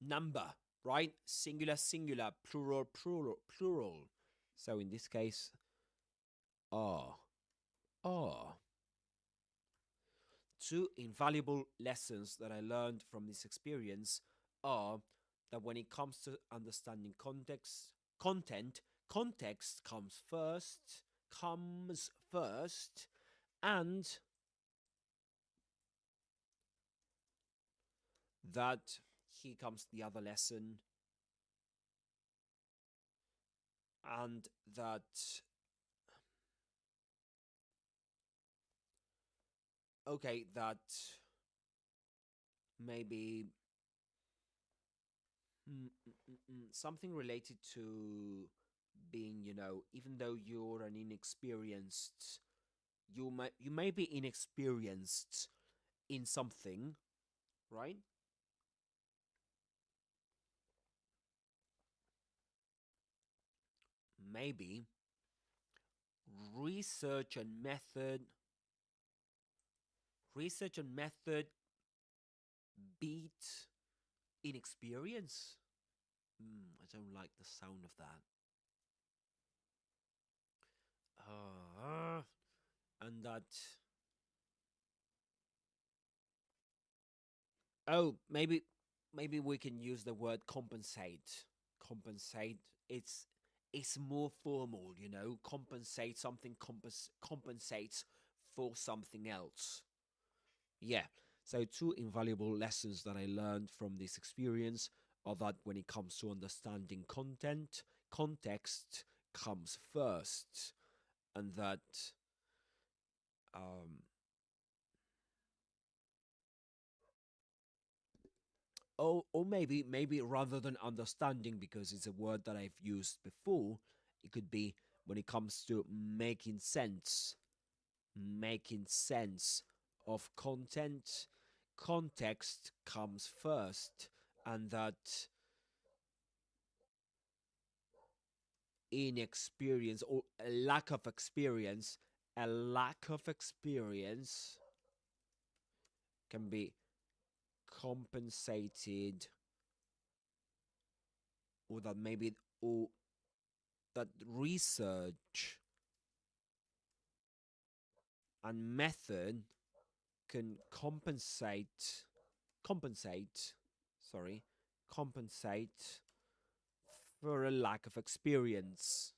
number, right? Singular, singular, plural, plural, plural. So in this case, are. Two invaluable lessons that I learned from this experience are that when it comes to understanding content comes first, and that, here comes the other lesson, and that okay, that maybe something related to being, even though you're an inexperienced, you may be inexperienced in something, right? Maybe research and method beat Inexperience? I don't like the sound of that. And that. Oh, maybe we can use the word compensate. Compensate. It's more formal, you know. Compensate something compensates for something else. Yeah. So two invaluable lessons that I learned from this experience are that when it comes to understanding content, context comes first, and that um, or maybe rather than understanding, because it's a word that I've used before, it could be when it comes to making sense of content, context comes first, and that inexperience or a lack of experience can be compensated, or that maybe or that research and method can compensate sorry compensate for a lack of experience.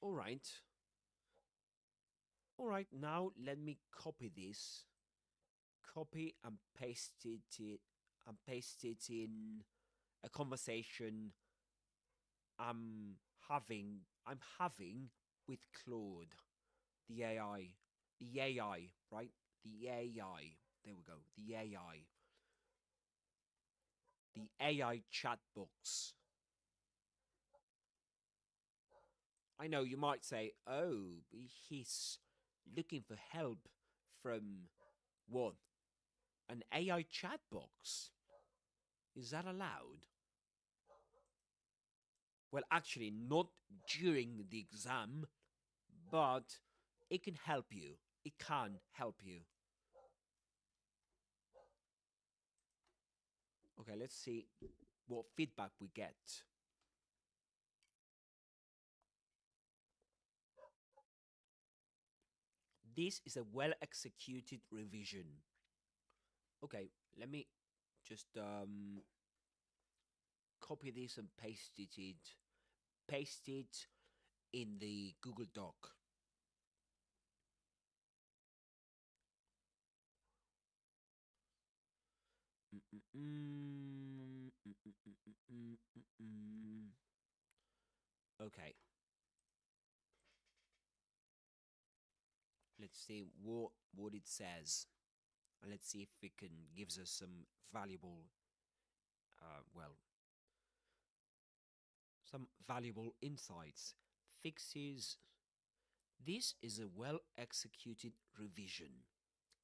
All right all right, now let me copy this, copy and paste it in a conversation I'm having with Claude, the AI, the AI, right? The AI. There we go. The AI chat box. I know you might say, "Oh, he's looking for help from what? An AI chat box? Is that allowed?" Well, actually, not during the exam, but it can help you. It can help you. Okay, let's see what feedback we get. This is a well executed revision. Okay, let me just copy this and paste it in the Google Doc. Okay, let's see what it says, and let's see if it can gives us some valuable, well, some valuable insights. Fixes. This is a well executed revision.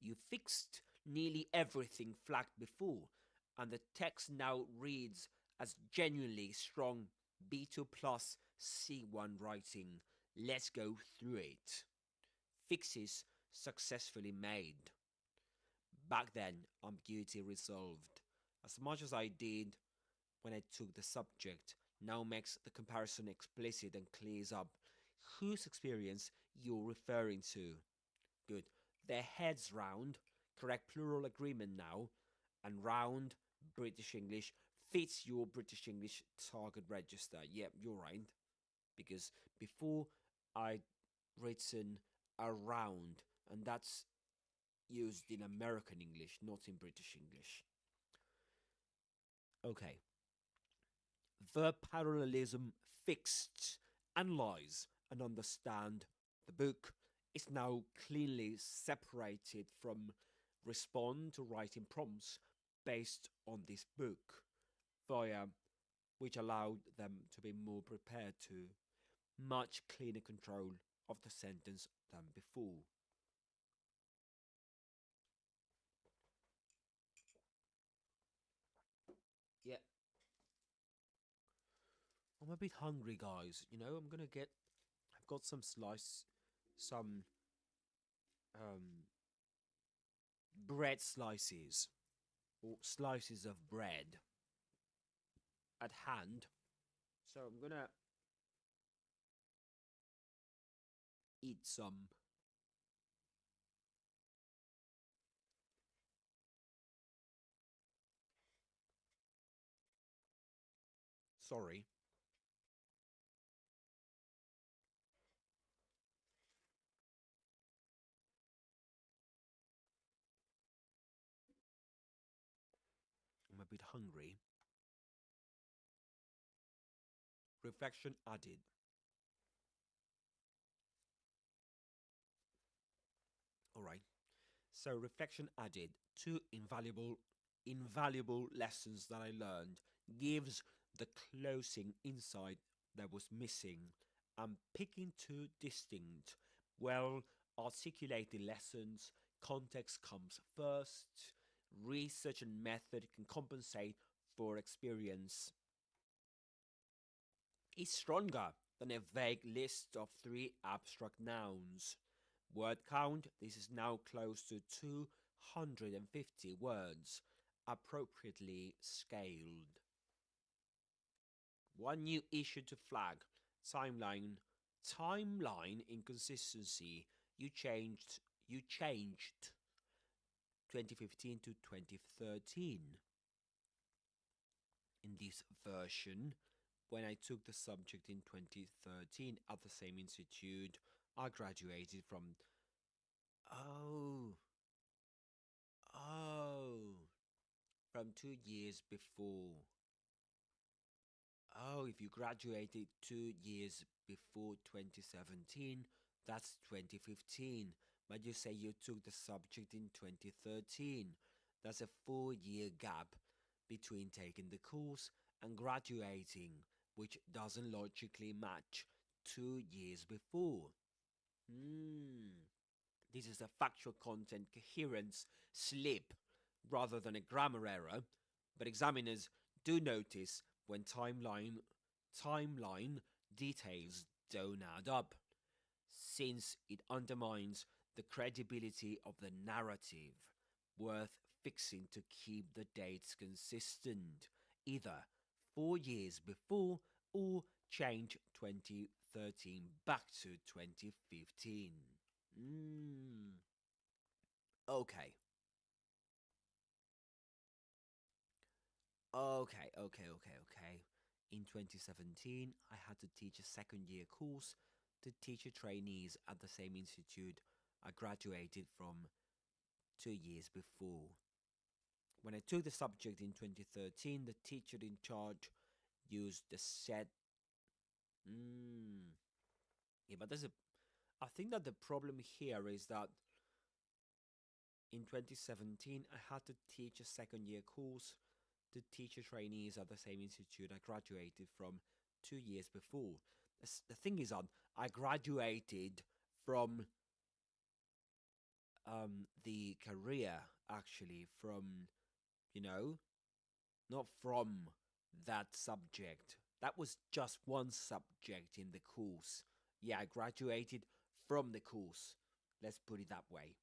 You fixed nearly everything flagged before, and the text now reads as genuinely strong B2 plus C1 writing. Let's go through it. Fixes successfully made. Back then, ambiguity resolved. As much as I did when I took the subject, now makes the comparison explicit and clears up whose experience you're referring to. Good. Their heads round, correct plural agreement now, and round British English fits your British English target register. Yep, you're right. Because before I'd written around, and that's used in American English, not in British English. Okay. Verb parallelism fixed. Analyze and understand the book is now cleanly separated from respond to writing prompts based on this book, via which allowed them to be more prepared to much cleaner control of the sentence than before. Yeah, I'm a bit hungry, guys. You know, I've got some slice, some bread slices or slices of bread at hand. So I'm gonna eat some. Sorry. I'm a bit hungry. Reflection added. Alright. So reflection added. Two invaluable lessons that I learned gives the closing insight that was missing. I'm picking two distinct, well articulated lessons. Context comes first. Research and method can compensate for experience. Is stronger than a vague list of three abstract nouns. Word count, this is now close to 250 words, appropriately scaled. One new issue to flag. Timeline inconsistency. You changed 2015 to 2013. In this version, when I took the subject in 2013 at the same institute, I graduated from oh from 2 years before. Oh, if you graduated 2 years before 2017, that's 2015. But you say you took the subject in 2013. That's a 4 year gap between taking the course and graduating, which doesn't logically match 2 years before. This is a factual content coherence slip rather than a grammar error, but examiners do notice when timeline details don't add up, since it undermines the credibility of the narrative. Worth fixing to keep the dates consistent, either 4 years before or change 2013 back to 2015. Okay. Okay. In 2017, I had to teach a second year course to teacher trainees at the same institute I graduated from 2 years before. When I took the subject in 2013, the teacher in charge used the set. Yeah, but I think that the problem here is that in 2017, I had to teach a second year course to teacher trainees at the same institute I graduated from 2 years before. The thing is that I graduated from the career, actually, from, not from that subject. That was just one subject in the course. Yeah, I graduated from the course. Let's put it that way.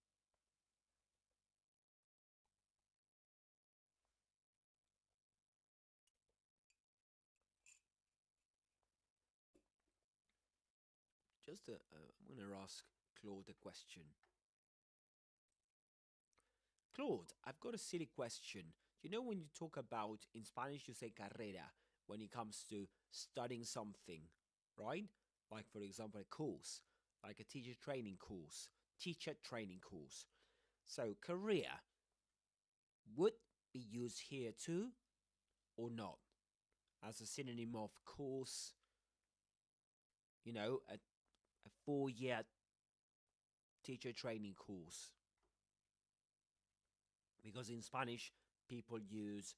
I'm going to ask Claude a question. Claude, I've got a silly question. You know, when you talk about, in Spanish, you say carrera when it comes to studying something, right? Like, for example, a course, like a teacher training course. So, career would be used here too, or not? As a synonym of course, a 4 year teacher training course. Because in Spanish, people use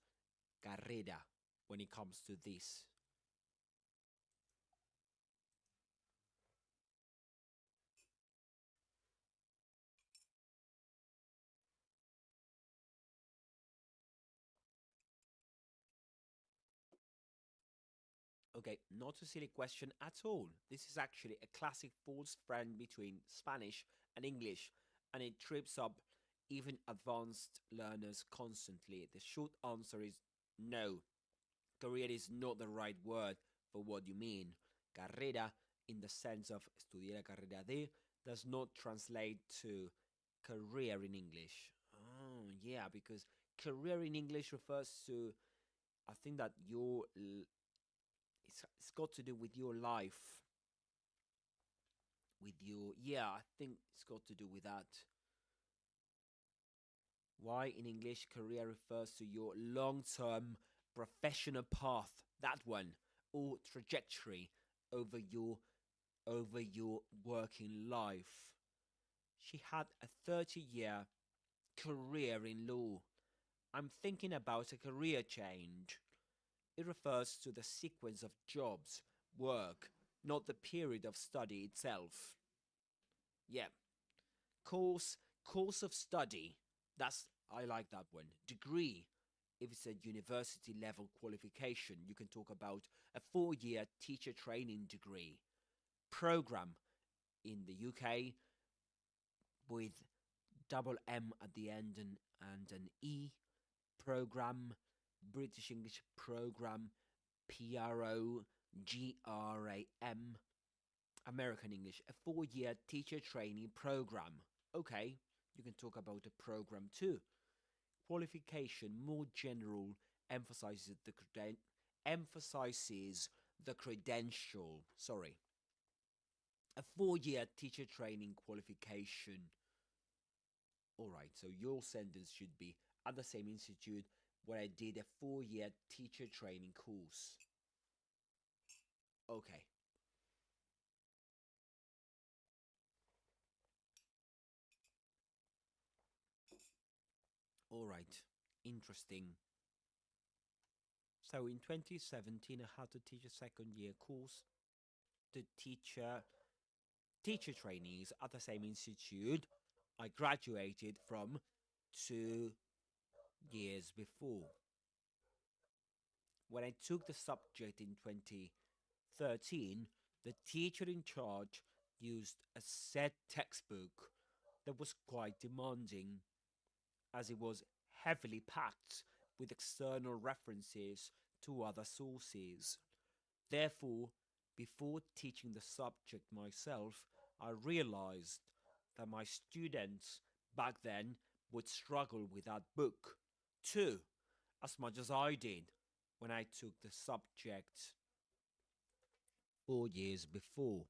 carrera when it comes to this. Okay, not a silly question at all. This is actually a classic false friend between Spanish and English, and it trips up even advanced learners constantly? The short answer is no. Career is not the right word for what you mean. Carrera, in the sense of estudiar la carrera de, does not translate to career in English. Oh, yeah, because career in English refers to, I think that it's got to do with your life. With your, yeah, I think it's got to do with that. Why in English career refers to your long-term professional path, that one, or trajectory over your working life. She had a 30-year career in law. I'm thinking about a career change. It refers to the sequence of jobs, work, not the period of study itself. Yeah. Course of study. That's I like that one. Degree. If it's a university level qualification, you can talk about a 4-year teacher training degree. Program in the UK with double M at the end and an E. Program, British English program, PROGRAM. American English, a 4-year teacher training program. Okay, you can talk about a program too. Qualification, more general, emphasizes the credential. Sorry, a 4-year teacher training qualification. All right, so your sentence should be at the same institute where I did a 4-year teacher training course. Okay. All right. Interesting. So in 2017, I had to teach a second year course to teacher trainees at the same institute I graduated from 2 years before. When I took the subject in 2013, the teacher in charge used a set textbook that was quite demanding, as it was heavily packed with external references to other sources. Therefore, before teaching the subject myself, I realized that my students back then would struggle with that book too, as much as I did when I took the subject 4 years before.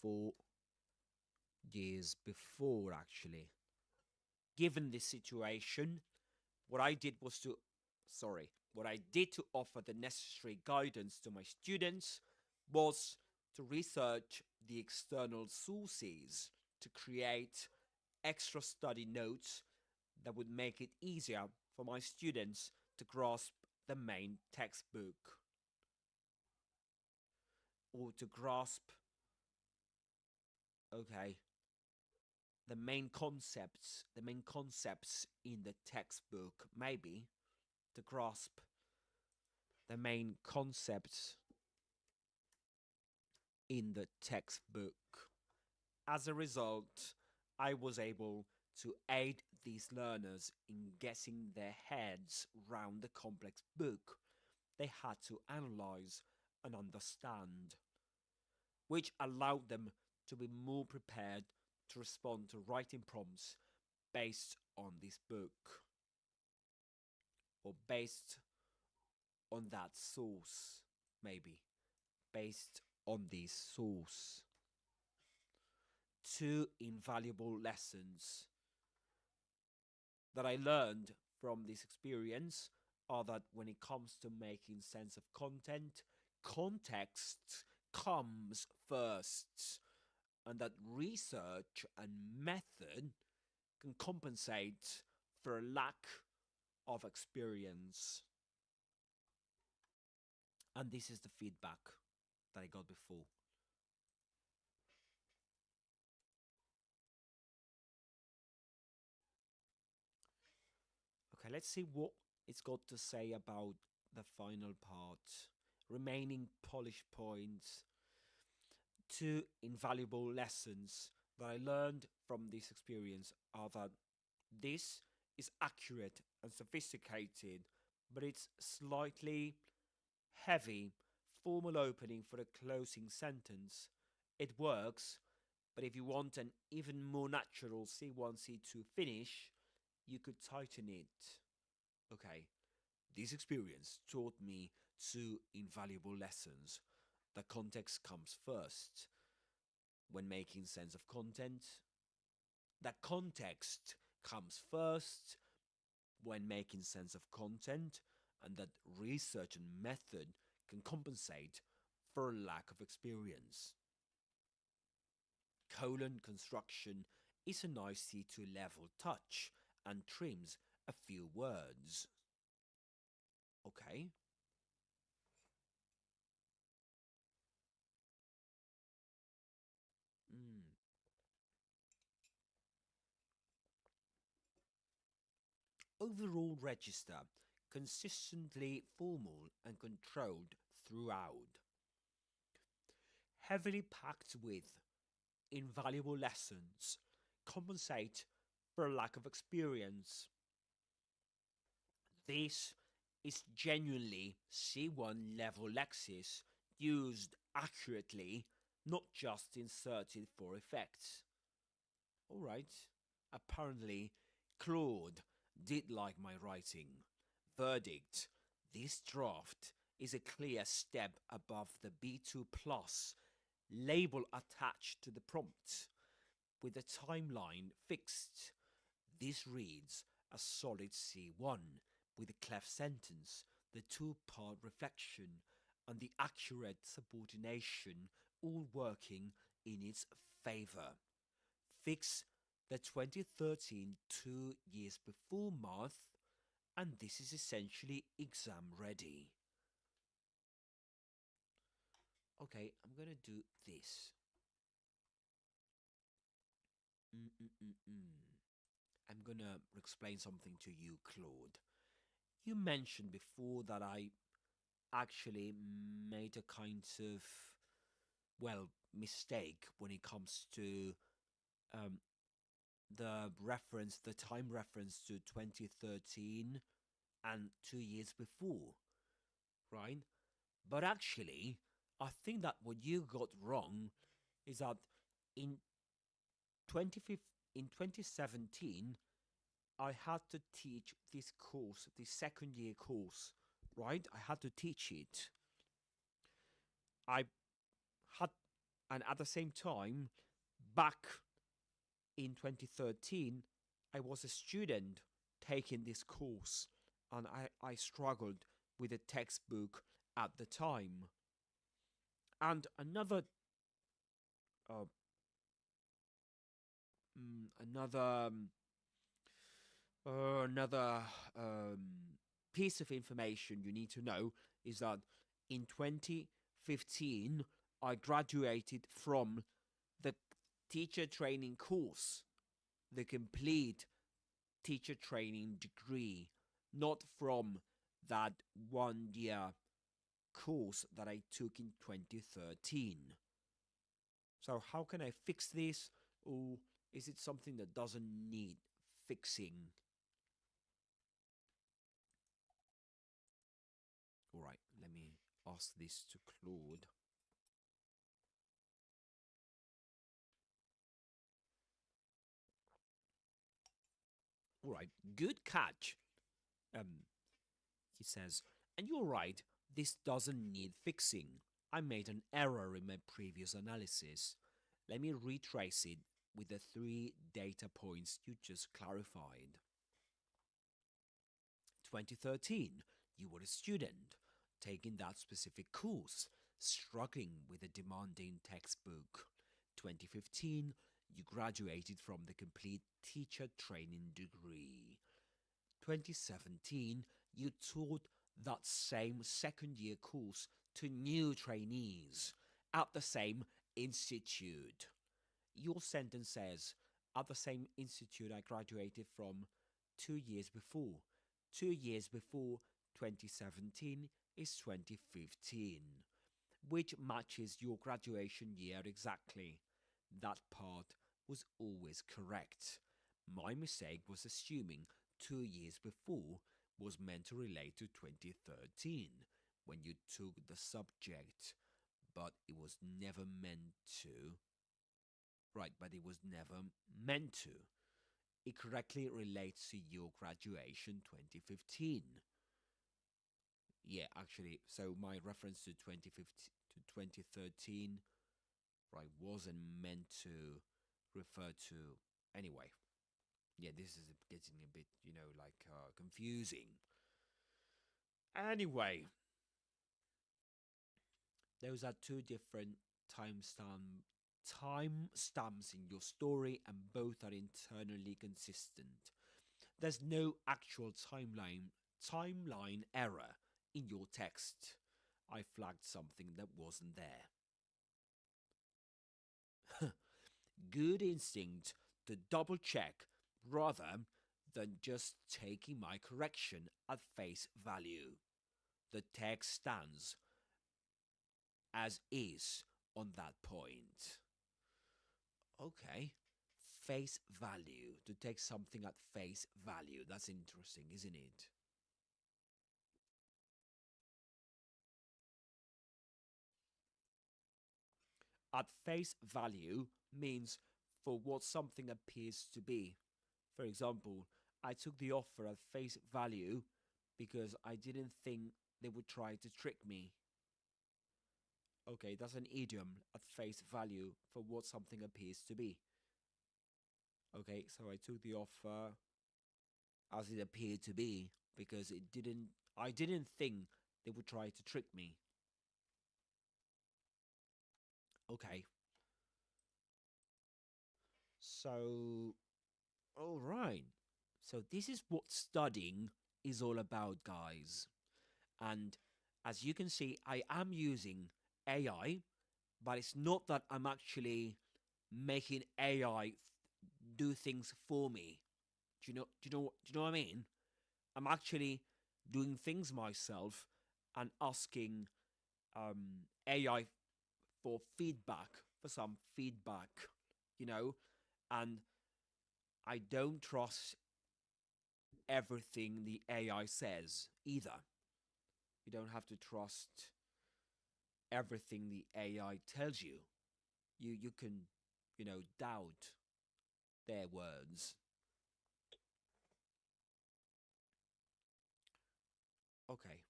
4 years before, actually. Given this situation, what I did was to, what I did to offer the necessary guidance to my students was to research the external sources to create extra study notes that would make it easier for my students to grasp the main textbook or to grasp, okay, the main concepts in the textbook, maybe to grasp the main concepts in the textbook. As a result, I was able to aid these learners in getting their heads round the complex book they had to analyze and understand, which allowed them to be more prepared to respond to writing prompts based on this book or based on that source, maybe based on this source. 2 invaluable lessons that I learned from this experience are that when it comes to making sense of content, context comes first, and that research and method can compensate for a lack of experience. And this is the feedback that I got before. Okay, let's see what it's got to say about the final part. Remaining polish points. 2 invaluable lessons that I learned from this experience are that This is accurate and sophisticated, but it's slightly heavy formal opening for a closing sentence. It works, but if you want an even more natural C1, C2 finish, you could tighten it. Okay, this experience taught me two invaluable lessons. The context comes first. When making sense of content, the context comes first when making sense of content, and that research and method can compensate for a lack of experience. Colon construction is a nice C2 level touch and trims a few words. Okay. Mm. Overall register consistently formal and controlled throughout. Heavily packed with invaluable lessons compensate for a lack of experience. This is genuinely C1 level lexis used accurately, not just inserted for effect. Alright, apparently Claude did like my writing. Verdict: this draft is a clear step above the B2 plus label attached to the prompt. With the timeline fixed, this reads a solid C1 with a clef sentence, the two-part reflection, and the accurate subordination all working in its favour. Fix the 2013 2 years before math, and this is essentially exam ready. Okay, I'm gonna do this. Mm-mm-mm-mm. I'm gonna explain something to you, Claude. You mentioned before that I actually made a kind of, well, mistake when it comes to um, the time reference to 2013 and 2 years before, right? But actually, I think that what you got wrong is that in 2017, I had to teach this course, this second year course, right? I had to teach it. I had, and at the same time, back in 2013, I was a student taking this course, and I struggled with the textbook at the time. And uh, another another piece of information you need to know is that in 2015 I graduated from the teacher training course, the complete teacher training degree, not from that 1 year course that I took in 2013. So how can I fix this, or is it something that doesn't need fixing? All right, let me ask this to Claude. All right, good catch. He says, and you're right, this doesn't need fixing. I made an error in my previous analysis. Let me retrace it with the 3 data points you just clarified. 2013, you were a student, taking that specific course, struggling with a demanding textbook. 2015, you graduated from the complete teacher training degree. 2017, you taught that same second year course to new trainees at the same institute. Your sentence says, at the same institute I graduated from 2 years before. 2 years before 2017 is 2015, which matches your graduation year exactly. That part was always correct. My mistake was assuming 2 years before was meant to relate to 2013 when you took the subject, but it was never meant to. Right, but it was never meant to. It correctly relates to your graduation 2015. Yeah, actually, so my reference to 2015 to 2013, right, wasn't meant to refer to. Anyway, yeah, this is getting a bit, confusing. Anyway, those are two different timestamps in your story, and both are internally consistent. There's no actual timeline error in your text. I flagged something that wasn't there. Good instinct to double check rather than just taking my correction at face value. The text stands as is on that point. Okay. Face value. To take something at face value. That's interesting, isn't it? At face value means for what something appears to be. For example, I took the offer at face value because I didn't think they would try to trick me. Okay, that's an idiom, at face value, for what something appears to be. Okay, so I took the offer as it appeared to be because I didn't think they would try to trick me. Okay. So, all right. So this is what studying is all about, guys. And as you can see, I am using AI, but it's not that I'm actually making AI do things for me. Do you know what I mean? I'm actually doing things myself and asking AI for feedback, for some feedback, you know, and I don't trust everything the AI says either. You don't have to trust everything the AI tells you. You can, doubt their words. Okay.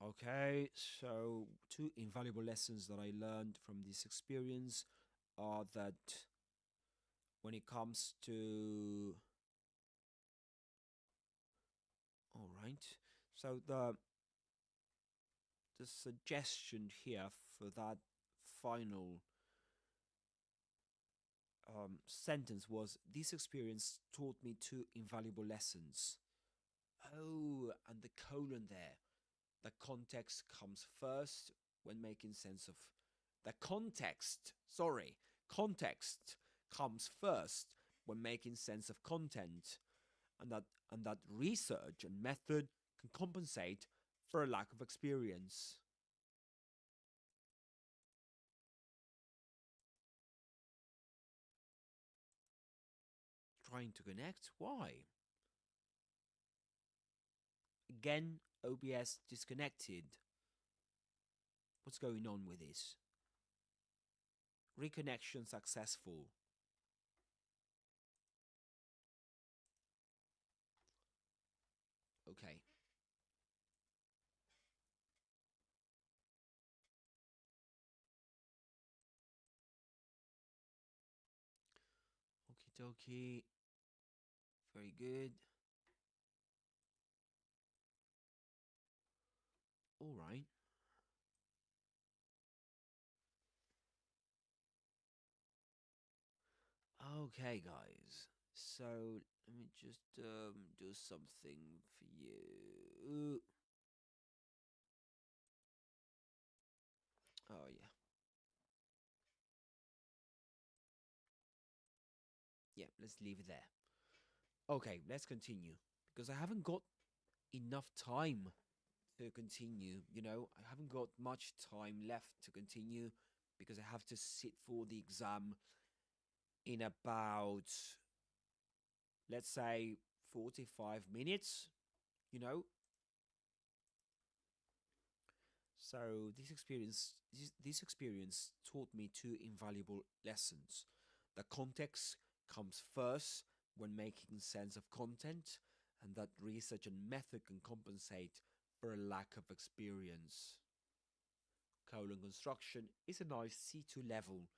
Okay, so two invaluable lessons that I learned from this experience are that when it comes to, all right, so the suggestion here for that final sentence was, this experience taught me two invaluable lessons. Oh, and the colon there. The context comes first when making sense of the context. Sorry, context comes first when making sense of content, and that research and method can compensate for a lack of experience. Trying to connect? Why? Again, OBS disconnected. What's going on with this? Reconnection successful. Okay. Okie dokie. Very good. All right. Okay, guys. So let me just do something for you. Oh yeah, yeah. Let's leave it there. Okay, let's continue because I haven't got enough time to continue. I haven't got much time left to continue because I have to sit for the exam in about, let's say, 45 minutes, you know. So this experience taught me two invaluable lessons. The context comes first when making sense of content, and that research and method can compensate for a lack of experience. Colon construction is a nice C2 level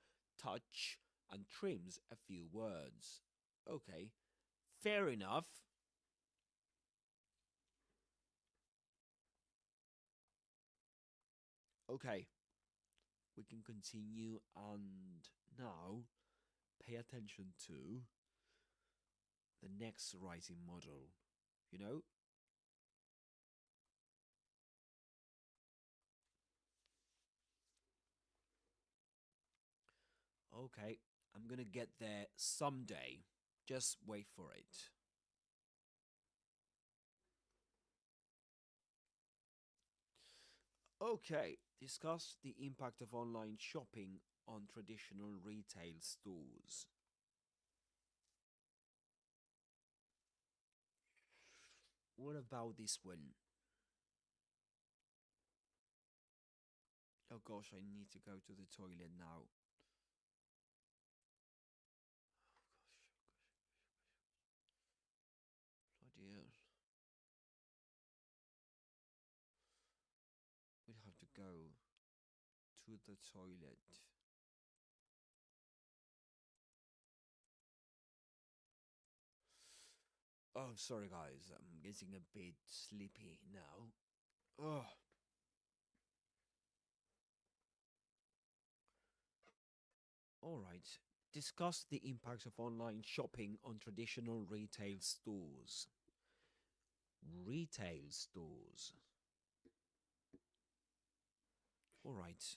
touch and trims a few words. Okay, fair enough. Okay, we can continue and now pay attention to the next writing model. You know, okay, I'm gonna get there someday. Just wait for it. Okay, discuss the impact of online shopping on traditional retail stores. What about this one? Oh gosh, I need to go to the toilet now. Bloody hell. We have to go to the toilet. Oh, sorry guys, I'm getting a bit sleepy now. Oh, alright. Discuss the impact of online shopping on traditional retail stores. Retail stores. Alright.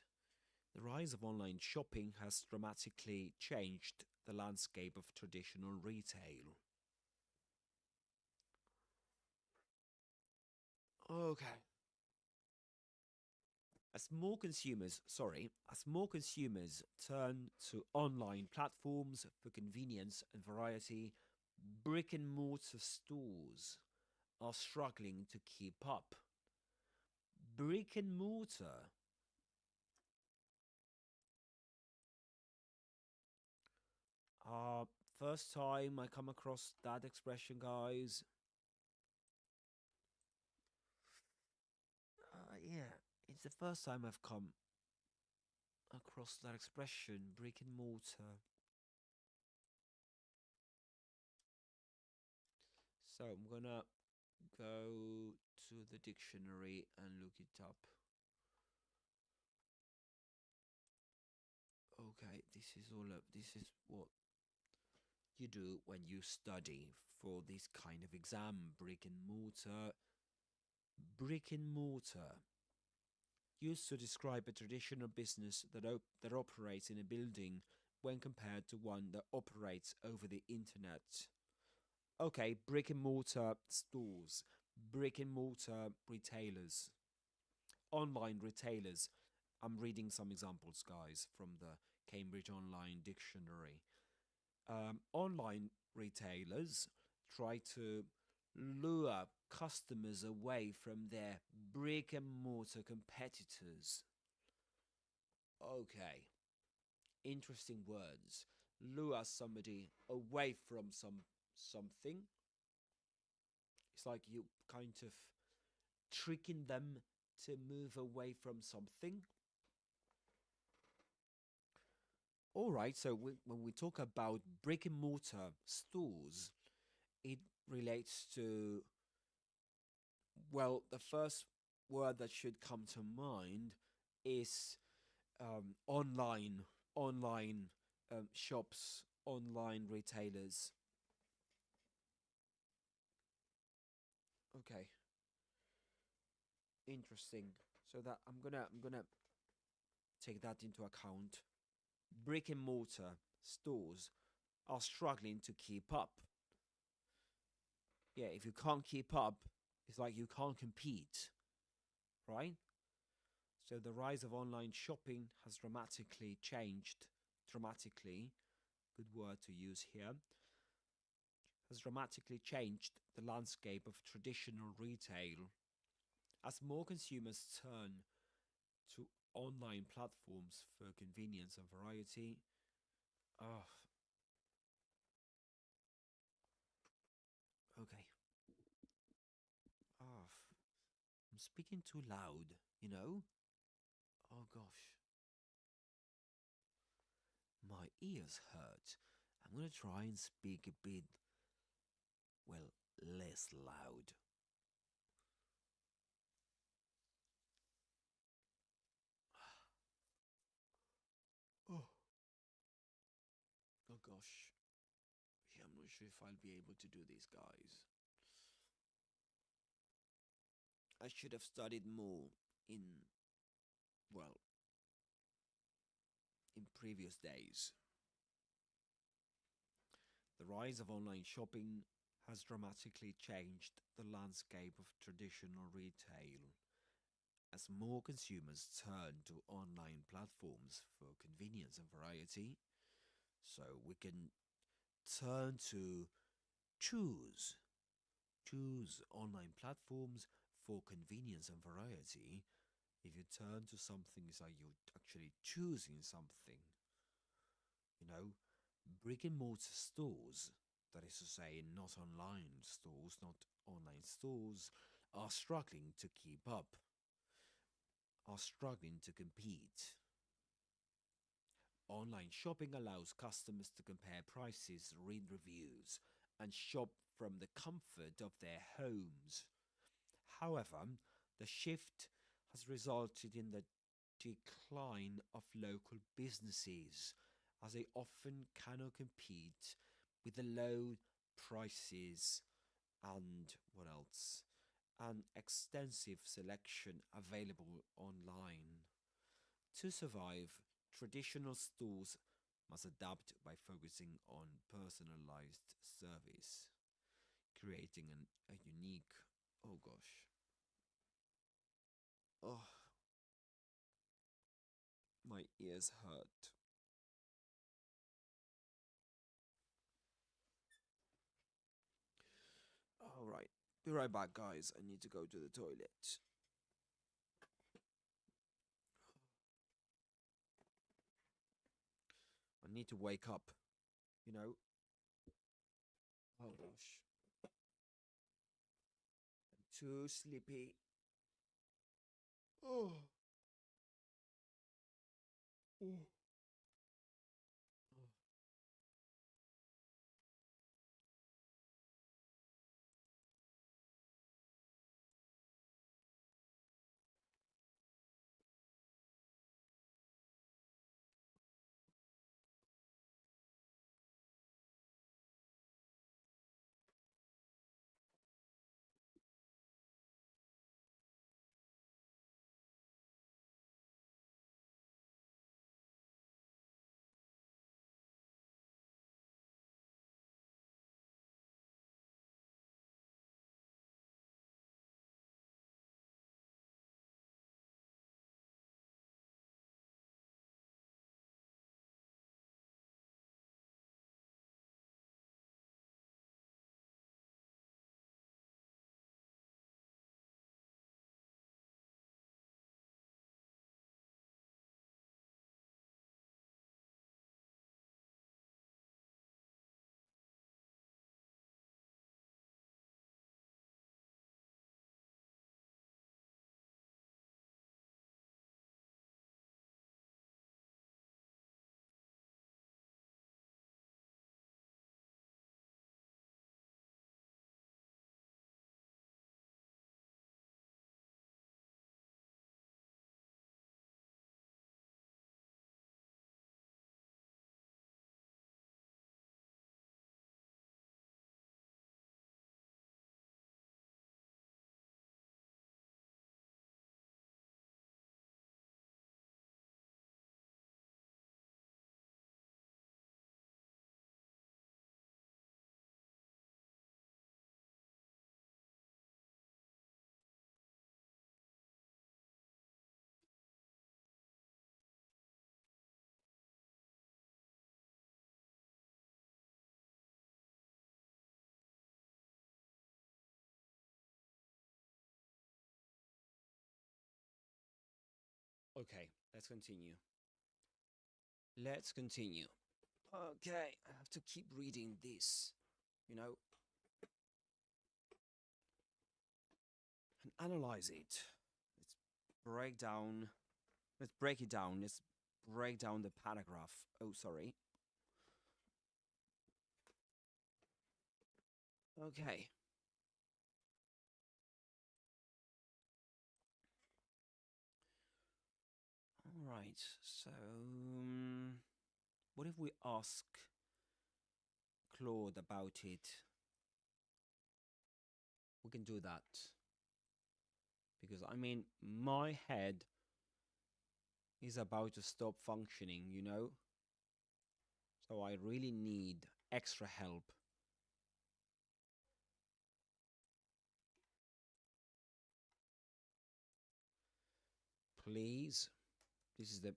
The rise of online shopping has dramatically changed the landscape of traditional retail. Okay. As more consumers turn to online platforms for convenience and variety, brick and mortar stores are struggling to keep up. Brick and mortar. Uh, First time I come across that expression, guys. Yeah, it's the first time I've come across that expression, brick and mortar. So I'm gonna go to the dictionary and look it up. Okay, this is what you do when you study for this kind of exam. Brick and mortar. Brick and mortar. Used to describe a traditional business that operates in a building when compared to one that operates over the internet. Okay, brick and mortar stores, brick and mortar retailers, online retailers. I'm reading some examples, guys, from the Cambridge Online Dictionary. Online retailers try to lure customers away from their brick and mortar competitors. Okay, interesting words. Lure somebody away from something. It's like you kind of tricking them to move away from something. All right, so when we talk about brick and mortar stores, it relates to, well, the first word that should come to mind is online shops, online retailers. Okay, interesting. So that I'm gonna take that into account. Brick and mortar stores are struggling to keep up. Yeah, if you can't keep up, it's like you can't compete, right? So the rise of online shopping has dramatically changed, dramatically, good word to use here, has dramatically changed the landscape of traditional retail as more consumers turn to online platforms for convenience and variety. Oh, okay. Oh, I'm speaking too loud, you know? Oh gosh, my ears hurt. I'm gonna try and speak a bit, well, less loud. Oh, oh gosh. Yeah, I'm not sure if I'll be able to do this, guys. I should have studied more in, well, in previous days. The rise of online shopping has dramatically changed the landscape of traditional retail as more consumers turn to online platforms for convenience and variety. So we can turn to choose choose online platforms for convenience and variety. If you turn to something, it's like you're actually choosing something. You know, brick and mortar stores, that is to say, not online stores, not online stores, are struggling to keep up, are struggling to compete. Online shopping allows customers to compare prices, read reviews, and shop from the comfort of their homes. However, the shift has resulted in the decline of local businesses as they often cannot compete with the low prices and what else? An extensive selection available online. To survive, traditional stores must adapt by focusing on personalized service, creating a unique, oh gosh, oh, my ears hurt. Alright, be right back, guys. I need to go to the toilet. I need to wake up, you know? Oh gosh, I'm too sleepy. Oh. Oh. Okay, let's continue. Let's continue. Okay, I have to keep reading this, you know, and analyze it. Let's break down. Let's break it down. Let's break down the paragraph. Oh, sorry. Okay. All right. So, what if we ask Claude about it? We can do that. Because, I mean, my head is about to stop functioning, you know? So I really need extra help. Please, this is the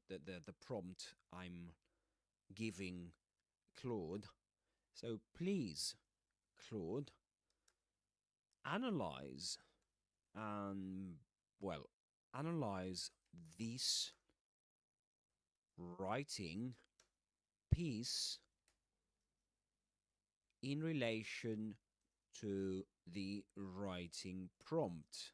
prompt I'm giving Claude. So please, Claude, analyze and, well, analyze this writing piece in relation to the writing prompt.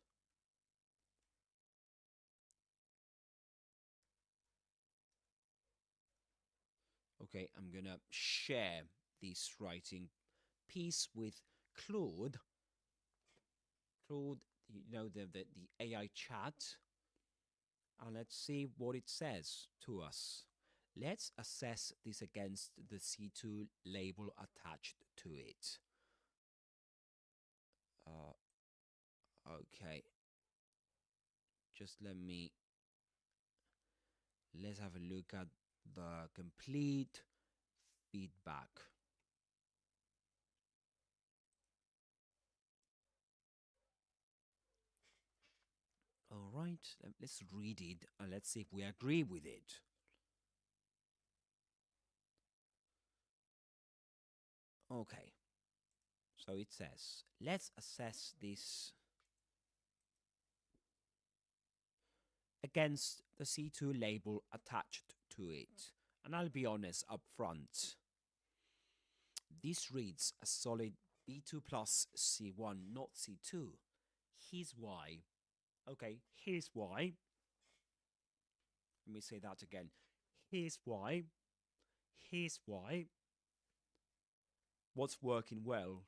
Okay, I'm gonna share this writing piece with Claude. Claude, you know, the AI chat. And let's see what it says to us. Let's assess this against the C2 label attached to it. Okay. Just let's have a look at the complete feedback. All right, let's read it and let's see if we agree with it. Okay, so it says, let's assess this against the C2 label attached to it. And I'll be honest up front. This reads a solid B2 plus C1, not C2. Here's why. Okay, here's why. Let me say that again. Here's why. Here's why. What's working well?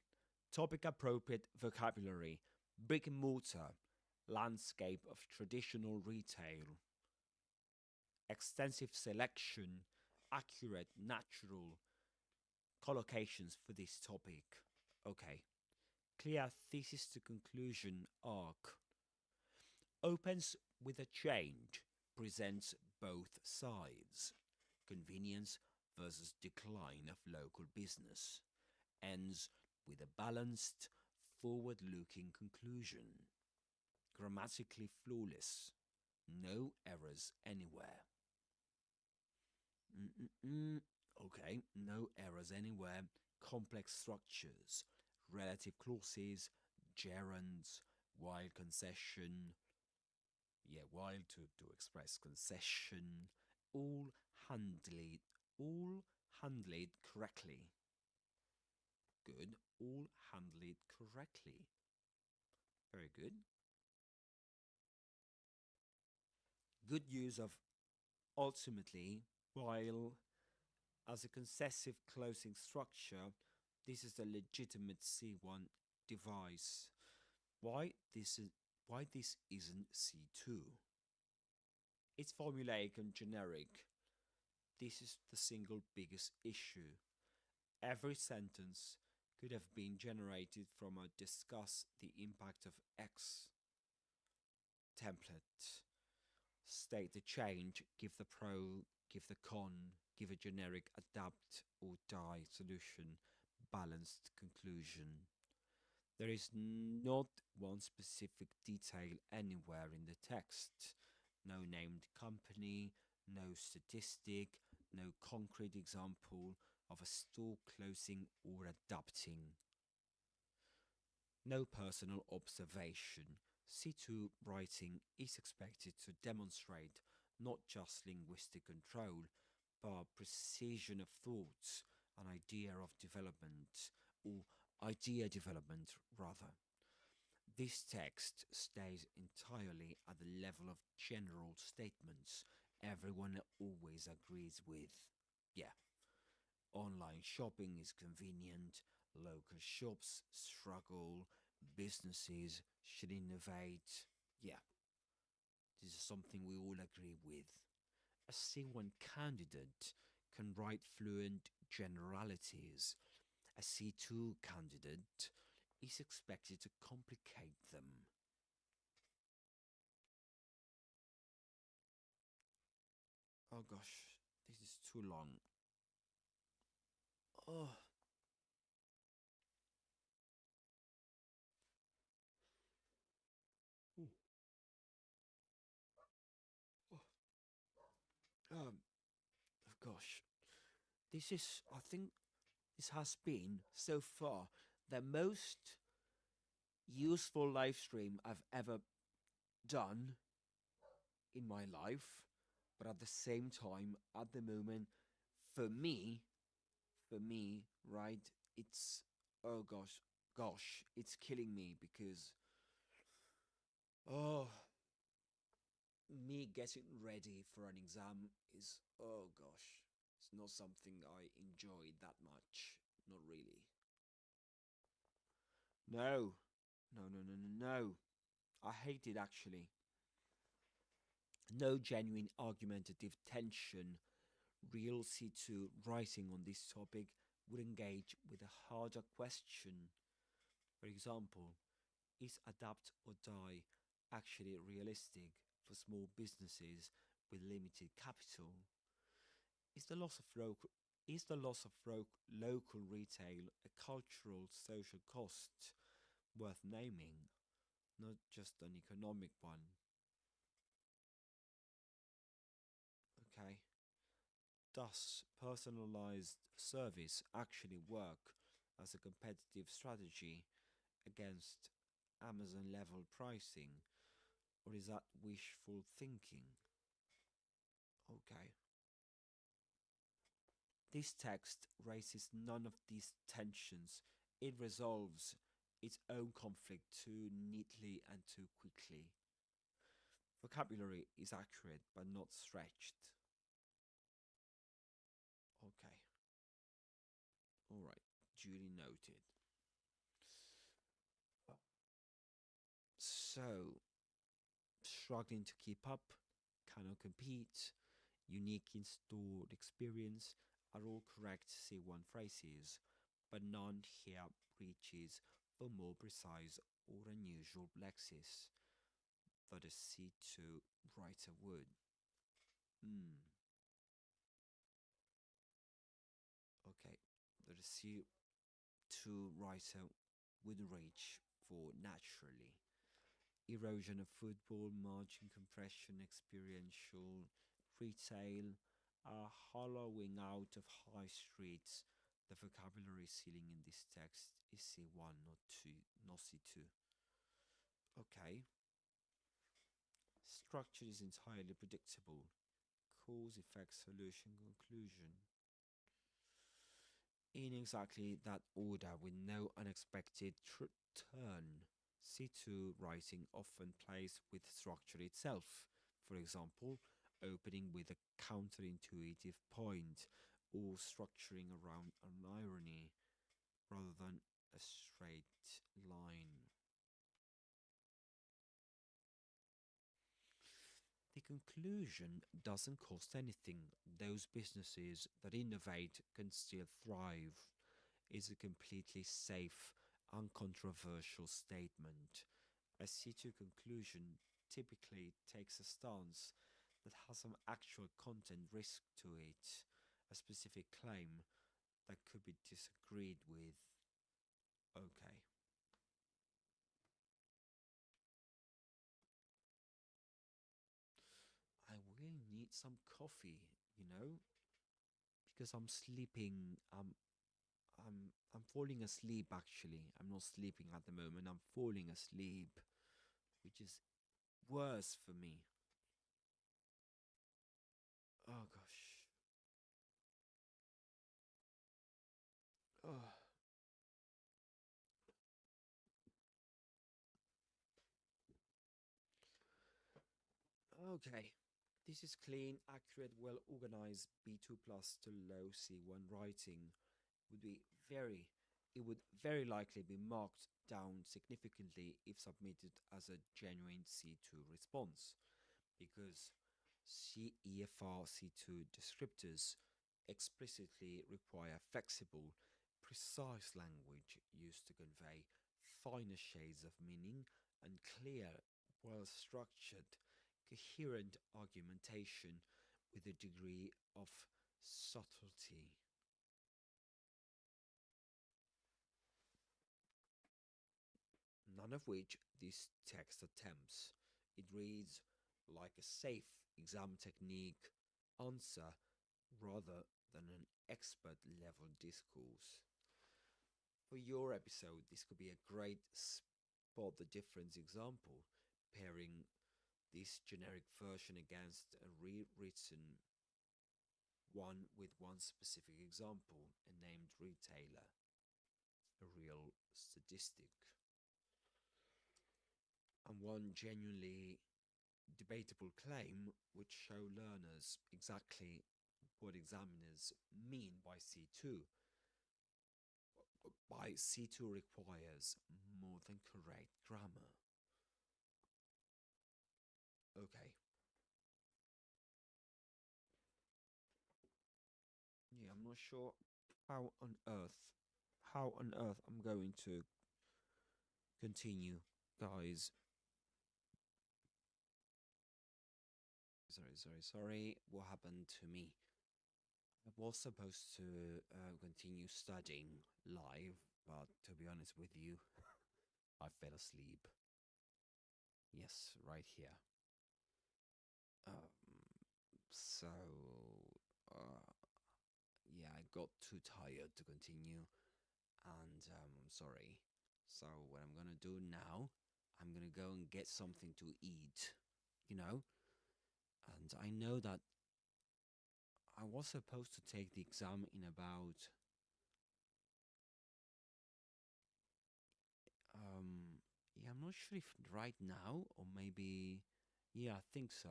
Topic appropriate vocabulary, brick and mortar, landscape of traditional retail, extensive selection, accurate, natural collocations for this topic. Okay. Clear thesis to conclusion arc. Opens with a change, presents both sides. Convenience versus decline of local business. Ends with a balanced, forward-looking conclusion. Grammatically flawless. No errors anywhere. Okay, no errors anywhere. Complex structures, relative clauses, gerunds, while concession. Yeah, while to express concession. All handled, all handled correctly. Good, all handled correctly. Very good. Good use of ultimately, while as a concessive closing structure, this is a legitimate C1 device. Why this isn't C2? It's formulaic and generic. This is the single biggest issue. Every sentence could have been generated from a discuss the impact of X template. State the change, give the pro, give the con, give a generic adapt or die solution, balanced conclusion. There is not one specific detail anywhere in the text. No named company, no statistic, no concrete example of a store closing or adapting. No personal observation. C2 writing is expected to demonstrate not just linguistic control, but precision of thoughts, an idea of development, or idea development rather. This text stays entirely at the level of general statements everyone always agrees with. Yeah, online shopping is convenient, local shops struggle, businesses should innovate. Yeah, this is something we all agree with. A C1 candidate can write fluent generalities. A C2 candidate is expected to complicate them. Oh gosh, this is too long. Oh, um, gosh, this is, I think, this has been so far the most useful live stream I've ever done in my life. But at the same time, at the moment, for me, right, it's, oh gosh, it's killing me because, oh, me getting ready for an exam is, oh gosh, it's not something I enjoy that much. Not really. No, no. I hate it actually. No genuine argumentative tension. Real C2 writing on this topic would engage with a harder question. For example, is adapt or die actually realistic for small businesses with limited capital? Is the loss of local local retail a cultural social cost worth naming, not just an economic one? Okay. Does personalized service actually work as a competitive strategy against Amazon level pricing, or is that wishful thinking? Okay. This text raises none of these tensions. It resolves its own conflict too neatly and too quickly. Vocabulary is accurate but not stretched. Okay, alright, duly noted. So, struggling to keep up, cannot compete, unique in store experience are all correct C1 phrases, but none here reaches for more precise or unusual lexis that a C2 writer would. Hmm, okay, that a C2 writer would reach for naturally. Erosion of football, margin compression, experiential, retail, hollowing out of high streets. The vocabulary ceiling in this text is C1, not 2, not C2. Okay. Structure is entirely predictable. Cause, effect, solution, conclusion. In exactly that order with no unexpected turn. C2 writing often plays with structure itself. For example, opening with a counterintuitive point or structuring around an irony rather than a straight line. The conclusion doesn't cost anything. Those businesses that innovate can still thrive. Is a completely safe, uncontroversial statement. A C2 conclusion typically takes a stance that has some actual content risk to it, a specific claim that could be disagreed with. Okay. I will need some coffee, you know, because I'm sleeping. I'm falling asleep actually. I'm not sleeping at the moment. I'm falling asleep, which is worse for me. Oh gosh. Oh. Okay. This is clean, accurate, well organized B2 plus to low C1 writing would be very it would very likely be marked down significantly if submitted as a genuine C2 response, because CEFR C2 descriptors explicitly require flexible, precise language used to convey finer shades of meaning and clear, well structured, coherent argumentation with a degree of subtlety. None of which this text attempts. It reads like a safe exam technique answer rather than an expert level discourse. For your episode, this could be a great spot the difference example, pairing this generic version against a rewritten one with one specific example, a named retailer, a real statistic, and one genuinely debatable claim which show learners exactly what examiners mean by C2. By C2 requires more than correct grammar. Okay. Yeah, I'm not sure how on earth I'm going to continue, guys. Sorry. What happened to me? I was supposed to continue studying live, but to be honest with you, I fell asleep. Yes, right here. Um, so, uh, yeah, I got too tired to continue, and I'm sorry. So, what I'm gonna do now, I'm gonna go and get something to eat, you know? And I know that I was supposed to take the exam in about yeah, I'm not sure if right now or maybe yeah, I think so.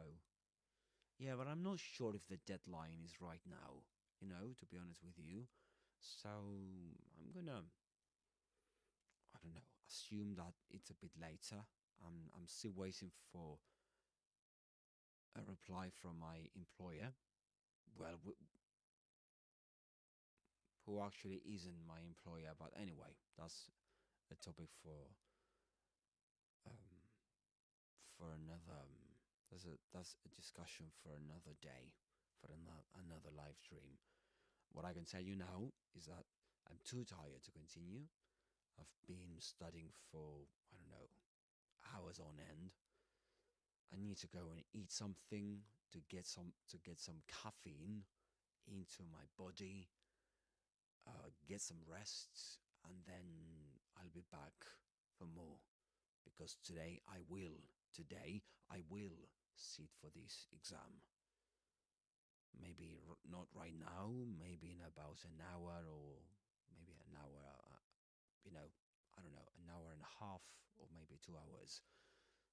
Yeah, but I'm not sure if the deadline is right now, to be honest with you. So I'm gonna, I don't know, assume that it's a bit later. I'm still waiting for a reply from my employer. Well, who actually isn't my employer, but anyway, that's a topic um, for another. That's a discussion for another day, for another live stream. What I can tell you now is that I'm too tired to continue. I've been studying for I don't know hours on end. I need to go and eat something to get some caffeine into my body, get some rest, and then I'll be back for more. Because today I will sit for this exam. Maybe not right now, maybe in about an hour or maybe an hour, I don't know, an hour and a half or maybe 2 hours.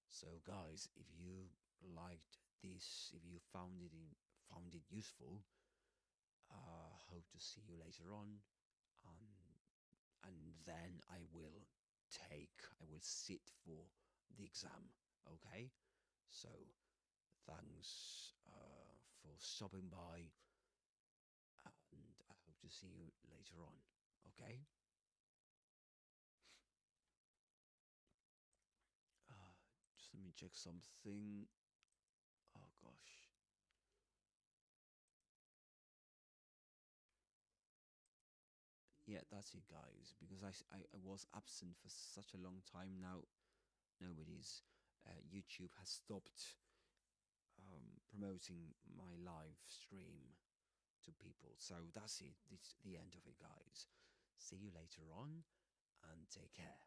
So guys, if you liked this, if you found it useful, hope to see you later on. Um, and then I will sit for the exam. Okay, so thanks for stopping by, and I hope to see you later on. Okay. Just let me check something. Oh gosh. Yeah, that's it, guys. Because I was absent for such a long time now. Nobody's YouTube has stopped promoting my live stream to people. So that's it. This the end of it, guys. See you later on, and take care.